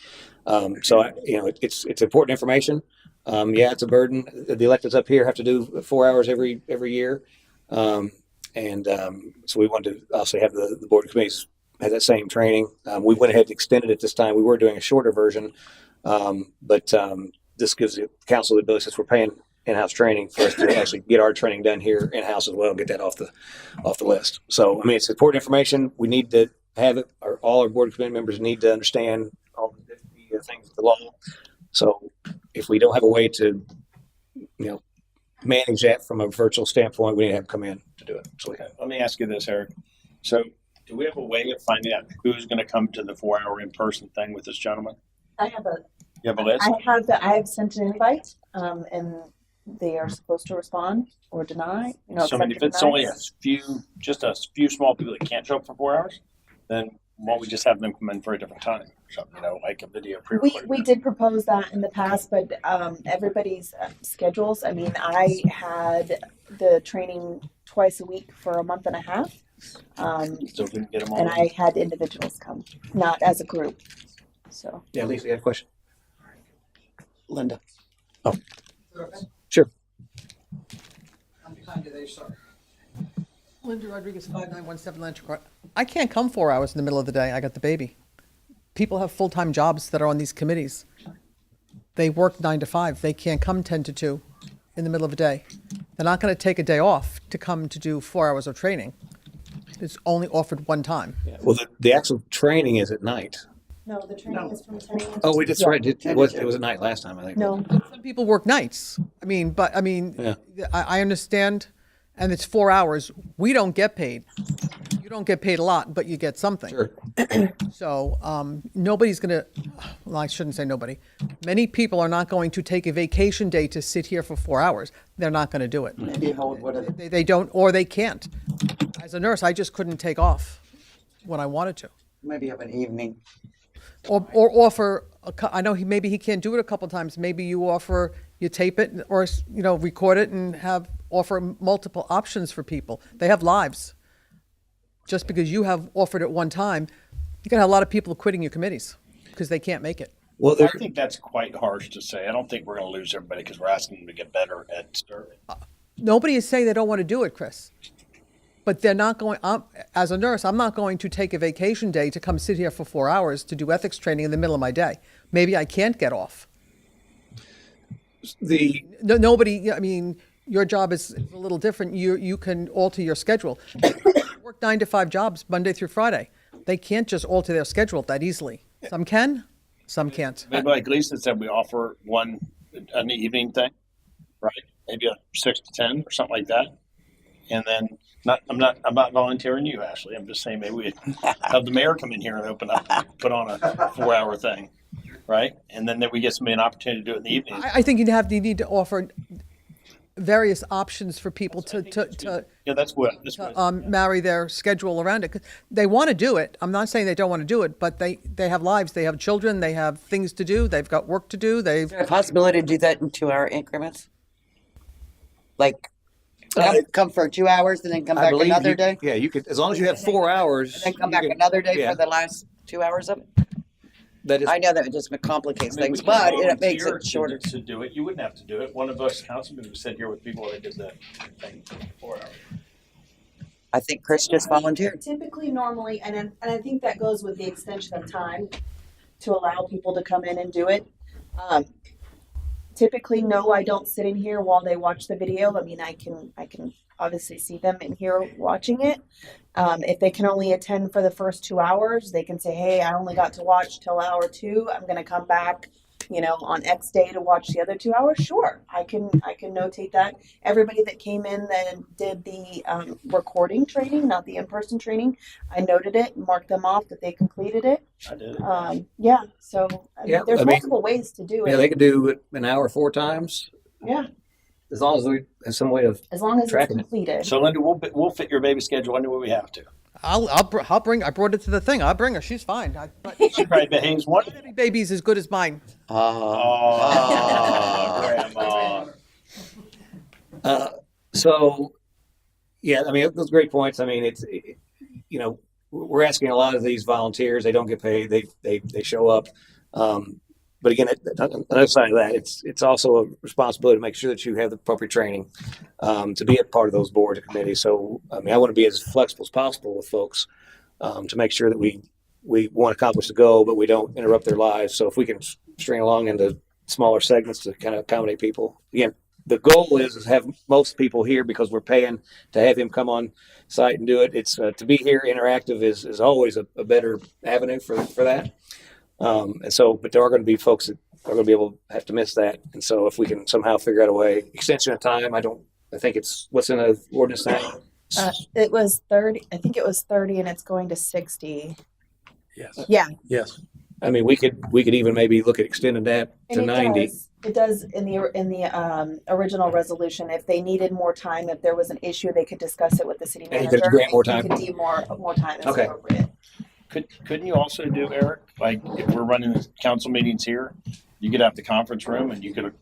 It's important information. It's a burden. The electeds up here have to do 4 hours every year. So we wanted to also have the board committees have that same training. We went ahead and extended it this time. We were doing a shorter version, but this gives the council the ability, since we're paying in-house training, for us to actually get our training done here in-house as well, and get that off the list. So, I mean, it's important information. We need to have it. All our board committee members need to understand all the things of the law. So, if we don't have a way to, manage that from a virtual standpoint, we need to have them come in to do it. So, Let me ask you this, Eric. So, do we have a way of finding out who's going to come to the 4 hour in-person thing with this gentleman? I have a. You have a list? I have sent an invite, and they are supposed to respond or deny. So, I mean, if it's only a few small people that can't show up for 4 hours, then why don't we just have them come in for a different time? Something, like a video pre-recorded. We did propose that in the past, but everybody's schedules. I mean, I had the training twice a week for a month and a half. So we can get them all and I had individuals come, not as a group. So yeah, Lisa, you had a question? Linda. Oh, sure. I'm behind you there, sir. Linda Rodriguez, 5917 Lantern Court. I can't come 4 hours in the middle of the day. I got the baby. People have full-time jobs that are on these committees. They work 9 to 5. They can't come 10 to 2 in the middle of a day. They're not going to take a day off to come to do 4 hours of training. It's only offered one time. Yeah. Well, the actual training is at night. no, the training is from 10 a.m. Oh, that's right. It was at night last time, I think. No, Some people work nights. Yeah. I understand, and it's 4 hours. We don't get paid. You don't get paid a lot, but you get something. Sure. So nobody's going to, well, I shouldn't say nobody. Many people are not going to take a vacation day to sit here for 4 hours. They're not going to do it. Maybe hold what are They don't, or they can't. As a nurse, I just couldn't take off when I wanted to. maybe have an evening. Or offer, I know maybe he can't do it a couple times. Maybe you tape it or, record it and offer multiple options for people. They have lives. Just because you have offered it one time, you're going to have a lot of people quitting your committees because they can't make it. Well, I think that's quite harsh to say. I don't think we're going to lose everybody because we're asking them to get better at serving. Nobody is saying they don't want to do it, Chris. But they're not going, as a nurse, I'm not going to take a vacation day to come sit here for 4 hours to do ethics training in the middle of my day. Maybe I can't get off. Nobody, your job is a little different. You can alter your schedule. Work 9 to 5 jobs Monday through Friday. They can't just alter their schedule that easily. Some can. some can't. Maybe like Lisa said, we offer one an evening thing, right? Maybe a 6 to 10 or something like that. And then I'm not volunteering you, Ashley. I'm just saying maybe we have the mayor come in here and open up, put on a 4-hour thing, right? And then we get somebody an opportunity to do it in the evening. I think you need to offer various options for people to Yeah, that's what. marry their schedule around it. 'Cause they want to do it. I'm not saying they don't want to do it, but they have lives, they have children, they have things to do, they've got work to do. Is there a possibility to do that in 2-hour increments? Like come for 2 hours and then come back another day? Yeah, you could, as long as you have 4 hours. And then come back another day yeah. for the last 2 hours of it? That is, I know that it just complicates things, but it makes it shorter. To do it, you wouldn't have to do it. One of us councilmen who sat here with people that did that thing for 4 hours. I think Chris just volunteered. Typically, normally, and I think that goes with the extension of time to allow people to come in and do it. Typically, no, I don't sit in here while they watch the video. I mean, I can obviously see them in here watching it. If they can only attend for the first 2 hours, they can say, hey, I only got to watch till hour 2. I'm going to come back, on X day to watch the other 2 hours. Sure. I can notate that. Everybody that came in that did the recording training, not the in-person training, I noted it and marked them off that they completed it. I did. Yeah. So there's I mean, multiple ways to do it. Yeah, they could do it an hour 4 times. Yeah. As long as we have some way of As long as it's tracking it. completed. So Linda, we'll fit your baby schedule any way we have to. I'll bring. I brought it to the thing. I'll bring her. She's fine. She probably behaves one. Baby's as good as mine. Grandma. So, yeah, I mean, those great points. I mean, we're asking a lot of these volunteers. They don't get paid. They show up. But again, on the other side of that, it's also a responsibility to make sure that you have the appropriate training to be a part of those boards and committees. So, I mean, I want to be as flexible as possible with folks to make sure that we want to accomplish the goal, but we don't interrupt their lives. So if we can string along into smaller segments to kind of accommodate people. Again, the goal is to have most people here because we're paying to have him come on site and do it. It's to be here interactive is always a better avenue for that. And so, but there are going to be folks that are going to be able to have to miss that. And so if we can somehow figure out a way, extension of time, I think it's what's in the ordinance now. It was 30. I think it was 30 and it's going to 60. Yes. Yeah. Yes. I mean, we could even maybe look at extending that to 90. It does in the original resolution. If they needed more time, if there was an issue, they could discuss it with the city And you manager. could grant more time. You could deem more time as Okay. appropriate. Couldn't you also do, Eric, like if we're running the council meetings here, you could have the conference room and you could,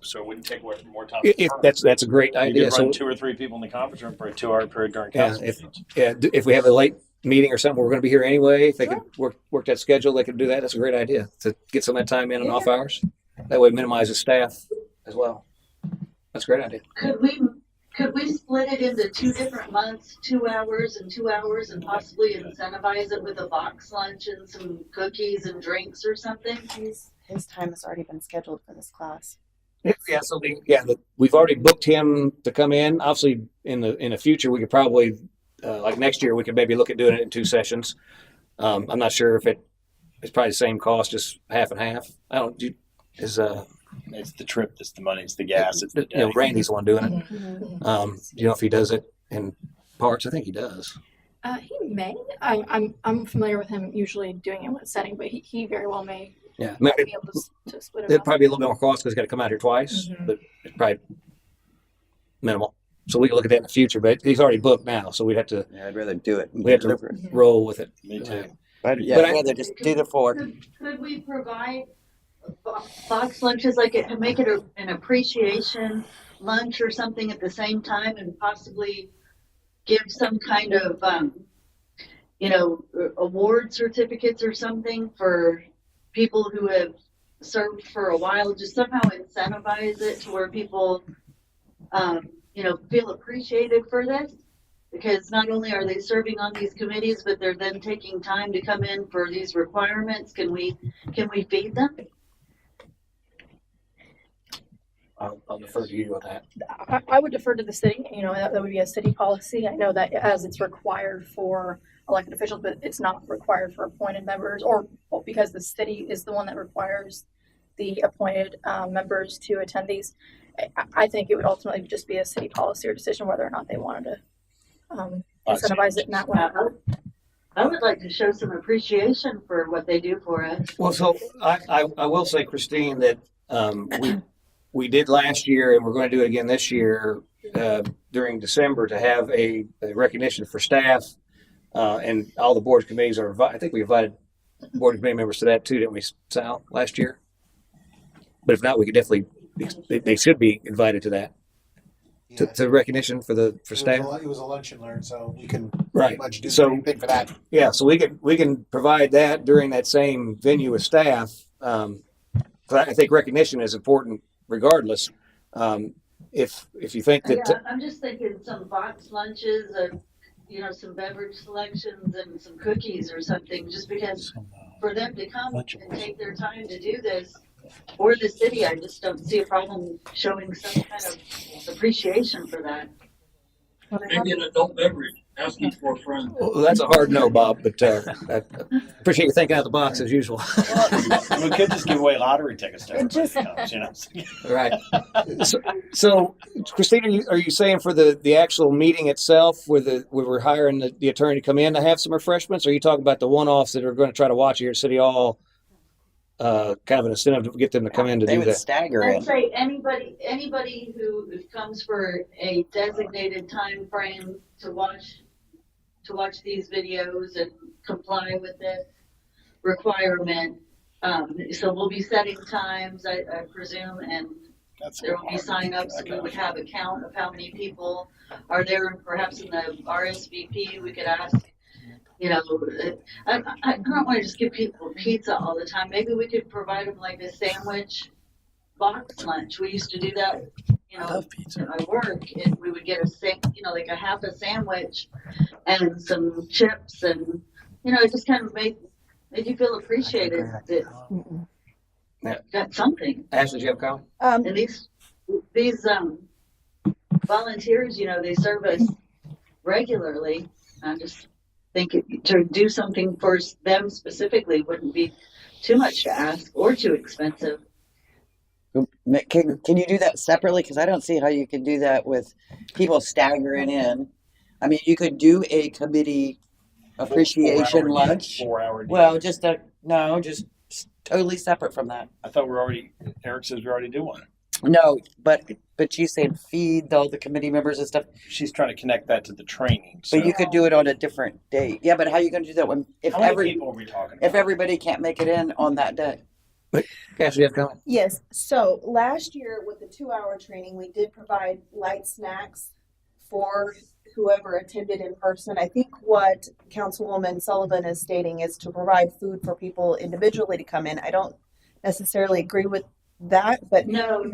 so it wouldn't take away more time. If that's a great You idea. could run So 2 or 3 people in the conference room for a 2-hour period during yeah, council meetings. if we have a late meeting or something, we're going to be here anyway. If they could work that schedule, they could do that. That's a great idea to get some of that time in and off hours. That way, it minimizes staff as well. That's a great idea. Could we split it into 2 different months, 2 hours and 2 hours, and possibly incentivize it with a box lunch and some cookies and drinks or something? His time has already been scheduled for this class. Yeah, so we've already booked him to come in. Obviously, in the future, we could probably like next year, we could maybe look at doing it in 2 sessions. I'm not sure if it's probably the same cost, just half and half. It's the trip, it's the money, it's the gas, it's the day. Randy's the one doing it. Do you know if he does it in parts? I think he does. He may. I'm familiar with him usually doing it in one setting, but he very well may. Yeah, be able to split it it'd up. probably be a little bit more cost because he's got to come out here twice, but it's probably minimal. So we can look at that in the future. But he's already booked now, so we'd have to. Yeah, I'd rather do it. We have to roll with it. Me too. I'd But rather just do the 4. Could we provide box lunches, like make it an appreciation lunch or something at the same time, and possibly give some kind of, award certificates or something for people who have served for a while, just somehow incentivize it to where people, feel appreciated for this, because not only are they serving on these committees, but they're then taking time to come in for these requirements. Can we feed them? I'll defer to you on that. I would defer to the city. That would be a city policy. I know that as it's required for elected officials, but it's not required for appointed members, or well, because the city is the one that requires the appointed members to attend these. I think it would ultimately just be a city policy or decision whether or not they wanted to incentivize it in that way. I would like to show some appreciation for what they do for us. Well, so I will say, Christine, that we did last year, and we're going to do it again this year during December to have a recognition for staff, and all the board committees are. I think we invited board committee members to that too, didn't we, Sal, last year? But if not, we could definitely. They should be invited to that. Yeah. To recognition for staff. It was a lunch and learn, so we can Right. pretty much do the So- same thing for that. Yeah, so we can provide that during that same venue with staff. But I think recognition is important regardless. If you think that Yeah, I'm just thinking some box lunches or, some beverage selections and some cookies or something, just because for them to come and take their time to do this, or the city, I just don't see a problem showing some kind of appreciation for that. Maybe an adult beverage, asking for a friend. well, that's a hard no, Bob, but I appreciate you thinking out the box as usual. We could just give away lottery tickets to everybody who comes, Right. So Christine, are you saying for the actual meeting itself, where we're hiring the attorney to come in to have some refreshments? Or are you talking about the one-offs that are going to try to watch here at City Hall? Kind of an incentive to get them to come in to They do would that. stagger I'd in. say anybody who comes for a designated time frame to watch these videos and comply with this requirement. So we'll be setting times, I presume, and there will be signups, and we would have a count of how many people are there, and perhaps in the RSVP, we could ask, I don't want to just give people pizza all the time. Maybe we could provide them like a sandwich box lunch. We used to do that, I love pizza. at work, and we would get like a half a sandwich and some chips, and it just kind of made you feel appreciated that got something. Ashley, do you have a comment? And these volunteers, they serve us regularly. I just think to do something for them specifically wouldn't be too much to ask or too expensive. Can you do that separately? Because I don't see how you can do that with people staggering in. I mean, you could do a committee appreciation lunch. 4 hour deal. Well, just totally separate from that. I thought Eric says we already do one. No, but she's saying feed all the committee members and stuff. She's trying to connect that to the training. So. But you could do it on a different date. Yeah, but how are you going to do that if How many people are we talking about? if everybody can't make it in on that day? Ashley, you have a comment? Yes, so last year with the 2-hour training, we did provide light snacks for whoever attended in person. I think what Councilwoman Sullivan is stating is to provide food for people individually to come in. I don't necessarily agree with that, but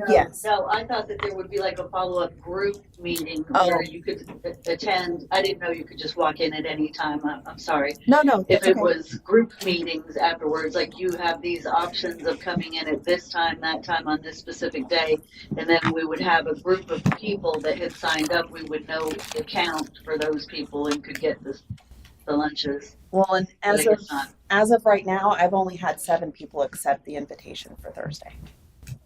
yes. No, I thought that there would be like a follow-up group meeting where you could attend. I didn't know you could just walk in at any time. I'm sorry. No, If that's it okay. was group meetings afterwards, like you have these options of coming in at this time, that time on this specific day, and then we would have a group of people that had signed up. We would know the count for those people and could get the lunches. Well, and But I guess not. as of right now, I've only had 7 people accept the invitation for Thursday.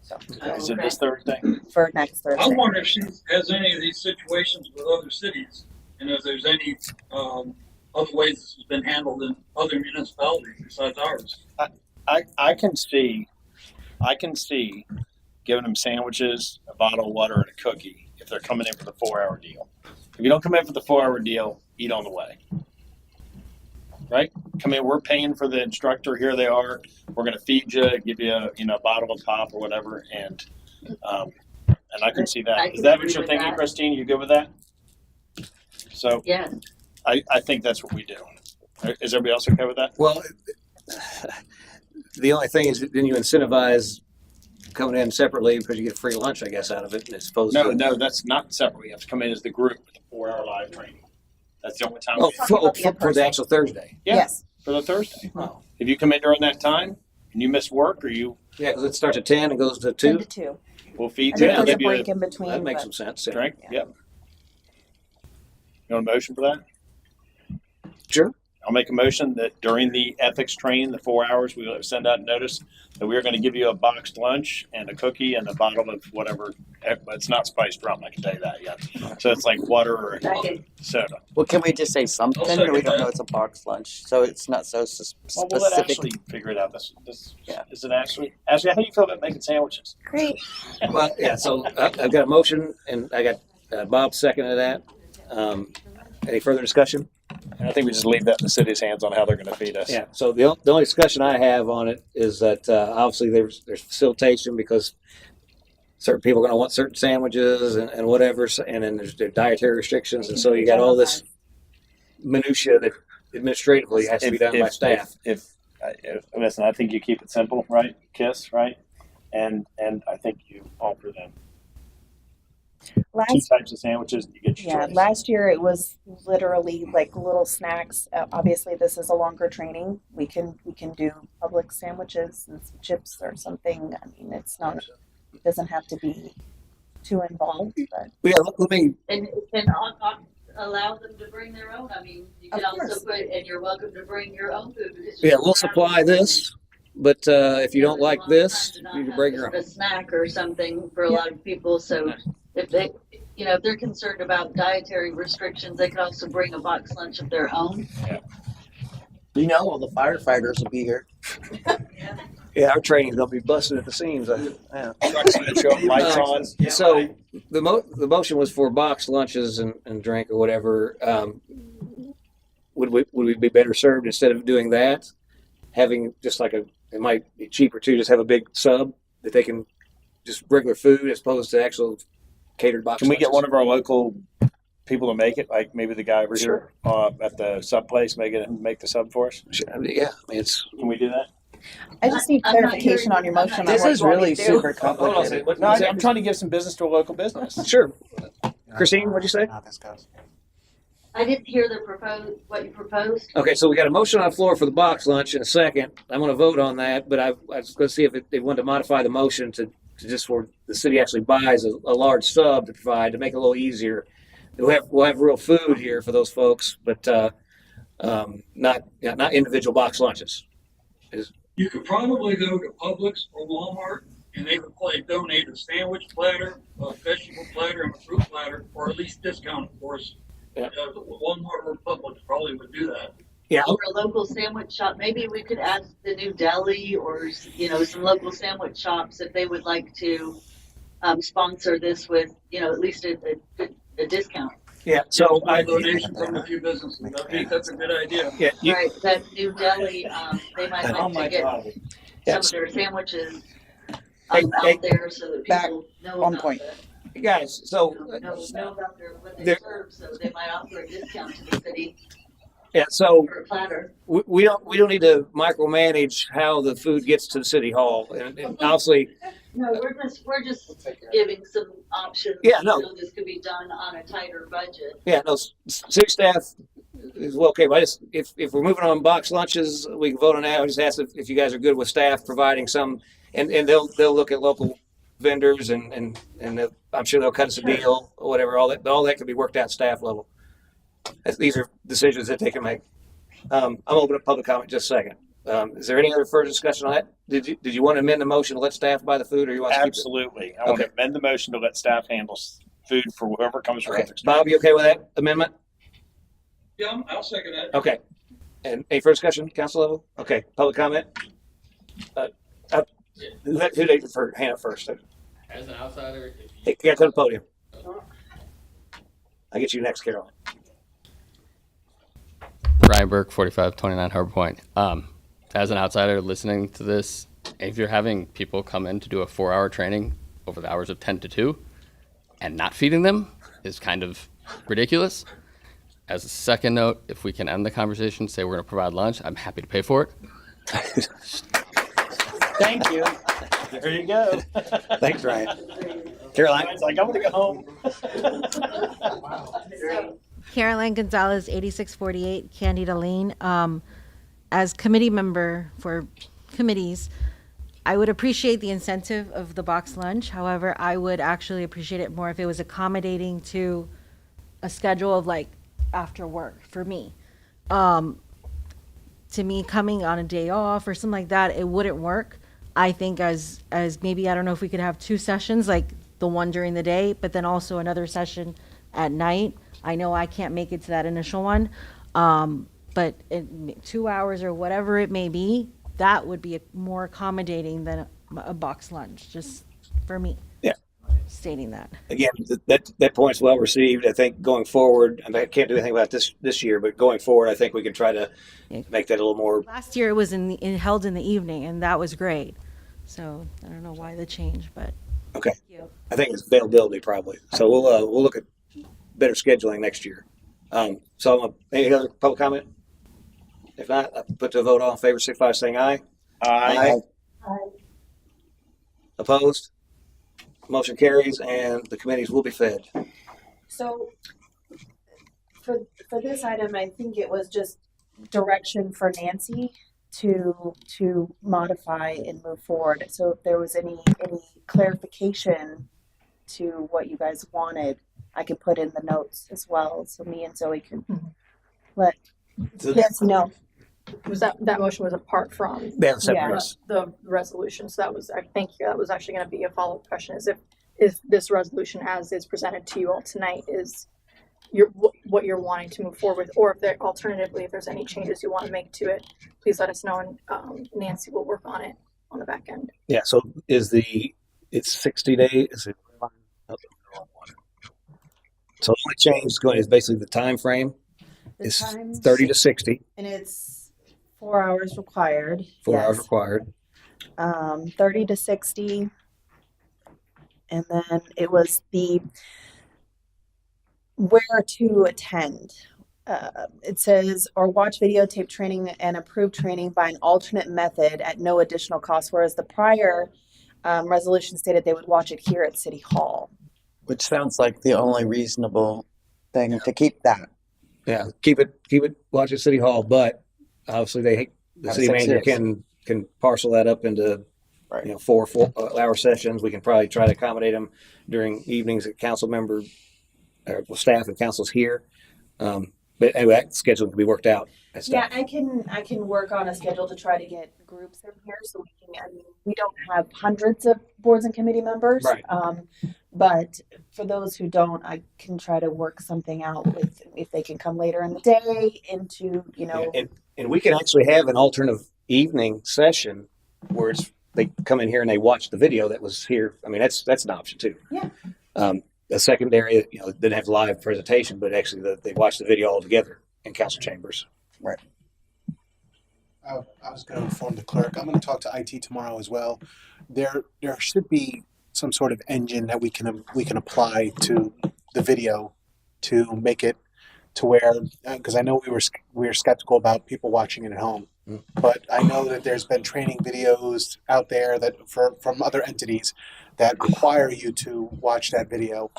So Is it this Thursday? for next Thursday. I wonder if she has any of these situations with other cities, and if there's any other ways this has been handled in other municipalities besides ours. I can see giving them sandwiches, a bottle of water, and a cookie if they're coming in for the 4-hour deal. If you don't come in for the 4-hour deal, eat on the way. Right? Come in, we're paying for the instructor. Here they are. We're going to feed you, give you a bottle of pop or whatever, and I can see I that. can Is that agree what you're with thinking, that. Christine? You good with that? So Yes. I think that's what we do. Is everybody else okay with that? Well, the only thing is then you incentivize coming in separately because you get free lunch, I guess, out of it. As opposed to No, that's not separate. You have to come in as the group with the 4-hour live training. That's the only time. Oh, for the actual Thursday. Yeah, Yes. for the Thursday. If you come in during that time and you miss work or you, Yeah, because it starts at 10 and goes to 2. 10 to 2. we'll feed And you. then and there's a give you break in between. That makes but- some sense. Yeah. drink. Yep. You want a motion for that? Sure. I'll make a motion that during the ethics training, the 4 hours, we will send out notice that we are going to give you a boxed lunch and a cookie and a bottle of whatever. It's not spiced rum, I can tell you that yet. So it's like water or soda. Well, can we just say something, or we don't know it's a box lunch, so it's not so Well, we'll let specific? Ashley figure it out. This is it Ashley? Ashley, how do you feel about making sandwiches? Great. Well, yeah, so I've got a motion and I got Bob seconded that. Any further discussion? And I think we just leave that in the city's hands on how they're going to feed us. Yeah, so the only discussion I have on it is that obviously there's facilitation because certain people are going to want certain sandwiches and whatever, and then there's dietary restrictions, and so you got all this minutia that administratively has to be done by staff. Listen, I think you keep it simple, right? KISS, right? And I think you offer them two types of sandwiches. You get your choice. Last year it was literally like little snacks. Obviously, this is a longer training. We can do public sandwiches and some chips or something. I mean, it doesn't have to be too involved. But Yeah, let me. And allow them to bring their own. I mean, you can also put, and you're welcome to bring your own food. Yeah, we'll supply this, but if you don't like this, you can bring your own. A snack or something for a lot of people. So if they, if they're concerned about dietary restrictions, they could also bring a box lunch of their own. All the firefighters will be here. Yeah, our training's gonna be busted at the seams. Yeah. Lights on. So the motion was for boxed lunches and drink or whatever. Would we be better served instead of doing that, having just like it might be cheaper too, just have a big sub that they can just regular food as opposed to actual catered box. Can we get lunches? one of our local people to make it? Like maybe the guy over here at the sub place, make the sub for us. Yeah, I mean, it's. Can we do that? I just need clarification on your motion. This is really super Hold on a complicated. second. No, I'm trying to give some business to a local business. Sure. Christine, what'd you say? I didn't hear what you proposed. Okay, so we got a motion on the floor for the box lunch in a second. I'm going to vote on that, but I was going to see if they wanted to modify the motion to just where the city actually buys a large sub to provide to make it a little easier. We'll have real food here for those folks, but not individual box lunches. You could probably go to Publix or Walmart and they would donate a sandwich platter, a vegetable platter, and a fruit platter, or at least discount, of course. Yeah. Walmart or Publix probably would do that. Yeah. Or a local sandwich shop. Maybe we could ask the New Deli or some local sandwich shops if they would like to sponsor this with at least a discount. Yeah. So a donation from a few businesses. I think that's a good idea. Yeah. Right. That New Deli, they might like to get some of their sandwiches out there so that people know about it. Guys, so know about what they serve, so they might offer a discount to the city. Yeah, so For a platter. we don't need to micromanage how the food gets to the city hall, and obviously. No, we're just giving some options. Yeah, no. So this could be done on a tighter budget. Yeah, no, city staff is well okay. But if we're moving on box lunches, we can vote on that. I just ask if you guys are good with staff providing some, and they'll look at local vendors and I'm sure they'll cut us a deal or whatever. All that can be worked out at staff level. These are decisions that they can make. I'm open up public comment just a second. Is there any other further discussion on that? Did you want to amend the motion to let staff buy the food, or you want to Absolutely. keep it? I want to amend the motion to let staff handle food for whoever comes from ethics. Bob, you okay with that amendment? Yeah, I'll second that. Okay. And any further discussion, council level? Okay. Public comment? Who did for hand up first? As an outsider, Hey, you got to go to the podium. I'll get you next, Caroline. Brian Burke, 4529 Harbor Point. As an outsider listening to this, if you're having people come in to do a 4-hour training over the hours of 10 to 2 and not feeding them is kind of ridiculous. As a second note, if we can end the conversation, say we're going to provide lunch, I'm happy to pay for it. Thank you. There you go. Thanks, Ryan. Caroline. It's like, I'm going to go home. Caroline Gonzalez, 8648 Candida Lane. As committee member for committees, I would appreciate the incentive of the box lunch. However, I would actually appreciate it more if it was accommodating to a schedule of like after work for me. to me, coming on a day off or something like that, it wouldn't work. I think as maybe, I don't know if we could have 2 sessions, like the one during the day, but then also another session at night. I know I can't make it to that initial one, but 2 hours or whatever it may be, that would be more accommodating than a box lunch, just for me. Yeah. Stating that. Again, that point's well received. I think going forward, I can't do anything about this year, but going forward, I think we can try to make that a little more. Last year it was held in the evening, and that was great. So I don't know why the change, but Okay. I think it's availability probably. So we'll look at better scheduling next year. So any other public comment? If not, I'll put to a vote. All in favor, signify by saying aye. Aye. Opposed? Motion carries, and the committees will be fed. So for this item, I think it was just direction for Nancy to modify and move forward. So if there was any clarification to what you guys wanted, I could put in the notes as well, so me and Zoe can let yes, no. Was that motion was apart from the resolution? So that was, I think that was actually going to be a follow-up question: is if this resolution as is presented to you all tonight is what you're wanting to move forward with, or if there alternatively, if there's any changes you want to make to it, please let us know, and Nancy will work on it on the back end. Yeah. So it's 60 days? Is it? So the only change is basically the time frame. It's 30 to 60. And it's 4 hours required. 4 hours required. 30 to 60. And then it was the where to attend. It says, or watch videotape training and approved training by an alternate method at no additional cost, whereas the prior resolution stated they would watch it here at City Hall. Which sounds like the only reasonable thing to keep that. Yeah, keep it. Watch at City Hall, but obviously the city manager can parcel that up into 4 hour sessions. We can probably try to accommodate them during evenings that council member staff and council's here. But anyway, that schedule can be worked out. Yeah, I can work on a schedule to try to get groups in here so we can. I mean, we don't have hundreds of boards and committee members, right. But for those who don't, I can try to work something out with if they can come later in the day into and we can actually have an alternative evening session where they come in here and they watch the video that was here. I mean, that's an option too. Yeah. A secondary, didn't have live presentation, but actually they watched the video all together in council chambers. Right. I was going to inform the clerk. I'm going to talk to IT tomorrow as well. There should be some sort of engine that we can apply to the video to make it to where, because I know we were skeptical about people watching it at home, but I know that there's been training videos out there that from other entities that require you to watch that video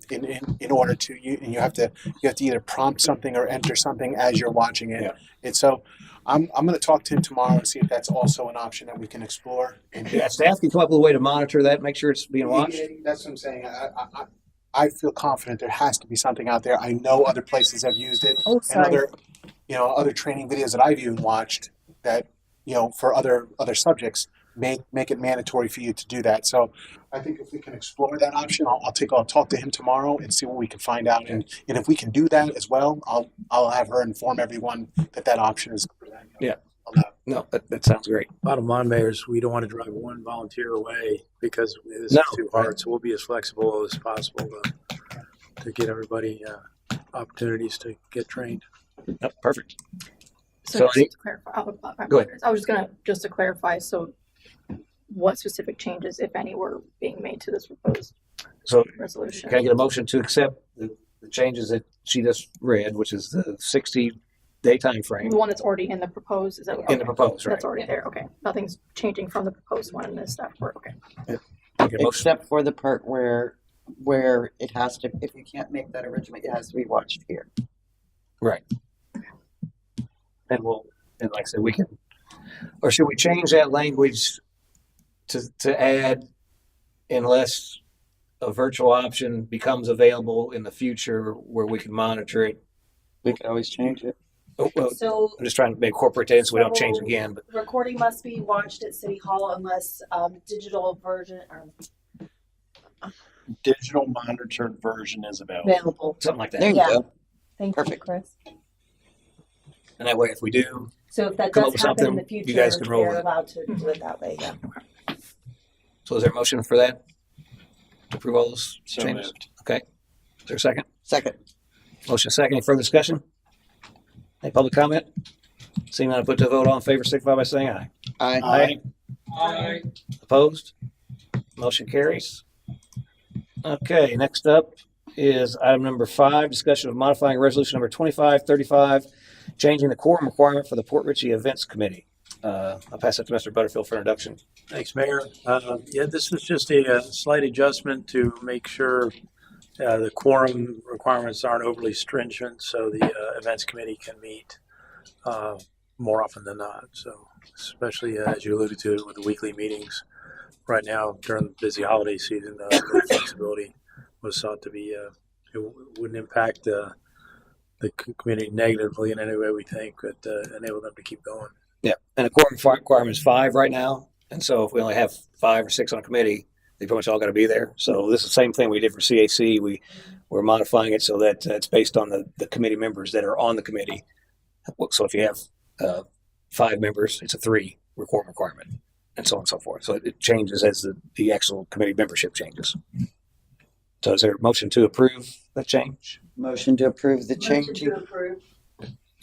in order to you have to either prompt something or enter something as you're watching it. Yeah. And so I'm going to talk to him tomorrow and see if that's also an option that we can explore. And staff can come up with a way to monitor that, make sure it's being watched. That's what I'm saying. I feel confident there has to be something out there. I know other places have used it, and other training videos that I've even watched that for other subjects make it mandatory for you to do that. So I think if we can explore that option, I'll talk to him tomorrow and see what we can find out. And if we can do that as well, I'll have her inform everyone that option is presented. Yeah. No, that sounds great. Bottom line, Mayor, is we don't want to drive one volunteer away because this is too hard. So we'll be as flexible as possible to get everybody opportunities to get trained. Yep, perfect. So just to clarify, go ahead. I was just to clarify. So, what specific changes, if any, were being made to this proposed resolution? Can I get a motion to accept the changes that she just read, which is the 60-day time frame? The one that's already in the proposed, is that in the proposed? Right. That's already there. Okay, nothing's changing from the proposed one in this staff report. Okay. Except for the part where it has to, if you can't make that arrangement, it has to be watched here. Right. And like I said, we can, or should we change that language to add, unless a virtual option becomes available in the future where we can monitor it? We can always change it. Oh, well, So I'm just trying to incorporate that in so we don't change again. But recording must be watched at City Hall unless digital version or Digital monitored version is available. available. something like that. There you Yeah. go. Thank Perfect. you, Chris. And that way, if we do So if that come up does with happen in something, the future, you guys can roll they're with it. allowed to do it that way. Yeah. So is there a motion for that? To approve all those So changes? moved. Okay. Is there a second? Second. Motion second. Any further discussion? Any public comment? Seeing none, I put to the vote. All in favor, signify by saying aye. Aye. Aye. I, Opposed? Motion carries. Okay, next up is item number 5, discussion of modifying resolution number 2535, changing the quorum requirement for the Port Richey Events Committee. I'll pass it to Mr. Butterfield for introduction. Thanks, Mayor. Yeah, this is just a slight adjustment to make sure the quorum requirements aren't overly stringent, so the events committee can meet more often than not. So, especially as you alluded to with the weekly meetings, right now during the busy holiday season, the flexibility was sought to be. It wouldn't impact the community negatively in any way, we think, but enable them to keep going. Yeah, and the quorum requirement is 5 right now, and so if we only have 5 or 6 on a committee, they pretty much all got to be there. So this is the same thing we did for CAC. We're modifying it so that it's based on the committee members that are on the committee. So if you have 5 members, it's a 3 quorum requirement, and so on and so forth. So it changes as the actual committee membership changes. So is there a motion to approve that change? Motion to approve the Motion change. to approve.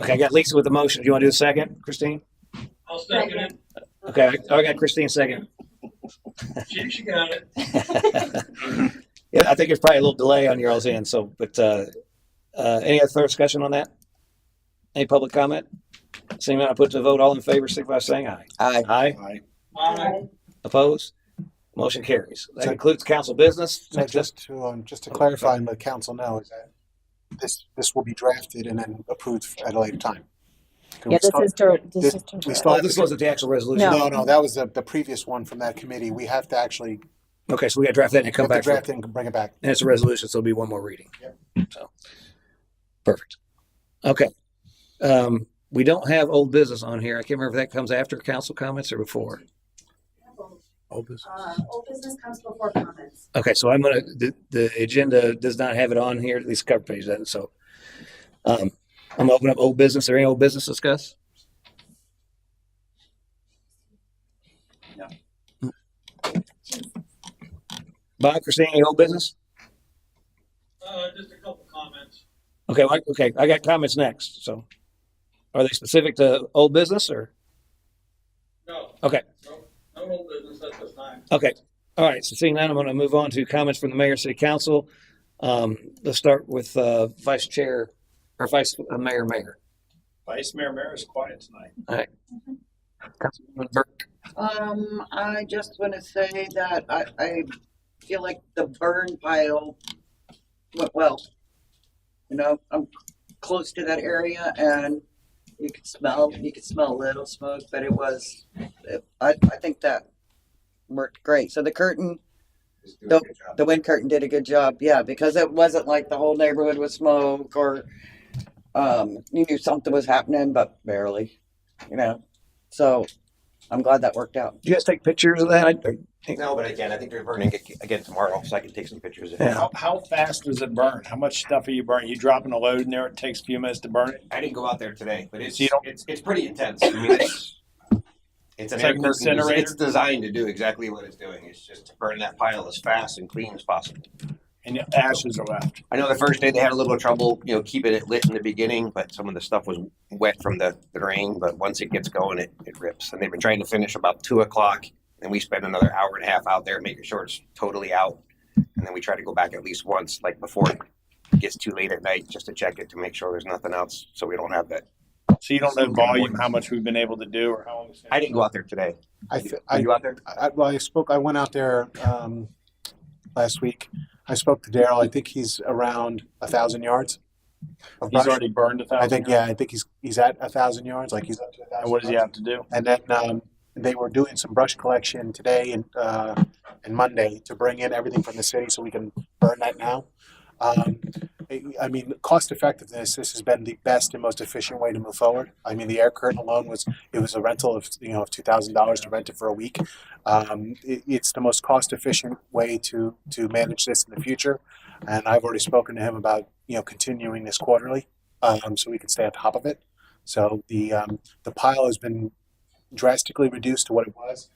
Okay, I got Lisa with the motion. Do you want to do the second, Christine? I'll second it. Okay, I got Christine second. She got it. Yeah, I think there's probably a little delay on your all's end. So, but any other further discussion on that? Any public comment? Seeing none, I put to the vote. All in favor, signify by saying aye. Aye. Aye. I, Opposed? Motion carries. That concludes council business. So Next up. just to clarify and let council know is that this will be drafted and then approved at a later time. Can Yeah, we start- this is we Oh, start- this wasn't the actual resolution. No, that was the previous one from that committee. We have to actually Okay, so we got to draft that and come back. draft it and bring it back. And it's a resolution, so it'll be one more reading. So, perfect. Okay. We don't have old business on here. I can't remember if that comes after council comments or before. Old business. Old business comes before comments. Okay, so the agenda does not have it on here, at least cover page doesn't, so. I'm gonna open up old business. Is there any old business to discuss? No. Bob, Christine, any old business? just a couple comments. Okay, I got comments next, so. Are they specific to old business or? No. Okay. No old business at this time. Okay. All right. So seeing that, I'm going to move on to comments from the mayor, city council. Let's start with vice chair or vice mayor, mayor. Vice Mayor is quiet tonight. All right. Councilwoman Burke. I just want to say that I feel like the burn pile went well. You know, I'm close to that area and you could smell a little smoke, but I think that worked great. So the curtain, the wind curtain did a good job. Yeah, because it wasn't like the whole neighborhood was smoke or you knew something was happening, but barely, you know. So I'm glad that worked out. Do you guys take pictures of that? No, but again, I think they're burning again tomorrow, so I can take some pictures of it. How fast does it burn? How much stuff are you burning? You dropping a load in there, it takes a few minutes to burn it? I didn't go out there today, but it's So you don't- it's pretty intense. I mean, it's an It's air like an curtain. incinerator? It's designed to do exactly what it's doing. It's just to burn that pile as fast and clean as possible. And the ashes are left. I know the first day they had a little trouble, keeping it lit in the beginning, but some of the stuff was wet from the rain. But once it gets going, it rips. And they've been trying to finish about 2:00, and we spend another hour and a half out there making sure it's totally out. And then we try to go back at least once, like before it gets too late at night, just to check it to make sure there's nothing else, so we don't have that. So you don't know volume, how much we've been able to do, or how long? I didn't go out there today. Are you out there? I went out there last week. I spoke to Daryl. I think he's around 1,000 yards. of He's brush. already burned 1,000 I think I think he's at 1,000 yards. Like he's up to 1,000. And what does he have to do? And then they were doing some brush collection today and Monday to bring in everything from the city so we can burn that now. I mean, cost effectiveness, this has been the best and most efficient way to move forward. I mean, the air curtain alone was a rental of, of $2,000 to rent it for a week. It's the most cost efficient way to manage this in the future. And I've already spoken to him about, continuing this quarterly, so we can stay on top of it. So the pile has been drastically reduced to what it was.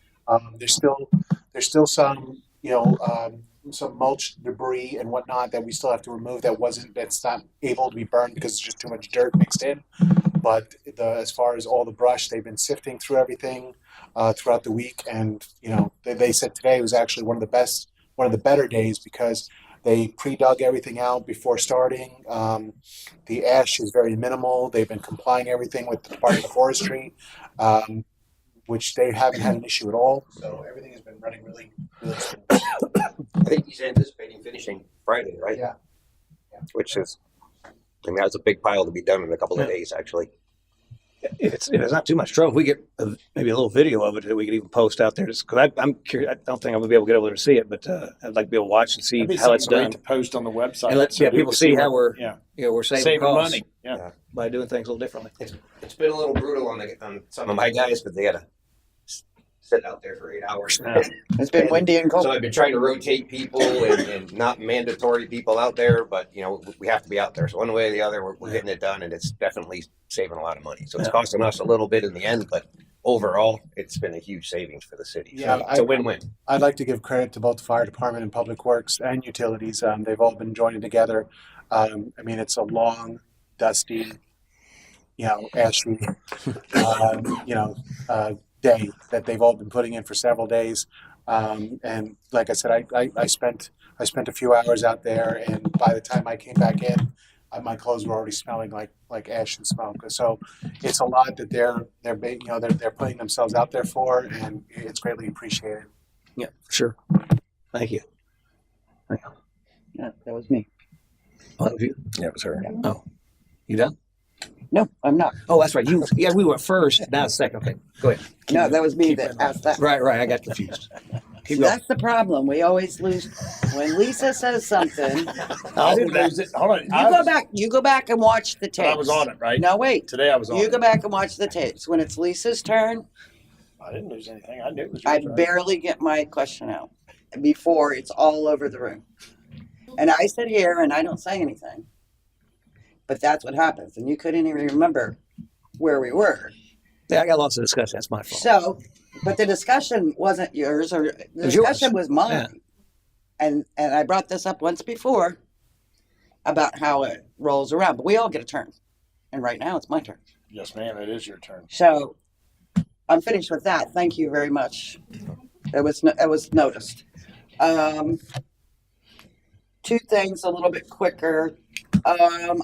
There's still some, some mulch debris and whatnot that we still have to remove that's not able to be burned because it's just too much dirt mixed in. But as far as all the brush, they've been sifting through everything throughout the week, and they said today was actually one of the better days because they pre-dug everything out before starting. The ash is very minimal. They've been complying everything with the Department of Forestry, which they haven't had an issue at all. So everything has been running really, really smooth. I think he's anticipating finishing Friday, right? Yeah. Which is, that's a big pile to be done in a couple of days, actually. If it's not too much trouble, if we get maybe a little video of it that we could even post out there. Just because I'm curious, I don't think I'm gonna be able to get over there to see it, but I'd like to be able to watch and see how it's done. To post on the website, and let people see how we're we're saving costs money. Yeah. by doing things a little differently. It's been a little brutal on some of my guys, but they got to sit out there for 8 hours. It's been windy and cold. So I've been trying to rotate people and not mandatory people out there, but we have to be out there. So one way or the other, we're getting it done, and it's definitely saving a lot of money. So it's costing us a little bit in the end, but overall, it's been a huge savings for the city. Yeah, so it's a win-win. I'd like to give credit to both the fire department and public works and utilities. They've all been joining together. I mean, it's a long, dusty, ashy, day that they've all been putting in for several days. And like I said, I spent a few hours out there, and by the time I came back in, my clothes were already smelling like ash and smoke. So it's a lot that they're putting themselves out there for, and it's greatly appreciated. Yeah, for sure. Thank you. Yeah, that was me. One of you? Yeah, it was her. Oh, you done? No, I'm not. Oh, that's right. We went first. Now second. Okay, go ahead. No, that was me that asked that. Right. I got confused. Keep going. That's the problem. We always lose when Lisa says something. I didn't lose it. Hold on. You go back and watch the tapes. I was on it, right? No, wait. Today I was on it. You go back and watch the tapes. When it's Lisa's turn, I didn't lose anything. I knew it was your I turn. barely get my question out before it's all over the room. And I sit here and I don't say anything. But that's what happens. And you couldn't even remember where we were. Yeah, I got lots of discussion. That's my fault. So, but the discussion wasn't yours, or the discussion was mine. Yeah. And I brought this up once before about how it rolls around. But we all get a turn. And right now it's my turn. Yes, ma'am. It is your turn. So I'm finished with that. Thank you very much. It was noticed. Two things a little bit quicker.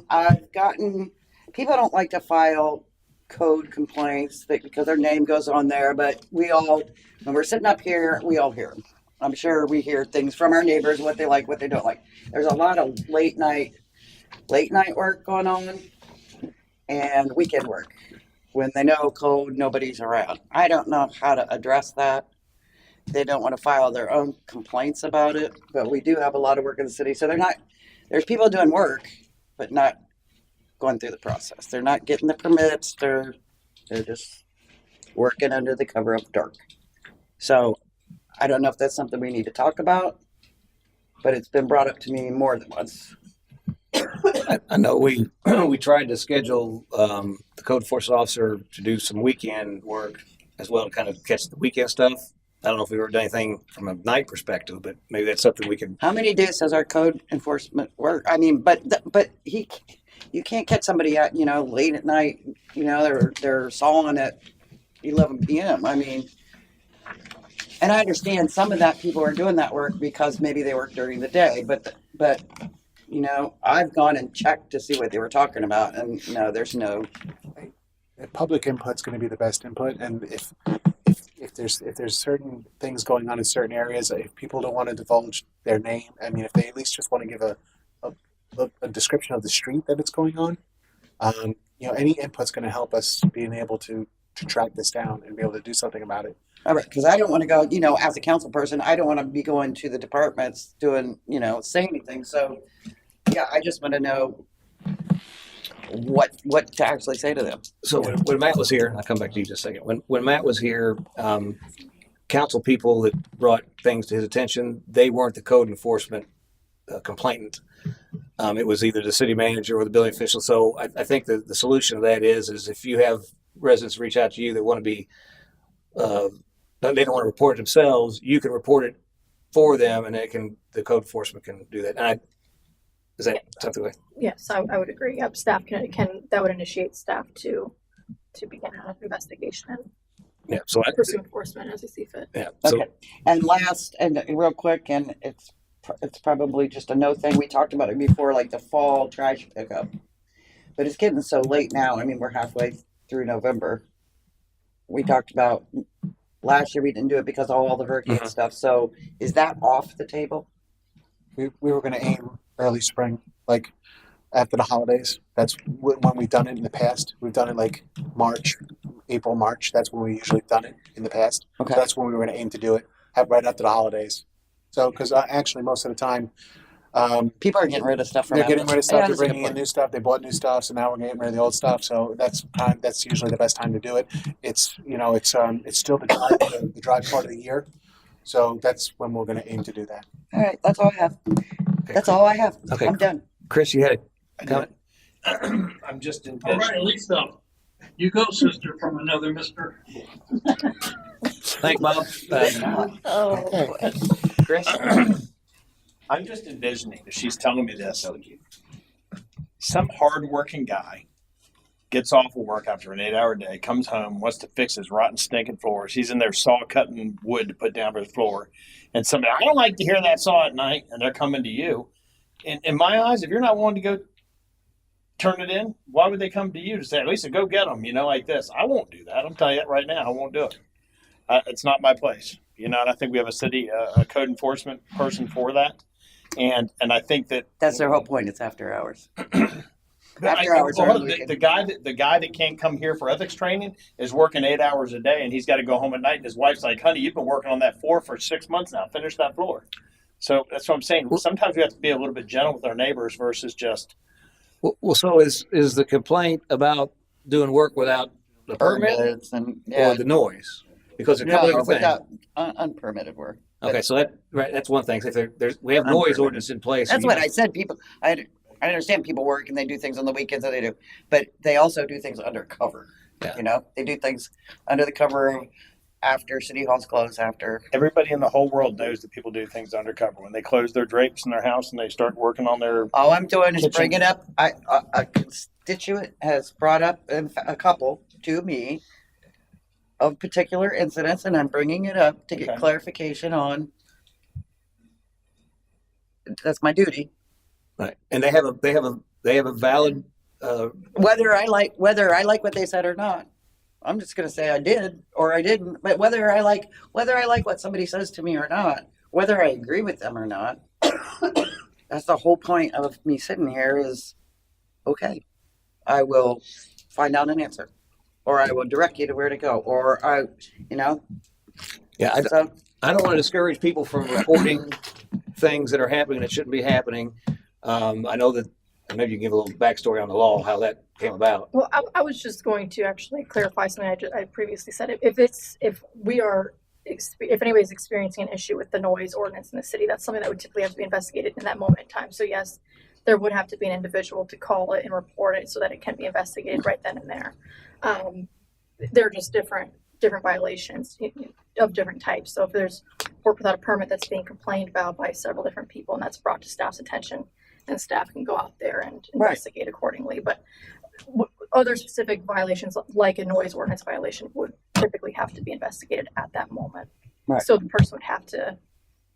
I've gotten, people don't like to file code complaints because their name goes on there, but we all, when we're sitting up here, we all hear them. I'm sure we hear things from our neighbors, what they like, what they don't like. There's a lot of late night work going on and weekend work. When they know code, nobody's around. I don't know how to address that. They don't want to file their own complaints about it, but we do have a lot of work in the city. So there's people doing work, but not going through the process. They're not getting the permits. They're just working under the cover of dark. So I don't know if that's something we need to talk about, but it's been brought up to me more than once. I know we tried to schedule the code enforcement officer to do some weekend work as well to kind of catch the weekend stuff. I don't know if we've ever done anything from a night perspective, but maybe that's something we can. How many days does our code enforcement work? I mean, but you can't catch somebody at late at night. They're sawing at 11 p.m. I mean, and I understand some of that people are doing that work because maybe they work during the day, but I've gone and checked to see what they were talking about, and no, there's no. Public input's going to be the best input, and if there's certain things going on in certain areas, if people don't want to divulge their name, I mean, if they at least just want to give a description of the street that it's going on, any input's going to help us being able to track this down and be able to do something about it. All right, because I don't want to go, as a council person, I don't want to be going to the departments doing, say anything. So Yeah, I just want to know what to actually say to them. So when Matt was here, I'll come back to you just a second. When Matt was here, council people that brought things to his attention, they weren't the code enforcement complainant. It was either the city manager or the building official. So I think the solution to that is if you have residents reach out to you that want to be, they don't want to report it themselves, you can report it for them, and the code enforcement can do that. And is that something like? Yes, I would agree. Yep, staff can that would initiate staff to begin an investigation and Yeah. So pursue enforcement as they see fit. Yeah. So, Okay. And last, and real quick, and it's probably just a no thing. We talked about it before, like the fall trash pickup, but it's getting so late now. I mean, we're halfway through November. We talked about last year we didn't do it because of all the hurricane stuff. So is that off the table? We were going to aim early spring, like after the holidays. That's when we've done it in the past. We've done it like April, March. That's when we usually done it in the past. Okay. So that's when we were going to aim to do it, right after the holidays. So, because actually most of the time, people are getting rid of stuff. They're getting rid of stuff. Yeah, They're bringing in new stuff. They bought new stuff, so now we're getting rid of the old stuff. So that's usually the best time to do it. It's still the dry part of the year, so that's when we're going to aim to do that. All right, that's all I have. That's all I have. Okay. I'm done. Chris, you had a comment? I'm just in. All right, Lisa, you go, sister, from another mister. Thanks, Bob. Oh, Chris? I'm just envisioning that she's telling me this. Some hardworking guy gets off of work after an 8-hour day, comes home, wants to fix his rotten, stinking floors. He's in there saw cutting wood to put down for the floor. And somebody, I don't like to hear that saw at night, and they're coming to you. In my eyes, if you're not willing to go turn it in, why would they come to you to say, Lisa, go get them, like this? I won't do that. I'm telling you that right now. I won't do it. It's not my place. And I think we have a city, a code enforcement person for that. And I think that's their whole point. It's after hours. After hours. The guy that can't come here for ethics training is working 8 hours a day, and he's got to go home at night. And his wife's like, "Honey, you've been working on that floor for 6 months now. Finish that floor." So that's what I'm saying. Sometimes we have to be a little bit gentle with our neighbors versus just. Well, so is the complaint about doing work without the permit or the noise? Because a couple of things. Without unpermitted work. Okay, so that's one thing. If we have noise ordinance in place. That's what I said. People, I understand people work and they do things on the weekends that they do, but they also do things undercover. Yeah. They do things under the cover of after City Hall's closed. After everybody in the whole world knows that people do things undercover when they close their drapes in their house and they start working on their. All I'm doing is kitchen. bringing up. A constituent has brought up a couple to me of particular incidents, and I'm bringing it up to get clarification on. That's my duty. Right, and they have a valid. Whether I like what they said or not, I'm just going to say I did or I didn't. But whether I like what somebody says to me or not, whether I agree with them or not, that's the whole point of me sitting here. Is okay. I will find out an answer, or I will direct you to where to go, or Yeah, I don't want to discourage people from reporting things that are happening that shouldn't be happening. I know that maybe you can give a little backstory on the law, how that came about. Well, I was just going to actually clarify something I previously said. If anybody's experiencing an issue with the noise ordinance in the city, that's something that would typically have to be investigated in that moment in time. So yes, there would have to be an individual to call it and report it so that it can be investigated right then and there. They're just different violations of different types. So if there's work without a permit that's being complained about by several different people and that's brought to staff's attention, then staff can go out there and investigate accordingly. But other specific violations like a noise ordinance violation would typically have to be investigated at that moment. Right. So the person would have to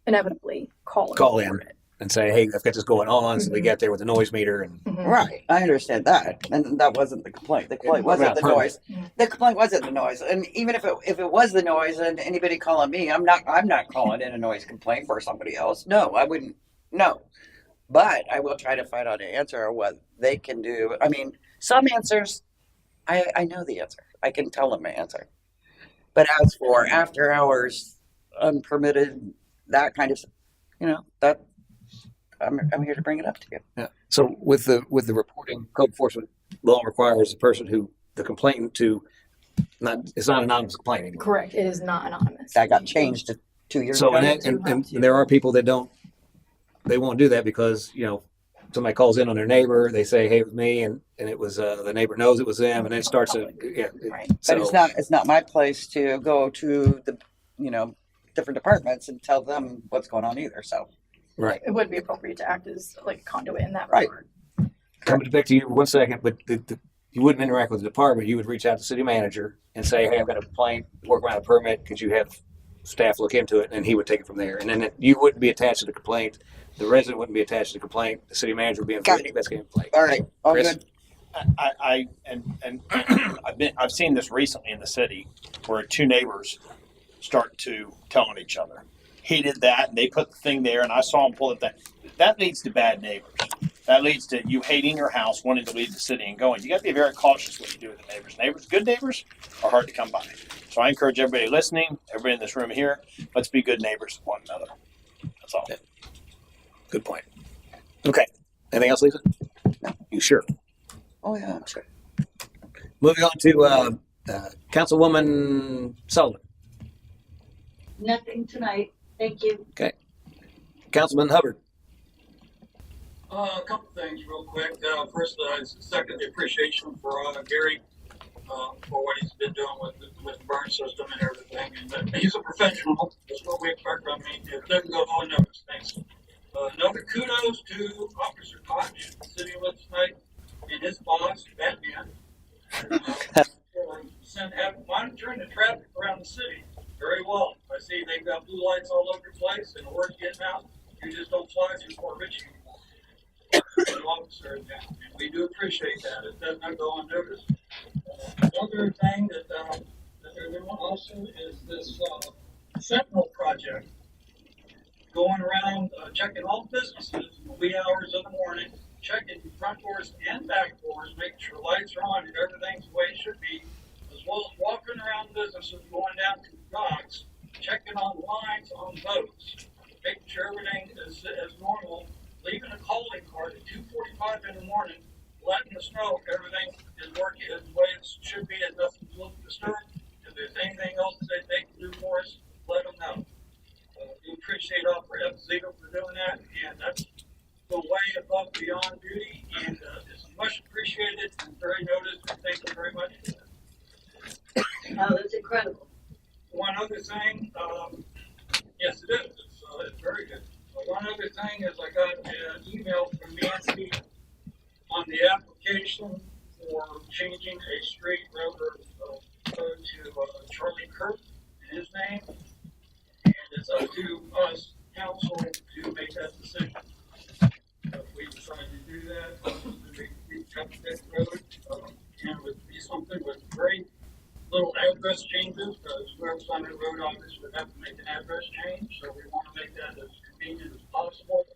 inevitably call in and say, hey, I've got this going on. So they get there with the noise meter. And Right. I understand that. And that wasn't the complaint. The complaint wasn't the noise. The complaint wasn't the noise. And even if it was the noise and anybody calling me, I'm not calling in a noise complaint for somebody else. No, I wouldn't. No. But I will try to find out an answer or what they can do. I mean, some answers, I know the answer. I can tell them the answer. But as for after hours, unpermitted, that kind of, that I'm here to bring it up to you. Yeah. So with the reporting, code enforcement law requires the person who the complainant to it's not an anonymous complaint anymore. Correct. It is not anonymous. That got changed 2 years So ago. and there are people that they won't do that because somebody calls in on their neighbor, they say, "Hey, it was me," and it was the neighbor knows it was them, and then it starts to Right. So, But it's not my place to go to the different departments and tell them what's going on either. So right. It would be appropriate to act as like conduit in that Right. regard. Coming back to you for 1 second, but you wouldn't interact with the department. You would reach out to the city manager and say, "Hey, I've got a complaint, work around a permit. Could you have staff look into it?" And he would take it from there. And then you wouldn't be attached to the complaint. The resident wouldn't be attached to the complaint. The city manager would be investigating the complaint. all right, all Chris? good. I've seen this recently in the city where two neighbors start to tell on each other. He did that, and they put the thing there, and I saw him pull it. That leads to bad neighbors. That leads to you hating your house, wanting to leave the city and going. You got to be very cautious what you do with the neighbors. Good neighbors are hard to come by. So I encourage everybody listening, everybody in this room here, let's be good neighbors to one another. That's all. Good point. Okay. Anything else, Lisa? No. You sure? Oh yeah, I'm sure. Moving on to Councilwoman Sullivan. Nothing tonight. Thank you. Okay. Councilman Hubbard. A couple things real quick. First, second, the appreciation for Gary for what he's been doing with the burn system and everything. And he's a professional. That's what we expect from him. It doesn't go unnoticed. Thanks. Another kudos to Officer Koch, city last night, and his boss, Batman, monitoring the traffic around the city very well. I see they've got blue lights all over the place, and the word's getting out. You just don't fly through Port Richey anymore. Officer, and we do appreciate that. It does not go unnoticed. Another thing that they're doing also is this Sentinel project. Going around checking all businesses in the wee hours of the morning, checking front doors and back doors, making sure lights are on and everything's the way it should be, as well as walking around businesses, going down to docks, checking on lines on boats, making sure everything is as normal, leaving a calling card at 2:45 in the morning, letting us know everything is working the way it should be and nothing's looking disturbed. If there's anything else that they can do for us, let them know. We appreciate Officer Ziegler for doing that, and that's the way above beyond duty, and it's much appreciated and very noticed, and thank you very much for that. Oh, that's incredible. One other thing, yes, it is. It's very good. One other thing is I got an email from Nancy on the application for changing a street road to Charlie Kirk in his name. And it's up to us, council, to make that decision. If we decide to do that, we cut that road, and it would be something with very little address changes, because whoever's on that road obviously would have to make an address change, so we want to make that as convenient as possible.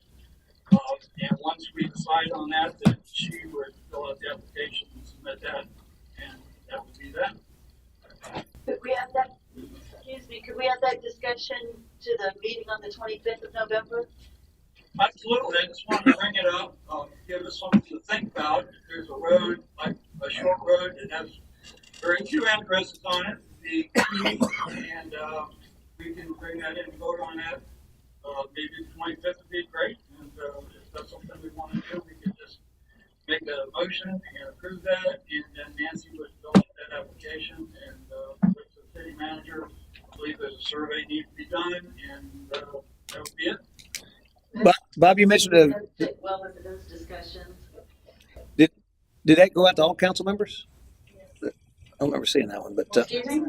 And once we decide on that, then she would fill out the application and submit that, and that would be that. Could we have that? Excuse me. Could we have that discussion to the meeting on the 25th of November? Absolutely. I just wanted to bring it up, give us something to think about. If there's a road, like a short road that has very few addresses on it, the key, and we can bring that in and vote on that. Maybe the 25th would be great, and if that's something we want to do, we can just make a motion and approve that, and then Nancy would fill out that application, and with the city manager, I believe there's a survey needs to be done, and that would be it. Bob, you mentioned Fit well into those discussions. did that go out to all council members? I don't remember seeing that one, but Excuse me?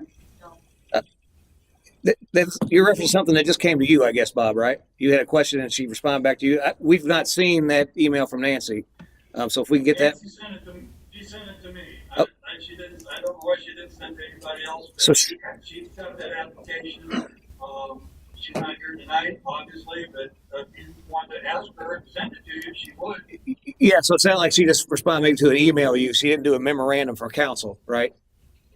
you referenced something that just came to you, I guess, Bob, right? You had a question and she responded back to you. We've not seen that email from Nancy, so if we can get that. She sent it to me. Oh. She didn't. I don't know why she didn't send it to anybody else. But So she sent that application. She's not here tonight, obviously, but if you wanted to ask her to send it to you, she would. Yeah, so it sounded like she just responded maybe to an email to you. She didn't do a memorandum for council, right?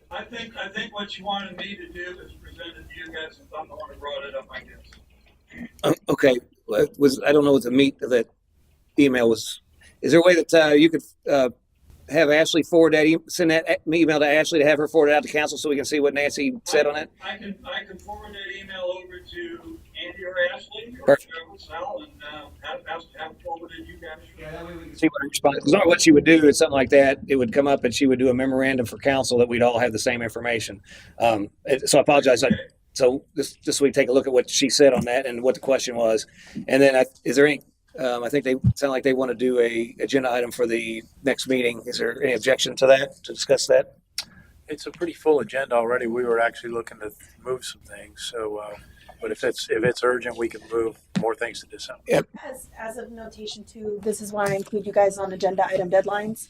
I think what she wanted me to do is present it to you guys, since I'm the one who brought it up, I guess. Okay, I don't know what the meat of that email was, is there a way that you could have Ashley forward that, send that email to Ashley to have her forward it out to council so we can see what Nancy said on it? I can forward that email over to Andy or Ashley or Perfect. Sal and have it forwarded to you guys. See what her response. Because what she would do is something like that. It would come up and she would do a memorandum for council that we'd all have the same information. So I apologize. So this week, take a look at what she said on that and what the question was. And then is there any, I think they sound like they want to do a agenda item for the next meeting. Is there any objection to that, to discuss that? It's a pretty full agenda already. We were actually looking to move some things. So, but if it's urgent, we can move more things to December. Yep. As of notation too, this is why I include you guys on agenda item deadlines.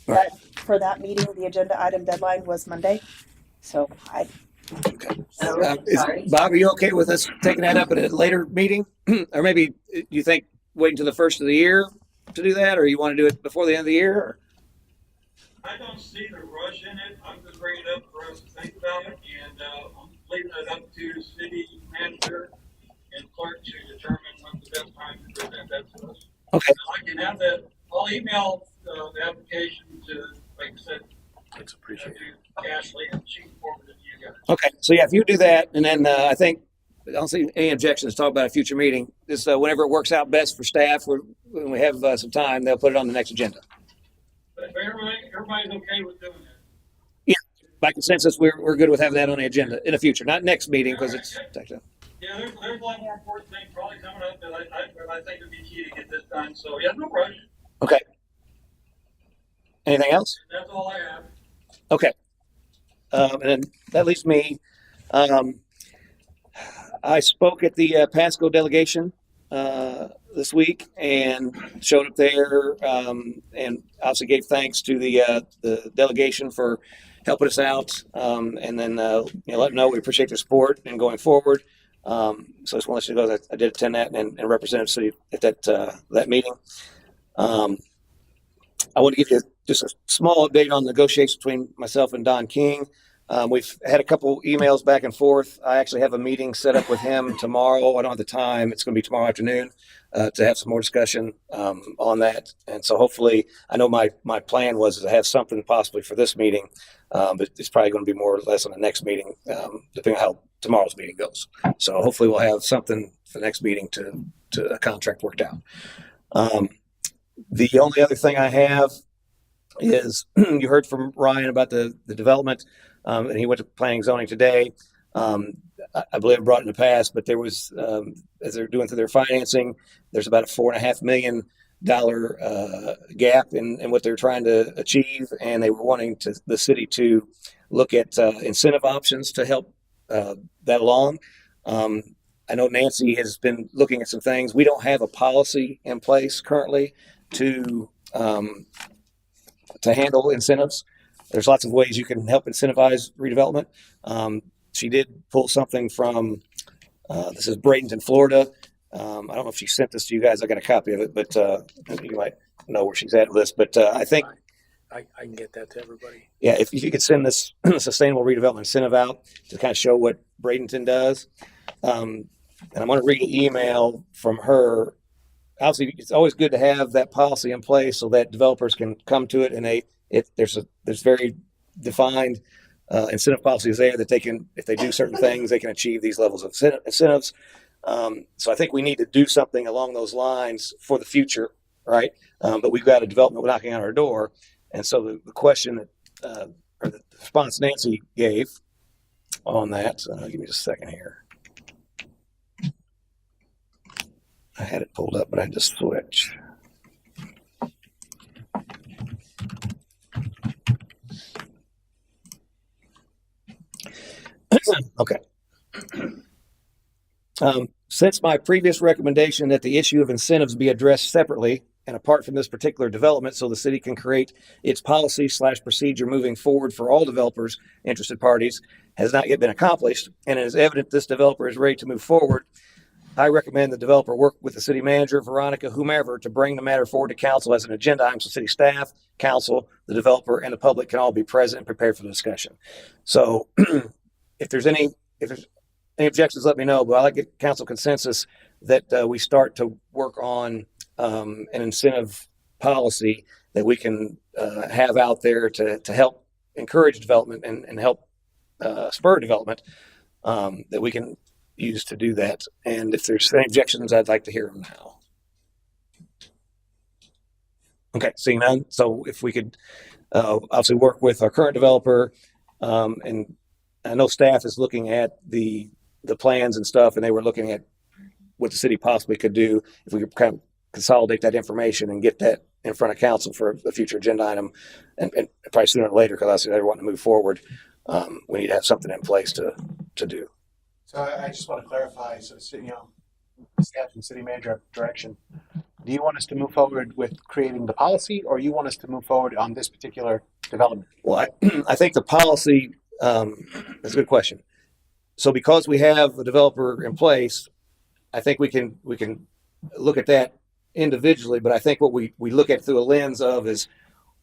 That for that meeting, the agenda item deadline was Monday. So Bob, are you okay with us taking that up at a later meeting? Or maybe you think waiting until the first of the year to do that, or you want to do it before the end of the year? Or? I don't see the rush in it. I'm just bringing it up for us to think about it, and I'm leaving it up to city manager and clerk to determine when's the best time to present that to us. Okay. I can have that. I'll email the application to, like I said, it's appreciated. To Ashley, and she can forward it to you guys. Okay, so yeah, if you do that, and then I think I don't see any objections to talk about a future meeting. Just whenever it works out best for staff, when we have some time, they'll put it on the next agenda. But if everybody's okay with doing that. Yeah, by consensus, we're good with having that on the agenda in the future, not next meeting because it's. Yeah, there's a lot more important things probably coming up that I think would be key to get this done. So yeah, no rush. Okay. Anything else? That's all I have. Okay. And then that leaves me. I spoke at the Pasco delegation this week and showed up there and obviously gave thanks to the delegation for helping us out and then let them know we appreciate their support and going forward. So I just want to let you know that I did attend that and represented the city at that meeting. I want to give you just a small update on the negotiations between myself and Don King. We've had a couple emails back and forth. I actually have a meeting set up with him tomorrow. I don't have the time. It's going to be tomorrow afternoon to have some more discussion on that. And so hopefully, I know my plan was to have something possibly for this meeting, but it's probably going to be more or less on the next meeting, depending on how tomorrow's meeting goes. So hopefully we'll have something for the next meeting to a contract worked out. The only other thing I have is you heard from Ryan about the development, and he went to planning zoning today. I believe I brought it in the past, but there was, as they're doing through their financing, there's about a $4.5 million gap in what they're trying to achieve, and they were wanting the city to look at incentive options to help that along. I know Nancy has been looking at some things. We don't have a policy in place currently to handle incentives. There's lots of ways you can help incentivize redevelopment. She did pull something from, this is Bradenton, Florida. I don't know if she sent this to you guys. I got a copy of it, but you might know where she's at with this. But I think I can get that to everybody. Yeah, if you could send this sustainable redevelopment incentive out to kind of show what Bradenton does. And I'm going to read an email from her. Obviously, it's always good to have that policy in place so that developers can come to it, and there's very defined incentive policies there that they can, if they do certain things, they can achieve these levels of incentives. So I think we need to do something along those lines for the future, right? But we've got a development knocking on our door, and so the question that or the response Nancy gave on that. Give me just a second here. I had it pulled up, but I just switched. Okay. Since my previous recommendation that the issue of incentives be addressed separately and apart from this particular development so the city can create its policy/procedure moving forward for all developers, interested parties, has not yet been accomplished, and it is evident this developer is ready to move forward, I recommend the developer work with the city manager, Veronica, whomever, to bring the matter forward to council as an agenda item so city staff, council, the developer, and the public can all be present and prepared for the discussion. So if there's any objections, let me know, but I like to get council consensus that we start to work on an incentive policy that we can have out there to help encourage development and help spur development that we can use to do that. And if there's any objections, I'd like to hear them now. Okay, seeing none. So if we could obviously work with our current developer, and I know staff is looking at the plans and stuff, and they were looking at what the city possibly could do if we could kind of consolidate that information and get that in front of council for a future agenda item, and probably sooner or later, because obviously they want to move forward. We need to have something in place to do. So I just want to clarify, so, staff and city manager have direction. Do you want us to move forward with creating the policy, or you want us to move forward on this particular development? Well, I think the policy, that's a good question. So because we have a developer in place, I think we can look at that individually, but I think what we look at through a lens of is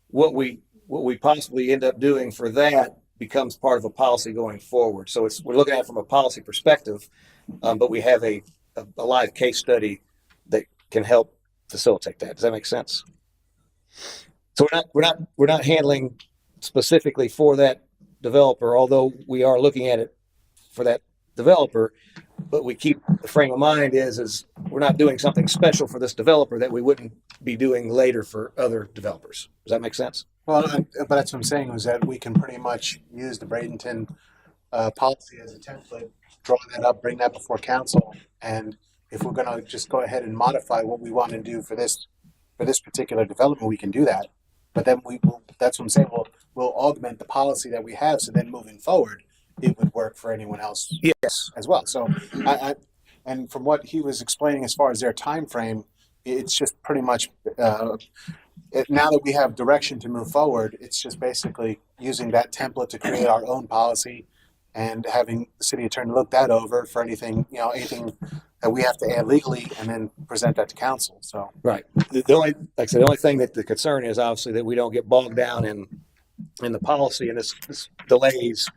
what we possibly end up doing for that becomes part of a policy going forward. So we're looking at it from a policy perspective, but we have a live case study that can help facilitate that. Does that make sense? So we're not handling specifically for that developer, although we are looking at it for that developer, but we keep the frame of mind is we're not doing something special for this developer that we wouldn't be doing later for other developers. Does that make sense? Well, but that's what I'm saying, is that we can pretty much use the Bradenton policy as a template, draw that up, bring that before council, and if we're going to just go ahead and modify what we want to do for this particular development, we can do that. But then that's what I'm saying. We'll augment the policy that we have, so then moving forward, it would work for anyone else. Yes, as well. So and from what he was explaining as far as their time frame, it's just pretty much now that we have direction to move forward, it's just basically using that template to create our own policy and having the city attorney look that over for anything that we have to add legally, and then present that to council. So right. The only, like I said, the only thing that the concern is obviously that we don't get bogged down in the policy and this delays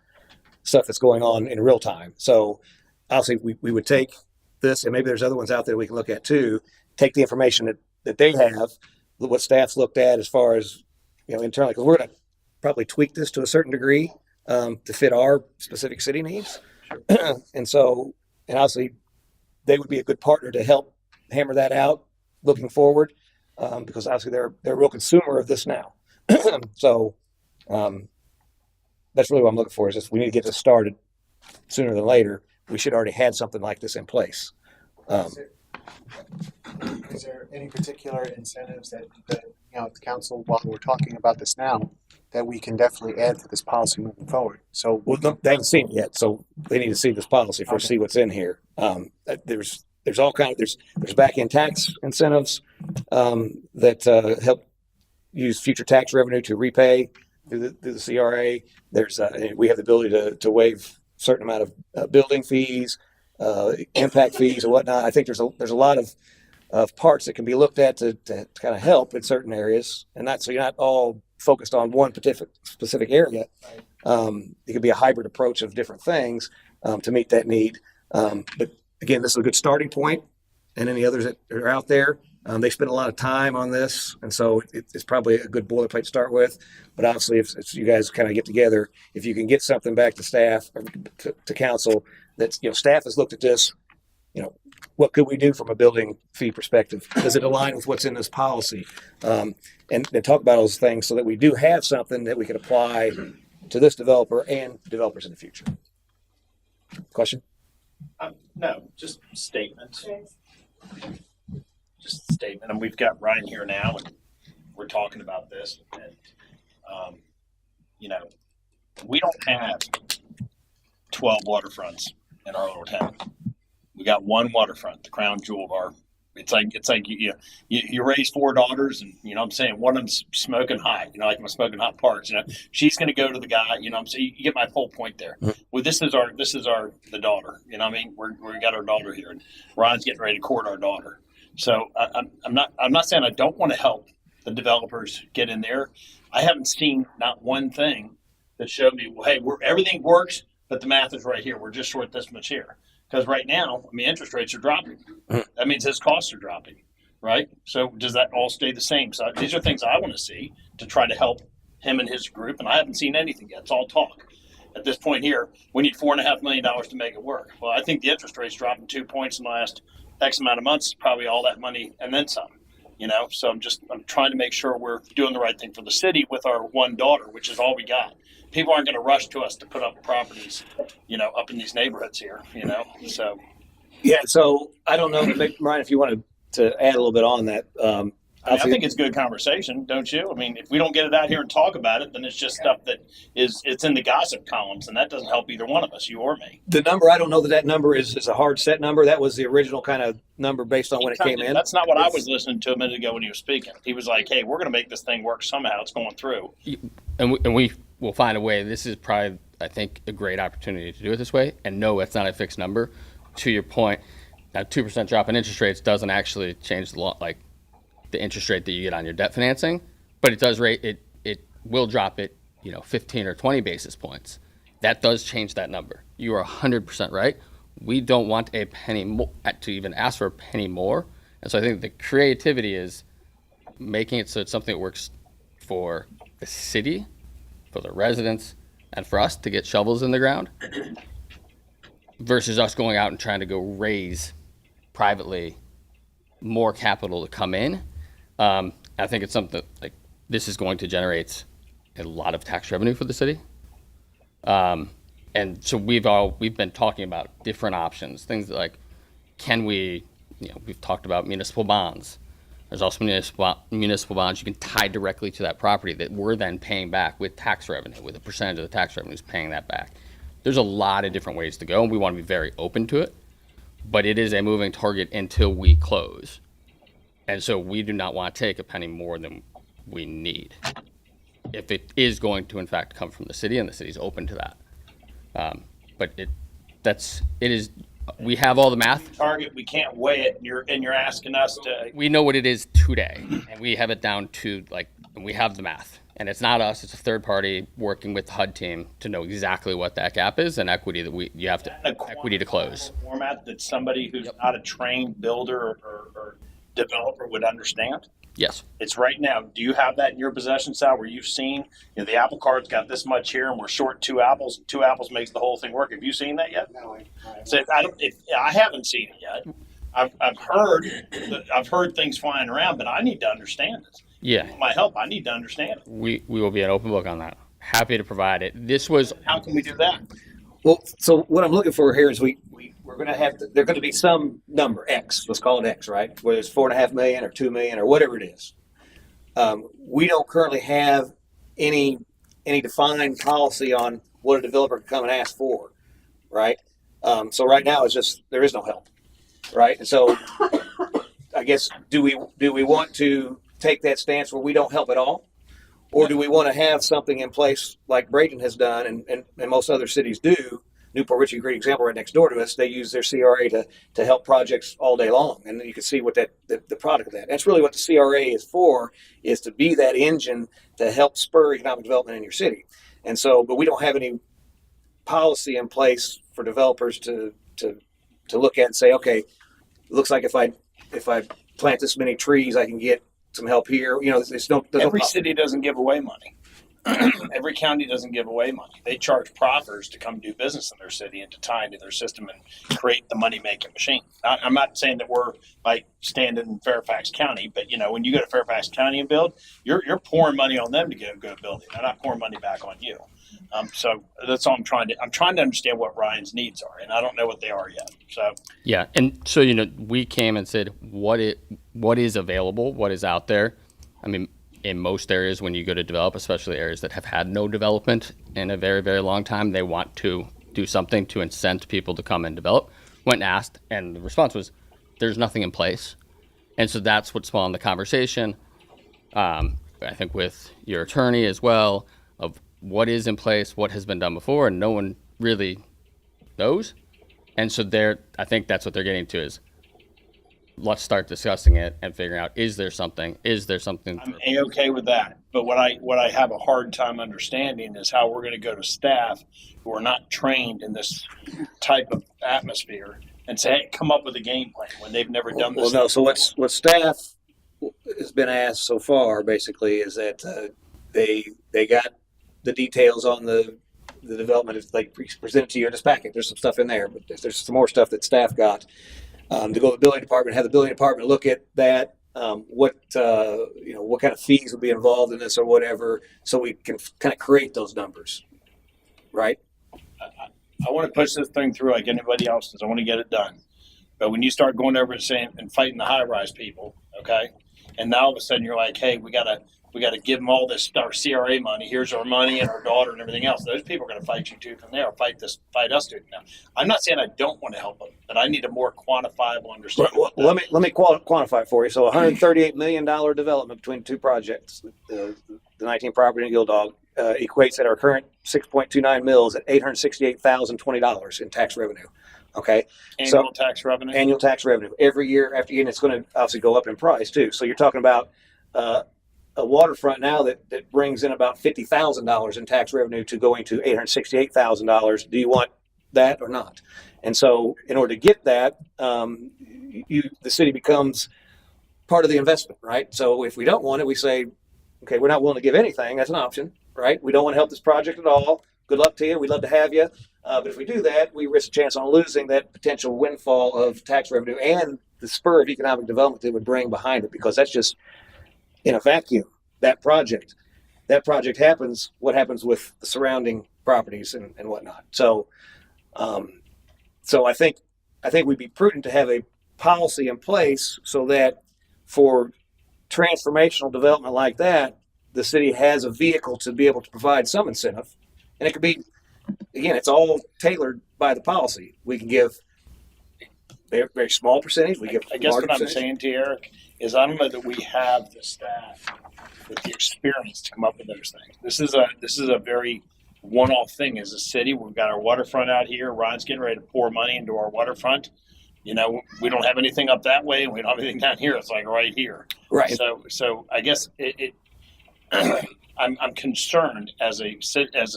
stuff that's going on in real time. So obviously we would take this, and maybe there's other ones out there we can look at too, take the information that they have, what staff's looked at as far as, internally, because we're going to probably tweak this to a certain degree to fit our specific city needs. And obviously they would be a good partner to help hammer that out looking forward, because obviously they're a real consumer of this now. So that's really what I'm looking for, is just we need to get this started sooner than later. We should already had something like this in place. Is there any particular incentives that the council, while we're talking about this now, that we can definitely add to this policy moving forward? So they haven't seen it yet, so they need to see this policy first, see what's in here. There's all kinds. There's back end tax incentives that help use future tax revenue to repay through the CRA. We have the ability to waive a certain amount of building fees, impact fees, and whatnot. I think there's a lot of parts that can be looked at to kind of help in certain areas, and so you're not all focused on one specific area. It could be a hybrid approach of different things to meet that need. But again, this is a good starting point, and any others that are out there, they spend a lot of time on this, and so it's probably a good boilerplate to start with. But obviously, if you guys kind of get together, if you can get something back to staff or to council, that staff has looked at this, what could we do from a building fee perspective? Does it align with what's in this policy? And talk about those things so that we do have something that we can apply to this developer and developers in the future. Question? No, just statement. Just a statement. And we've got Ryan here now, and we're talking about this. And, we don't have 12 waterfronts in our little town. We got one waterfront, the crown jewel of our. It's like you raise 4 daughters, and what I'm saying, one of them's smoking hot. Like my smoking hot parts. She's going to go to the guy. I'm saying, you get my whole point there. Mm-hmm. Well, this is the daughter. We got our daughter here, and Ryan's getting ready to court our daughter. So I'm not saying I don't want to help the developers get in there. I haven't seen not one thing that showed me, well, hey, everything works, but the math is right here. We're just short this much here. Because right now, interest rates are dropping. That means his costs are dropping. right? So does that all stay the same? So these are things I want to see to try to help him and his group, and I haven't seen anything yet. It's all talk. At this point here, we need $4.5 million to make it work. Well, I think the interest rate's dropping 2 points in the last X amount of months, probably all that money and then some. So I'm trying to make sure we're doing the right thing for the city with our one daughter, which is all we got. People aren't going to rush to us to put up properties, up in these neighborhoods here, so. Yeah, so I don't know, Ryan, if you wanted to add a little bit on that. I think it's good conversation, don't you? I mean, if we don't get it out here and talk about it, then it's just stuff that it's in the gossip columns, and that doesn't help either one of us, you or me. The number, I don't know that number is a hard set number. That was the original kind of number based on when it came in. That's not what I was listening to a minute ago when he was speaking. He was like, hey, we're going to make this thing work somehow. It's going through. And we will find a way. This is probably, I think, a great opportunity to do it this way. And no, it's not a fixed number. To your point, that 2% drop in interest rates doesn't actually change the law, like the interest rate that you get on your debt financing, but it does it will drop it, 15 or 20 basis points. That does change that number. You are 100% right. We don't want a penny more, to even ask for a penny more. And so I think the creativity is making it so it's something that works for the city, for the residents, and for us to get shovels in the ground versus us going out and trying to go raise privately more capital to come in. I think it's something like this is going to generate a lot of tax revenue for the city. And so we've been talking about different options, things like, can we, we've talked about municipal bonds. There's also municipal bonds you can tie directly to that property that we're then paying back with tax revenue, with a percentage of the tax revenues paying that back. There's a lot of different ways to go, and we want to be very open to it, but it is a moving target until we close. And so we do not want to take a penny more than we need if it is going to, in fact, come from the city, and the city's open to that. But we have all the math. Target, we can't weigh it, and you're asking us to. We know what it is today, and we have it down to, and we have the math. And it's not us, it's a third party working with the HUD team to know exactly what that gap is and equity that you have to, equity to close. Format that somebody who's not a trained builder or developer would understand? Yes. It's right now. Do you have that in your possession, Sal, where you've seen, the apple cart's got this much here and we're short 2 apples, and 2 apples makes the whole thing work? Have you seen that yet? No, I haven't seen it yet. I've heard things flying around, but I need to understand it. Yeah. My help, I need to understand it. We will be an open book on that. Happy to provide it. How can we do that? Well, so what I'm looking for here is we're going to have there's going to be some number X. Let's call it X, right? Whether it's $4.5 million or $2 million or whatever it is. We don't currently have any defined policy on what a developer can come and ask for, right? So right now it's just there is no help, right? And so I guess do we want to take that stance where we don't help at all? Or do we want to have something in place like Braden has done and most other cities do? Newport Richey, a great example right next door to us. They use their CRA to help projects all day long. And then you can see what the product of that. That's really what the CRA is for, is to be that engine to help spur economic development in your city. And so, but we don't have any policy in place for developers to look at and say, okay, it looks like if I plant this many trees, I can get some help here. Every city doesn't give away money. Every county doesn't give away money. They charge proffers to come do business in their city and to tie into their system and create the money-making machine. I'm not saying that we're like standing in Fairfax County, but when you go to Fairfax County and build, you're pouring money on them to get a good building. They're not pouring money back on you. So that's all I'm trying to understand what Ryan's needs are, and I don't know what they are yet. So yeah, and so we came and said what is available, what is out there. I mean, in most areas, when you go to develop, especially areas that have had no development in a very, very long time, they want to do something to incent people to come and develop. Went and asked, and the response was, there's nothing in place. And so that's what spawned the conversation, I think with your attorney as well, of what is in place, what has been done before, and no one really knows. And so I think that's what they're getting to is, let's start discussing it and figuring out, is there something? I'm A-okay with that. But what I have a hard time understanding is how we're going to go to staff who are not trained in this type of atmosphere and say, hey, come up with a game plan when they've never done this. Well, no. So what staff has been asked so far basically is that they got the details on the development. It's like presented to you in this packet. There's some stuff in there, but there's some more stuff that staff got to go to the building department, have the building department look at that. What kind of fees will be involved in this or whatever, so we can kind of create those numbers, right? I want to push this thing through like anybody else does. I want to get it done. But when you start going over and saying and fighting the high rise people, okay, and now all of a sudden you're like, hey, we gotta give them all this our CRA money. Here's our money and our daughter and everything else. Those people are going to fight you tooth and nail, fight us tooth and nail. I'm not saying I don't want to help them, but I need a more quantifiable understanding. Well, let me quantify it for you. So, $138 million development between two projects, the 19 property in Gildog, equates at our current 6.29 mills at $868,020 in tax revenue. Okay, annual tax revenue. Annual tax revenue every year after year, and it's going to obviously go up in price too. So you're talking about a waterfront now that brings in about $50,000 in tax revenue to going to $868,000. Do you want that or not? And so, in order to get that, the city becomes part of the investment, right? So if we don't want it, we say, okay, we're not willing to give anything. That's an option, right? We don't want to help this project at all. Good luck to you. We'd love to have you. But if we do that, we risk a chance on losing that potential windfall of tax revenue and the spur of economic development that would bring behind it, because that's just in a vacuum. That project happens. What happens with the surrounding properties and whatnot? So I think we'd be prudent to have a policy in place so that for transformational development like that, the city has a vehicle to be able to provide some incentive. And it could be, again, it's all tailored by the policy. We can give very, very small percentage. We give I guess larger what I'm percentage. saying to you, Eric, is I don't know that we have the staff with the experience to come up with those things. This is a very one-off thing as a city. We've got our waterfront out here. Ron's getting ready to pour money into our waterfront. You know, we don't have anything up that way, and we don't have anything down here. It's like right here. Right. So I guess I'm concerned as a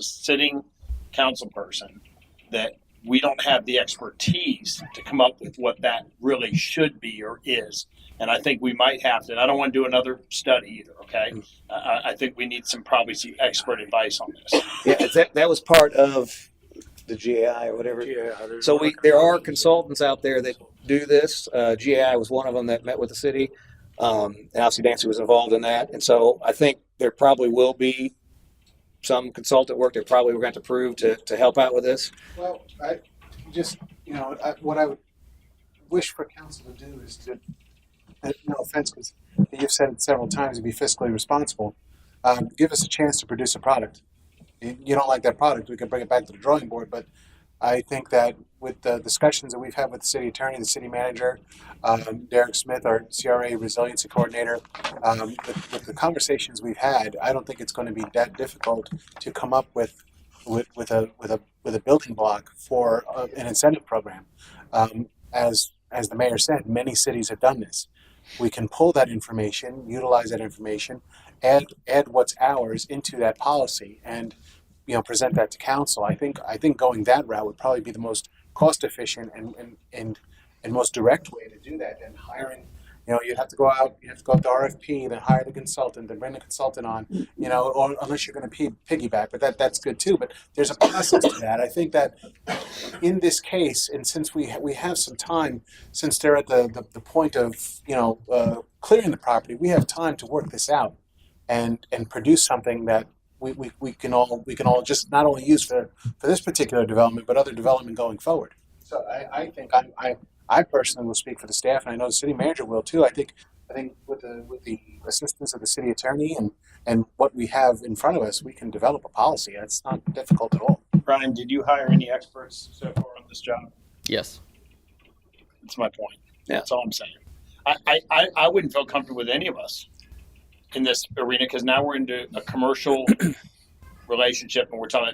sitting council person that we don't have the expertise to come up with what that really should be or is. And I think we might have to, and I don't want to do another study either, okay? I think we need probably some expert advice on this. Yeah, that was part of the GAI or whatever. So there are consultants out there that do this. GAI was one of them that met with the city. And obviously Nancy was involved in that. And so I think there probably will be some consultant work that probably we're going to have to prove to help out with this. Well, I just, what I would wish for council to do is to, no offense, because you've said it several times, to be fiscally responsible. Give us a chance to produce a product. You don't like that product, we can bring it back to the drawing board, but I think that with the discussions that we've had with the city attorney, the city manager, Derek Smith, our CRA resiliency coordinator, with the conversations we've had, I don't think it's going to be that difficult to come up with a building block for an incentive program. As the mayor said, many cities have done this. We can pull that information, utilize that information, add what's ours into that policy, and present that to council. I think going that route would probably be the most cost efficient and most direct way to do that. And hiring, you have to go out to RFP, then hire the consultant, then bring the consultant on, or unless you're going to piggyback, but that's good too. But there's a process to that. I think that in this case, and since we have some time, since they're at the point of clearing the property, we have time to work this out and produce something that we can all just not only use for this particular development, but other development going forward. So I think I personally will speak for the staff, and I know the city manager will too. I think with the assistance of the city attorney and what we have in front of us, we can develop a policy. It's not difficult at all. Brian, did you hire any experts so far on this job? Yes. That's my point. Yeah. That's all I'm saying. I wouldn't feel comfortable with any of us in this arena, because now we're into a commercial relationship, and we're talking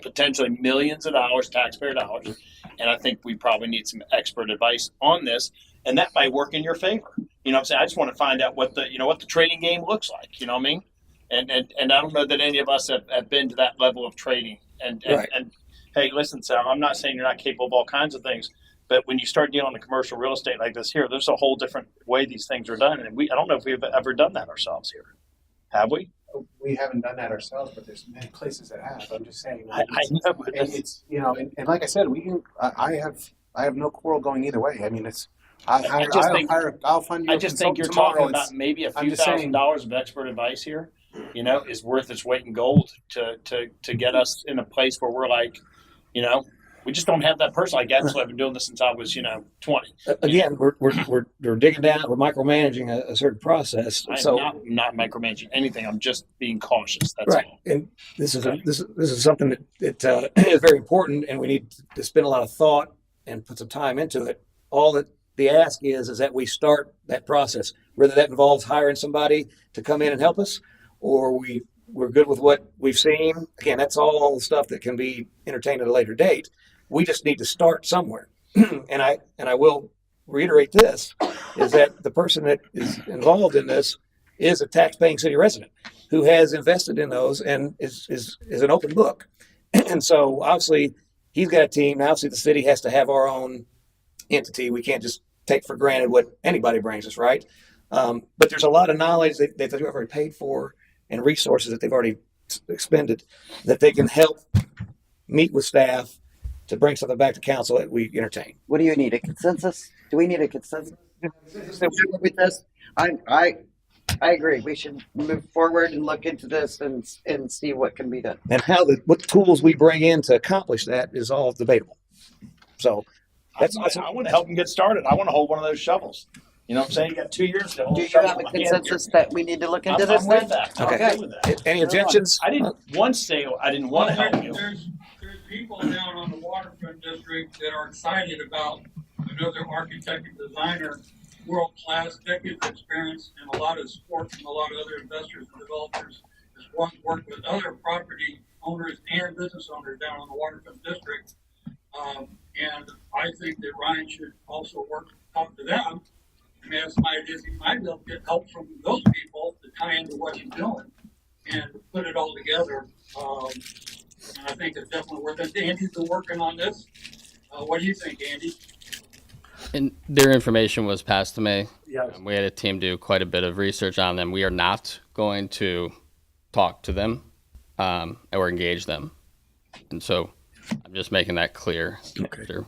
potentially millions of dollars, taxpayer dollars. And I think we probably need some expert advice on this, and that might work in your favor. You know what I'm saying? I just want to find out what the trading game looks like. You know what I mean? And I don't know that any of us have been to that level of trading. And hey, listen, Sarah, I'm not saying you're not capable of all kinds of things, But when you start dealing in commercial real estate like this here, there's a whole different way these things are done. And I don't know if we've ever done that ourselves here. Have we? We haven't done that ourselves, but there's many places that have. I'm just saying. I know, but It's and like I said, we can. I have no quarrel going either way. I mean, it's. I'll find you. I just think you're tomorrow. talking about maybe a few $1,000s of expert advice here, is worth its weight in gold to get us in a place where we're like, we just don't have that person. Like I've been doing this since I was, 20. Again, we're digging down. We're micromanaging a certain process. I'm not micromanaging anything. I'm just being cautious. That's right. all. And this is something that is very important, and we need to spend a lot of thought and put some time into it. All that the ask is that we start that process, whether that involves hiring somebody to come in and help us, or we're good with what we've seen. Again, that's all stuff that can be entertained at a later date. We just need to start somewhere. and I will reiterate this, is that the person that is involved in this is a tax-paying city resident who has invested in those and is an open book. And so obviously he's got a team. Now, obviously the city has to have our own entity. We can't just take for granted what anybody brings us, right? But there's a lot of knowledge that they've already paid for and resources that they've already expended that they can help meet with staff to bring something back to council that we entertain. What do you need? A consensus? Do we need a consensus with this? I agree. We should move forward and look into this and see what can be done. And what tools we bring in to accomplish that is all debatable. So I want to help them get started. I want to hold one of those shovels. You know what I'm saying? You got 2 years to hold. Do you have a consensus that we need to look into this? I'm with that. Okay. I'm good with that. Any objections? I didn't once say I didn't want to help you. There's people down on the waterfront district that are excited about another architect and designer, world-class, decades of experience, and a lot of support from a lot of other investors and developers as one work with other property owners and business owners down on the waterfront district. And I think that Ryan should also talk to them. I mean, that's my idea. He might be able to get help from those people to tie into what he's doing and put it all together. And I think it's definitely worth it. Andy's been working on this. What do you think, Andy? And their information was passed to me. Yes. We had a team do quite a bit of research on them. We are not going to talk to them or engage them. And so I'm just making that clear. Okay.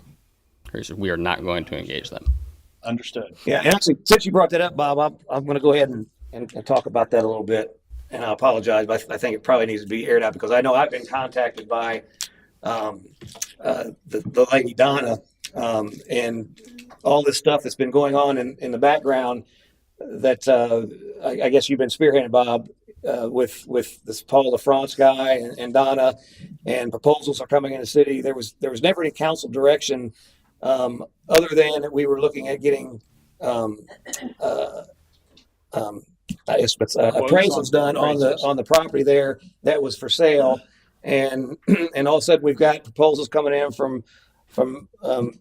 We are not going to engage them. Understood. Yeah, and actually, since you brought that up, Bob, I'm going to go ahead and talk about that a little bit. And I apologize, but I think it probably needs to be aired out because I know I've been contacted by the lady Donna and all this stuff that's been going on in the background that I guess you've been spearheading, Bob, with this Paul LaFrance guy and Donna, and proposals are coming in the city. There was never any council direction other than that we were looking at getting appraisals done on the property there that was for sale, and all of a sudden we've got proposals coming in from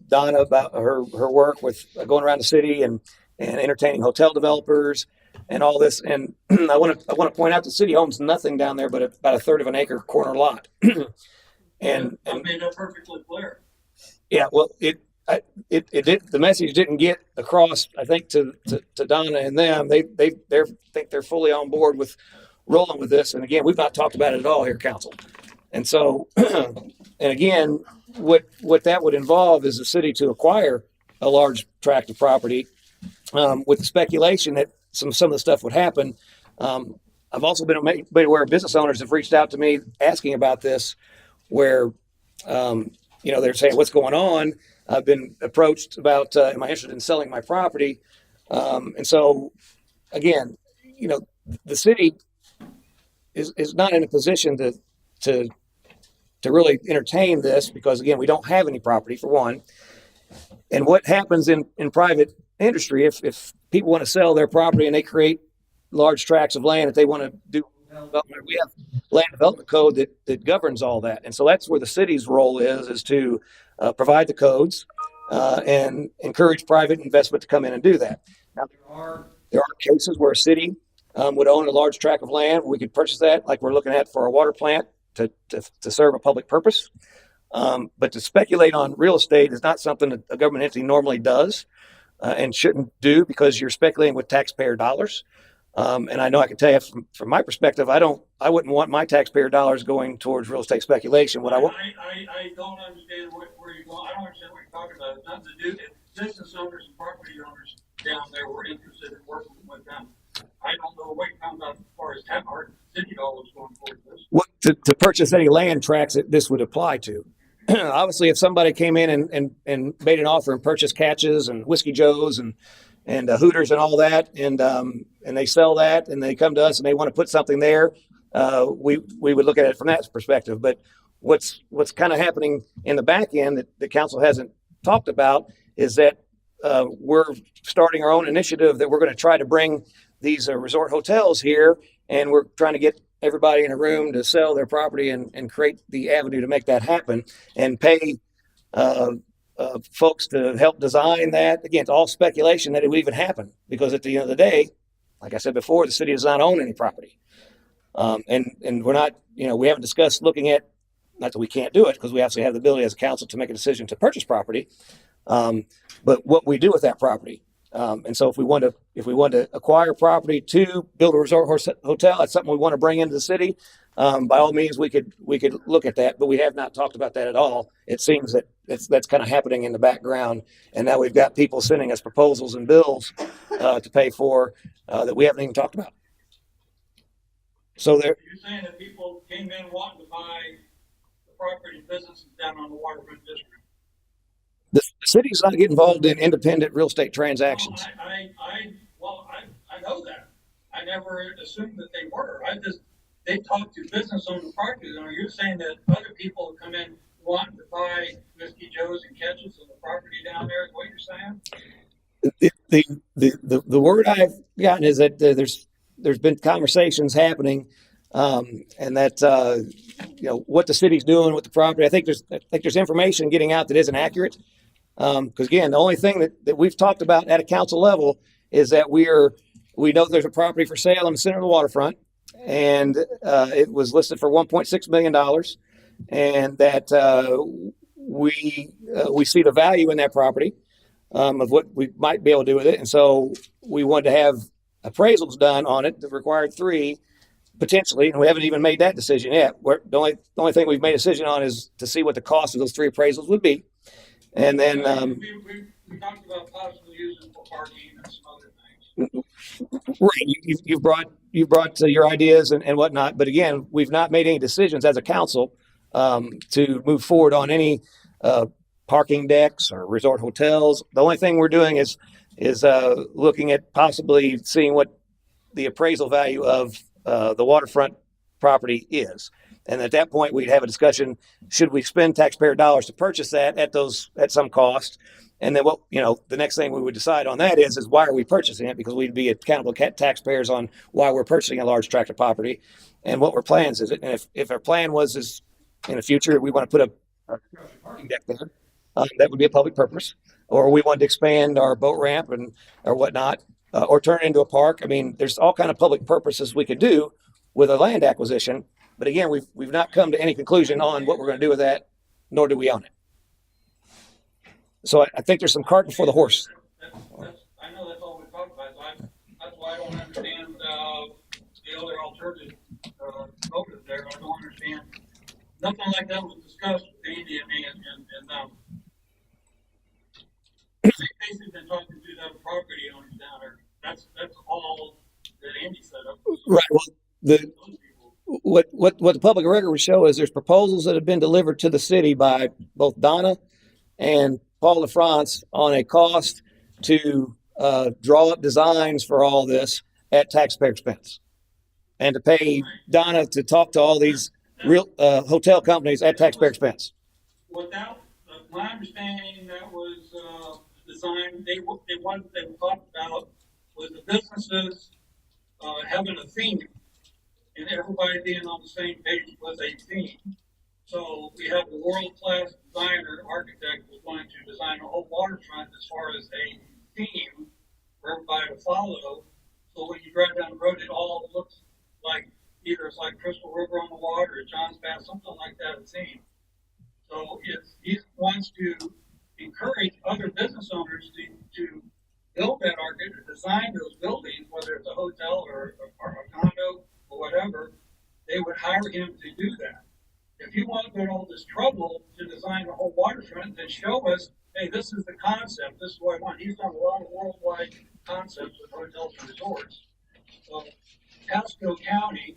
Donna about her work with going around the city and entertaining hotel developers and all this. And I want to point out the city owns nothing down there but about a third of an acre corner lot. and I made that perfectly clear. Yeah, well, it did. The message didn't get across, I think, to Donna and them. They think they're fully on board with rolling with this. And again, we've not talked about it at all here, council. And so, and again, what that would involve is the city to acquire a large tract of property, with the speculation that some of the stuff would happen. I've also been made aware of business owners have reached out to me asking about this, where they're saying, "What's going on?" I've been approached about, am I interested in selling my property? And so, again, the city is not in a position to really entertain this because, again, we don't have any property, for one. And what happens in private industry, if people want to sell their property and they create large tracts of land that they want to do development, we have land development code that governs all that. And so that's where the city's role is to provide the codes and encourage private investment to come in and do that. Now, there are cases where a city would own a large tract of land. We could purchase that, like we're looking at for a water plant to serve a public purpose. But to speculate on real estate is not something that a government entity normally does and shouldn't do because you're speculating with taxpayer dollars. And I know I can tell you from my perspective, I wouldn't want my taxpayer dollars going towards real estate speculation. What I want. I don't understand where you're going. I don't understand what you're talking about. It's nothing to do. If business owners and property owners down there were interested in working with them, I don't know what comes out as far as town or city hall is going forward with this. What to purchase any land tracts that this would apply to. Obviously, if somebody came in and made an offer and purchased Catches and Whiskey Joes and Hooters and all that, and they sell that and they come to us and they want to put something there, we would look at it from that perspective. But what's kind of happening in the back end that the council hasn't talked about is that we're starting our own initiative that we're going to try to bring these resort hotels here, and we're trying to get everybody in a room to sell their property and create the avenue to make that happen and pay folks to help design that. Again, it's all speculation that it would even happen because at the end of the day, like I said before, the city does not own any property. And we're not, we haven't discussed looking at, not that we can't do it because we absolutely have the ability as a council to make a decision to purchase property, but what we do with that property. And so if we want to acquire property to build a resort hotel, that's something we want to bring into the city. By all means, we could look at that, but we have not talked about that at all. It seems that that's kind of happening in the background, and now we've got people sending us proposals and bills to pay for that we haven't even talked about. So you're saying that people came in wanting to buy the property and businesses down on the waterfront district. The city's not getting involved in independent real estate transactions. I know that. I never assumed that they were. They talked to business owners, property owners. You're saying that other people have come in wanting to buy Whiskey Joes and Catches and the property down there. Is what you're saying? The word I've gotten is that there's been conversations happening, and that what the city's doing with the property. I think there's information getting out that isn't accurate. Because again, the only thing that we've talked about at a council level is that we know there's a property for sale in the center of the waterfront, and it was listed for $1.6 million, and that we see the value in that property of what we might be able to do with it, and so we wanted to have appraisals done on it that required 3 potentially, and we haven't even made that decision yet. The only thing we've made a decision on is to see what the cost of those 3 appraisals would be. And then we talked about possibly using for parking and some other things. Right, you've brought your ideas and whatnot, but again, we've not made any decisions as a council to move forward on any parking decks or resort hotels. The only thing we're doing is looking at possibly seeing what the appraisal value of the waterfront property is. And at that point, we'd have a discussion: should we spend taxpayer dollars to purchase that at some cost? And then the next thing we would decide on that is why are we purchasing it? Because we'd be accountable taxpayers on why we're purchasing a large tract of property and what our plans is. And if our plan is in the future we want to put a parking deck there, that would be a public purpose, or we wanted to expand our boat ramp or whatnot, or turn it into a park. I mean, there's all kind of public purposes we could do with a land acquisition. But again, we've not come to any conclusion on what we're going to do with that, nor do we own it. So I think there's some cart before the horse. I know that's all we've talked about. So that's why I don't understand the other alternative motive there. I don't understand. Nothing like that was discussed with Andy and me and them. They've basically been talking to the property owners down there. That's all that Andy set up. Right. Well, what the public record would show is there's proposals that have been delivered to the city by both Donna and Paul LaFrance on a cost to draw up designs for all this at taxpayer expense, and to pay Donna to talk to all these real hotel companies at taxpayer expense. Without my understanding, that was designed. They talked about was the businesses having a theme, and everybody being on the same page was a theme. So we have a world-class designer, architect, who's going to design a whole waterfront as far as a theme for everybody to follow. So when you drive down the road, it all looks like either it's like Crystal River on the water or John's Pass, something like that, a theme. So if he wants to encourage other business owners to build that market or design those buildings, whether it's a hotel or a condo or whatever, they would hire him to do that. If you want to go to all this trouble to design the whole waterfront, then show us, hey, this is the concept, this is what I want. He's done a lot of worldwide concepts with hotels and resorts. So Pasco County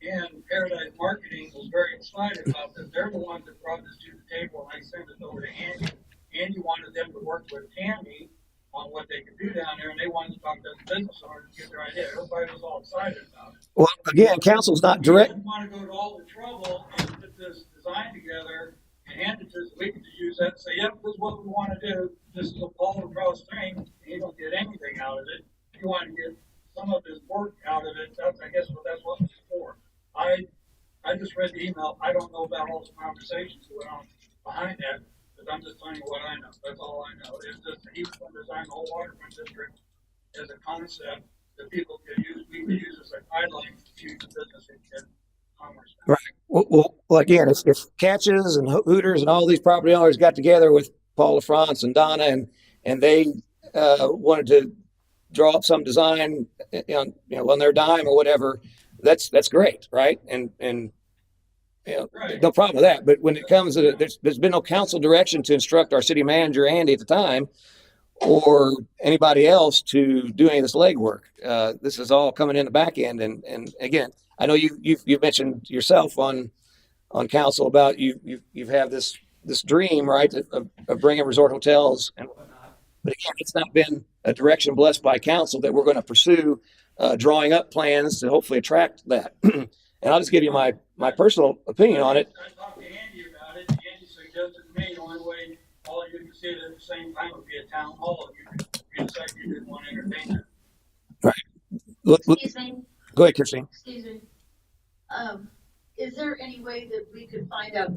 and Paradise Marketing was very excited about this. They're the ones that brought this to the table, and I sent it over to Andy. Andy wanted them to work with Tammy on what they could do down there, and they wanted to talk to the business owners to get their idea. Everybody was all excited about it. Well, again, council's not direct. We didn't want to go to all the trouble and put this design together and hand it to us. We could just use that and say, yep, this is what we want to do. This is a Paul across thing, and you don't get anything out of it. If you want to get some of his work out of it, that's, I guess, that's what it's for. I just read the email. I don't know about all the conversations that went on behind that, but I'm just telling you what I know. That's all I know. It's just that he was going to design the whole waterfront district as a concept that people could use. We could use as a guideline to choose the business and commerce. Right. Well, again, if Catches and Hooters and all these property owners got together with Paul LaFrance and Donna and they wanted to draw up some design on their dime or whatever, that's great, right? And right. No problem with that. But when it comes to there's been no council direction to instruct our city manager, Andy, at the time, or anybody else to do any of this legwork. This is all coming in the back end. And again, I know you've mentioned yourself on council about you've had this dream, right, of bringing resort hotels and whatnot. But again, it's not been a direction blessed by council that we're going to pursue drawing up plans to hopefully attract that. And I'll just give you my personal opinion on it. I talked to Andy about it. Andy suggested to me the only way all you can see it at the same time would be a town hall. You decide you didn't want to entertain it. Right. Excuse me. Go ahead, Christine. Excuse me. Is there any way that we could find out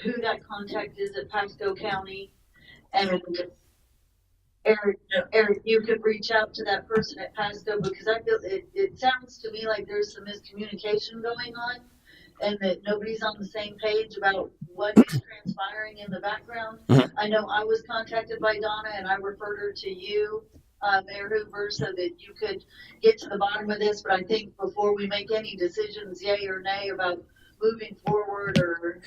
who that contact is at Pasco County? And Eric, you could reach out to that person at Pasco, because I feel it sounds to me like there's some miscommunication going on and that nobody's on the same page about what is transpiring in the background. Mm-hmm. I know I was contacted by Donna and I referred her to you, Mayor Hoover, so that you could get to the bottom of this. But I think before we make any decisions, yay or nay, about moving forward or,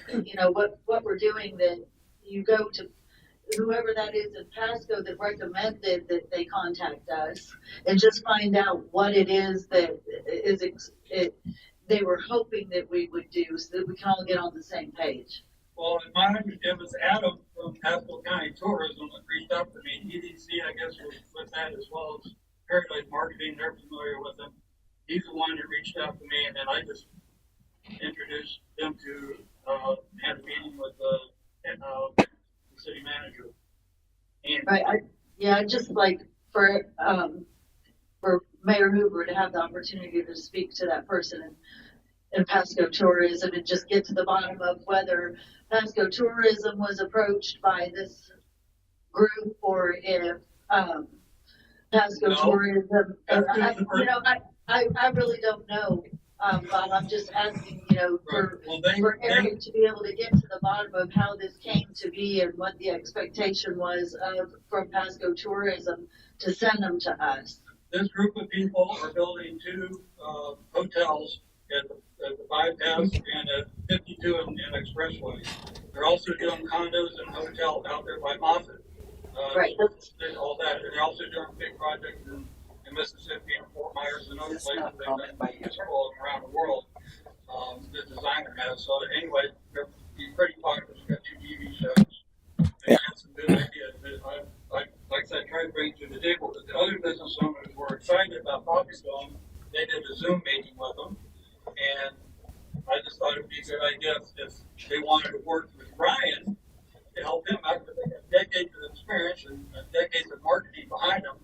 what we're doing, that you go to whoever that is in Pasco that recommended that they contact us and just find out what it is that they were hoping that we would do, so that we can all get on the same page. Well, it was Adam from Pasco County Tourism that reached out to me. EDC, I guess, was with that, as well as Paradise Marketing. They're familiar with him. He's the one that reached out to me, and then I just introduced them to had a meeting with the city manager. And I'd just like for Mayor Hoover to have the opportunity to speak to that person in Pasco Tourism and just get to the bottom of whether Pasco Tourism was approached by this group or if Pasco Tourism. I really don't know. Bob, I'm just asking, for Eric to be able to get to the bottom of how this came to be and what the expectation was from Pasco Tourism to send them to us. This group of people are building 2 hotels at the bypass and at 52 and Expressway. They're also doing condos and hotels out there by Moffett. Right. All that. And they're also doing big projects in Mississippi and Fort Myers and other places they've been all around the world. The designer has. So anyway, they're pretty popular. They've got 2 TV shows. They have some good ideas. Like I said, try to bring to the table. But the other business owners were excited about talking to them. They did a Zoom meeting with them, and I just thought it would be a good idea if they wanted to work with Ryan to help him out, because they got decades of experience and decades of marketing behind them.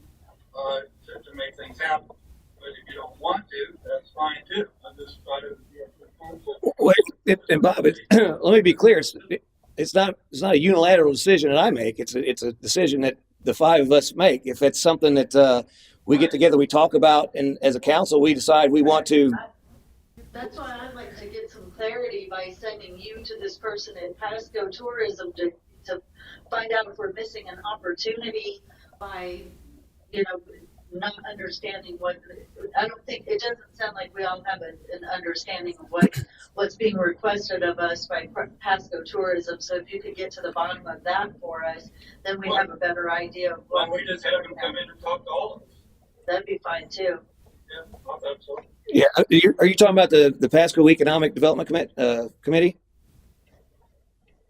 To make things happen. But if you don't want to, that's fine too. I just thought it would be a good concept. Wait, and Bob, let me be clear. It's not a unilateral decision that I make. It's a decision that the 5 of us make. If it's something that we get together, we talk about, and as a council, we decide we want to. That's why I'd like to get some clarity by sending you to this person at Pasco Tourism to find out if we're missing an opportunity by, you know, not understanding what, I don't think, it doesn't sound like we all have an understanding of what's being requested of us by Pasco Tourism. So if you could get to the bottom of that for us, then we have a better idea of Why what. don't we just have them come in and talk to all of us? That'd be fine too. Yeah, I thought so. Yeah, are you talking about the Pasco Economic Development Committee?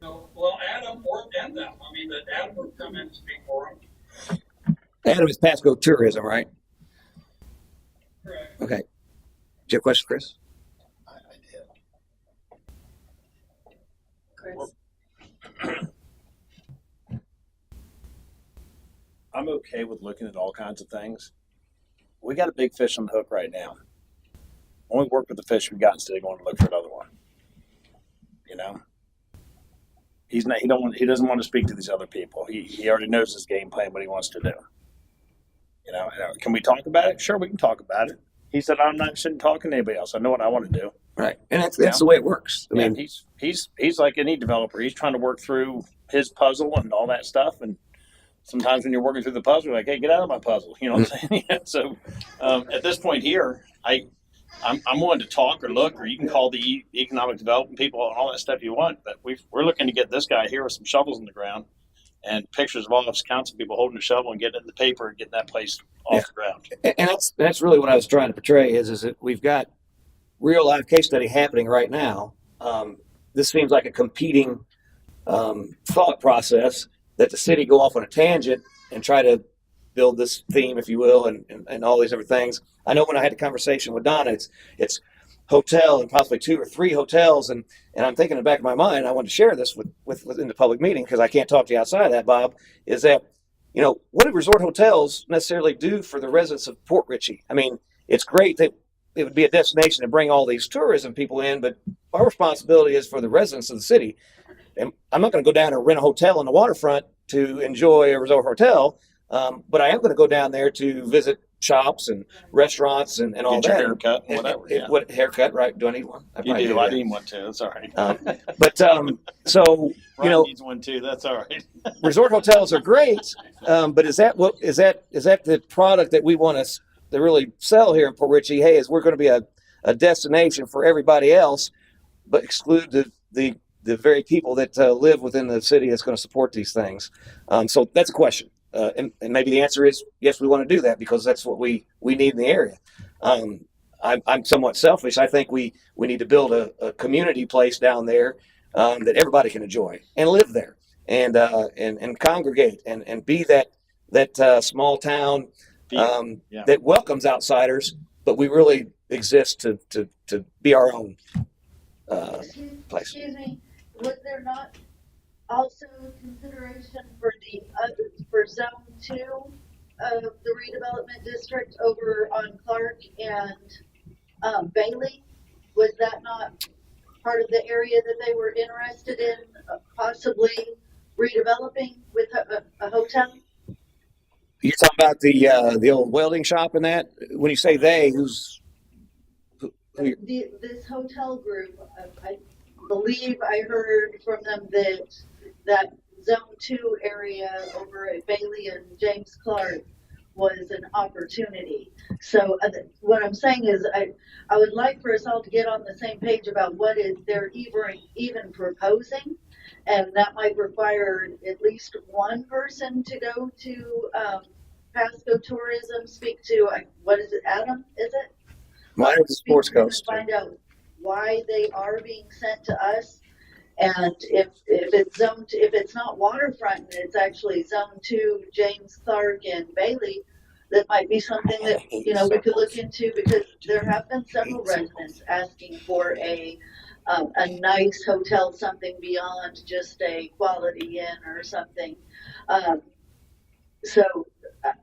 No, well, Adam or and them. I mean, that Adam would come in and speak for them. Adam is Pasco Tourism, right? Correct. Okay. Do you have a question, Chris? Chris. I'm okay with looking at all kinds of things. We got a big fish on the hook right now. Only work with the fish we've got instead of going to look for another one. You know, he doesn't want to speak to these other people. He already knows his game plan, what he wants to do. You know, can we talk about it? Sure, we can talk about it. He said, I'm not interested in talking to anybody else. I know what I want to do. Right, and that's the way it works. I mean, he's like any developer. He's trying to work through his puzzle and all that stuff. And sometimes when you're working through the puzzle, you're like, hey, get out of my puzzle. You know what I'm saying? Yeah, so at this point here, I'm willing to talk or look, or you can call the economic development people and all that stuff you want. But we're looking to get this guy here with some shovels in the ground and pictures of all of us council people holding a shovel and getting it in the paper and getting that place off the ground. and that's really what I was trying to portray is that we've got real live case study happening right now. This seems like a competing thought process that the city go off on a tangent and try to build this theme, if you will, and all these other things. I know when I had the conversation with Donna, it's hotel and possibly 2 or 3 hotels, and I'm thinking in the back of my mind, I want to share this within the public meeting because I can't talk to you outside of that, Bob, is that, you know, what do resort hotels necessarily do for the residents of Port Richey? I mean, it's great that it would be a destination to bring all these tourism people in, but our responsibility is for the residents of the city. And I'm not going to go down and rent a hotel on the waterfront to enjoy a resort hotel, but I am going to go down there to visit shops and restaurants and all Get that. your haircut and whatever. Yeah. What haircut, right? Do I need one? You do. I need one too. That's all right. So Ryan you know, needs one too. That's all right. resort hotels are great, but is that the product that we want to really sell here in Port Richey? Hey, is we're going to be a destination for everybody else, but exclude the very people that live within the city that's going to support these things. So that's a question. And maybe the answer is yes, we want to do that because that's what we need in the area. I'm somewhat selfish. I think we need to build a community place down there that everybody can enjoy and live there and congregate and be that small town that welcomes outsiders, but we really exist to be our own place. Excuse me, was there not also consideration for zone 2 of the redevelopment district over on Clark and Bailey? Was that not part of the area that they were interested in possibly redeveloping with a hotel? You're talking about the old welding shop and that? When you say they, who's This hotel group, I believe I heard from them that zone 2 area over at Bailey and James Clark was an opportunity. So what I'm saying is I would like for us all to get on the same page about what is they're even proposing, and that might require at least one person to go to Pasco Tourism, speak to what is it, Adam? Is it? Mine is the Sports Coast. Find out why they are being sent to us, and if it's zone 2, if it's not waterfront and it's actually zone 2, James Clark and Bailey, that might be something that we could look into, because there have been several residents asking for a nice hotel, something beyond just a Quality Inn or something. So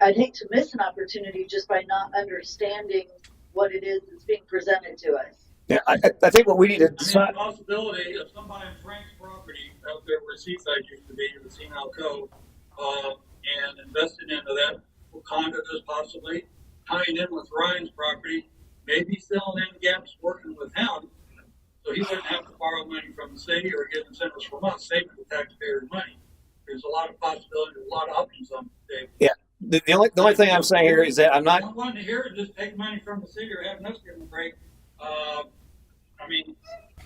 I'd hate to miss an opportunity just by not understanding what it is that's being presented to us. Yeah, I think what we need to I mean, decide. the possibility of somebody in Frank's property out there where Seaside used to be, the Senile Cove, and investing into that condos possibly, tying in with Ryan's property, maybe filling in gaps working with him So he wouldn't have to borrow money from the city or get incentives from us, saving the taxpayers money. There's a lot of possibilities, a lot of options on the table. Yeah. The only thing I'm saying here is that I'm not. I don't want to hear it, just take money from the city or having us give them a break. I mean,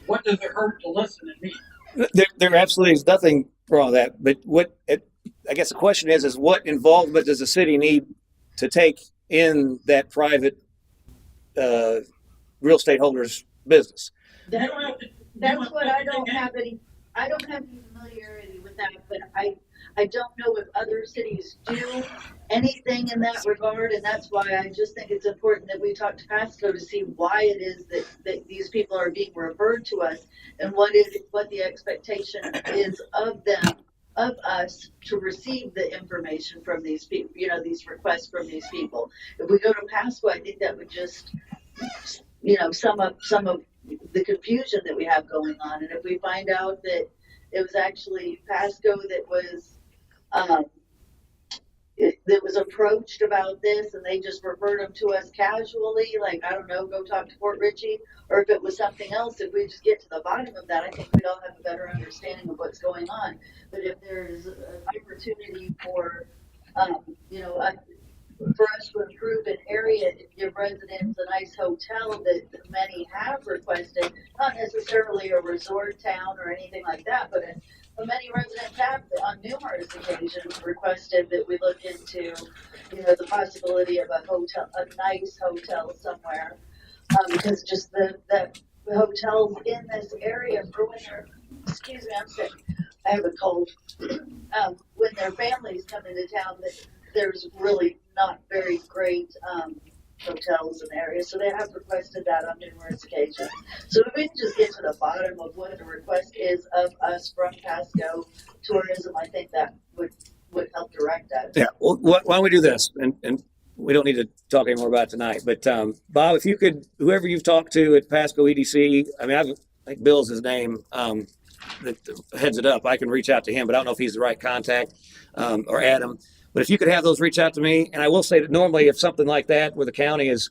what does it hurt to listen and meet? There absolutely is nothing wrong with that. But I guess the question is what involvement does the city need to take in that private real estate holder's business? That's what I don't have any familiarity with that, but I don't know if other cities do anything in that regard, and that's why I just think it's important that we talk to Pasco to see why it is that these people are being referred to us and what the expectation is of them, of us, to receive the information from these people, these requests from these people. If we go to Pasco, I think that would just, sum up some of the confusion that we have going on. And if we find out that it was actually Pasco that was approached about this and they just referred them to us casually, like, I don't know, go talk to Fort Ritchie, or if it was something else, if we just get to the bottom of that, I think we'd all have a better understanding of what's going on. But if there's an opportunity for, for us to improve an area, to give residents a nice hotel that many have requested, not necessarily a resort town or anything like that, but many residents have on numerous occasions requested that we look into, the possibility of a nice hotel somewhere, because just the hotels in this area for when they're, excuse me, I'm sick, I have a cold, when their families come into town, there's really not very great hotels in the area, so they have requested that on numerous occasions. So if we can just get to the bottom of what the request is of us from Pasco Tourism, I think that would help direct us. Yeah. Well, why don't we do this? And we don't need to talk anymore about it tonight. But Bob, if you could, whoever you've talked to at Pasco EDC, I mean, I think Bill's his name, that heads it up. I can reach out to him, but I don't know if he's the right contact, or Adam. But if you could have those reach out to me, and I will say that normally if something like that where the county is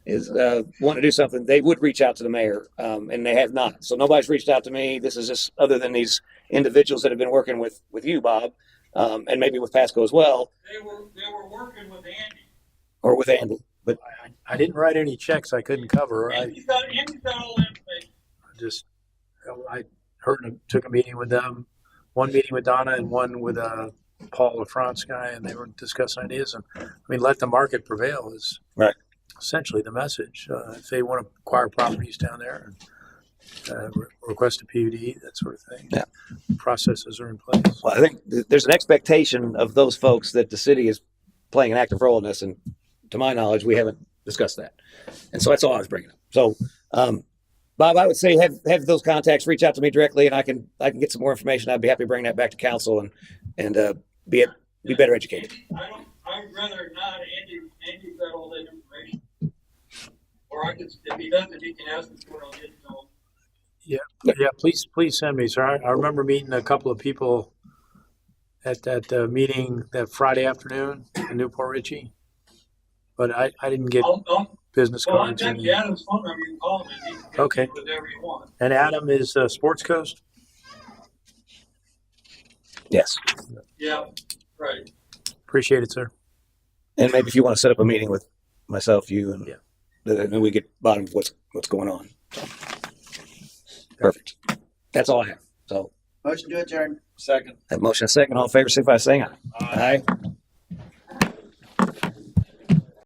wanting to do something, they would reach out to the mayor, and they have not. So nobody's reached out to me. This is just other than these individuals that have been working with you, Bob, and maybe with Pasco as well. They were working with Andy. Or with Andy. But I didn't write any checks I couldn't cover. Andy's got all the information. I took a meeting with them, one meeting with Donna and one with Paul LaFrance guy, and they were discussing ideas. And I mean, let the market prevail is right. Essentially the message. If they want to acquire properties down there and request a PUD, that sort of thing. Yeah. Processes are in place. Well, I think there's an expectation of those folks that the city is playing an active role in this, and to my knowledge, we haven't discussed that. And so that's all I was bringing up. So, Bob, I would say have those contacts reach out to me directly, and I can get some more information. I'd be happy to bring that back to council and be better educated. I would rather not. Andy's got all that information. Or if he doesn't, he can ask me for it. I'll get to know him. Yeah. Please send me, sir. I remember meeting a couple of people at that meeting that Friday afternoon in Newport Richie, but I didn't get business cards. I'll take Adam's phone number. You can call him and he can Okay. do whatever you want. And Adam is Sports Coast? Yes. Yeah, right. Appreciate it, sir. And maybe if you want to set up a meeting with myself, you, and then we get bottom of what's going on. Perfect. That's all I have. So Motion to adjourn. Second. that motion a second. All in favor, signify by saying aye. Aye.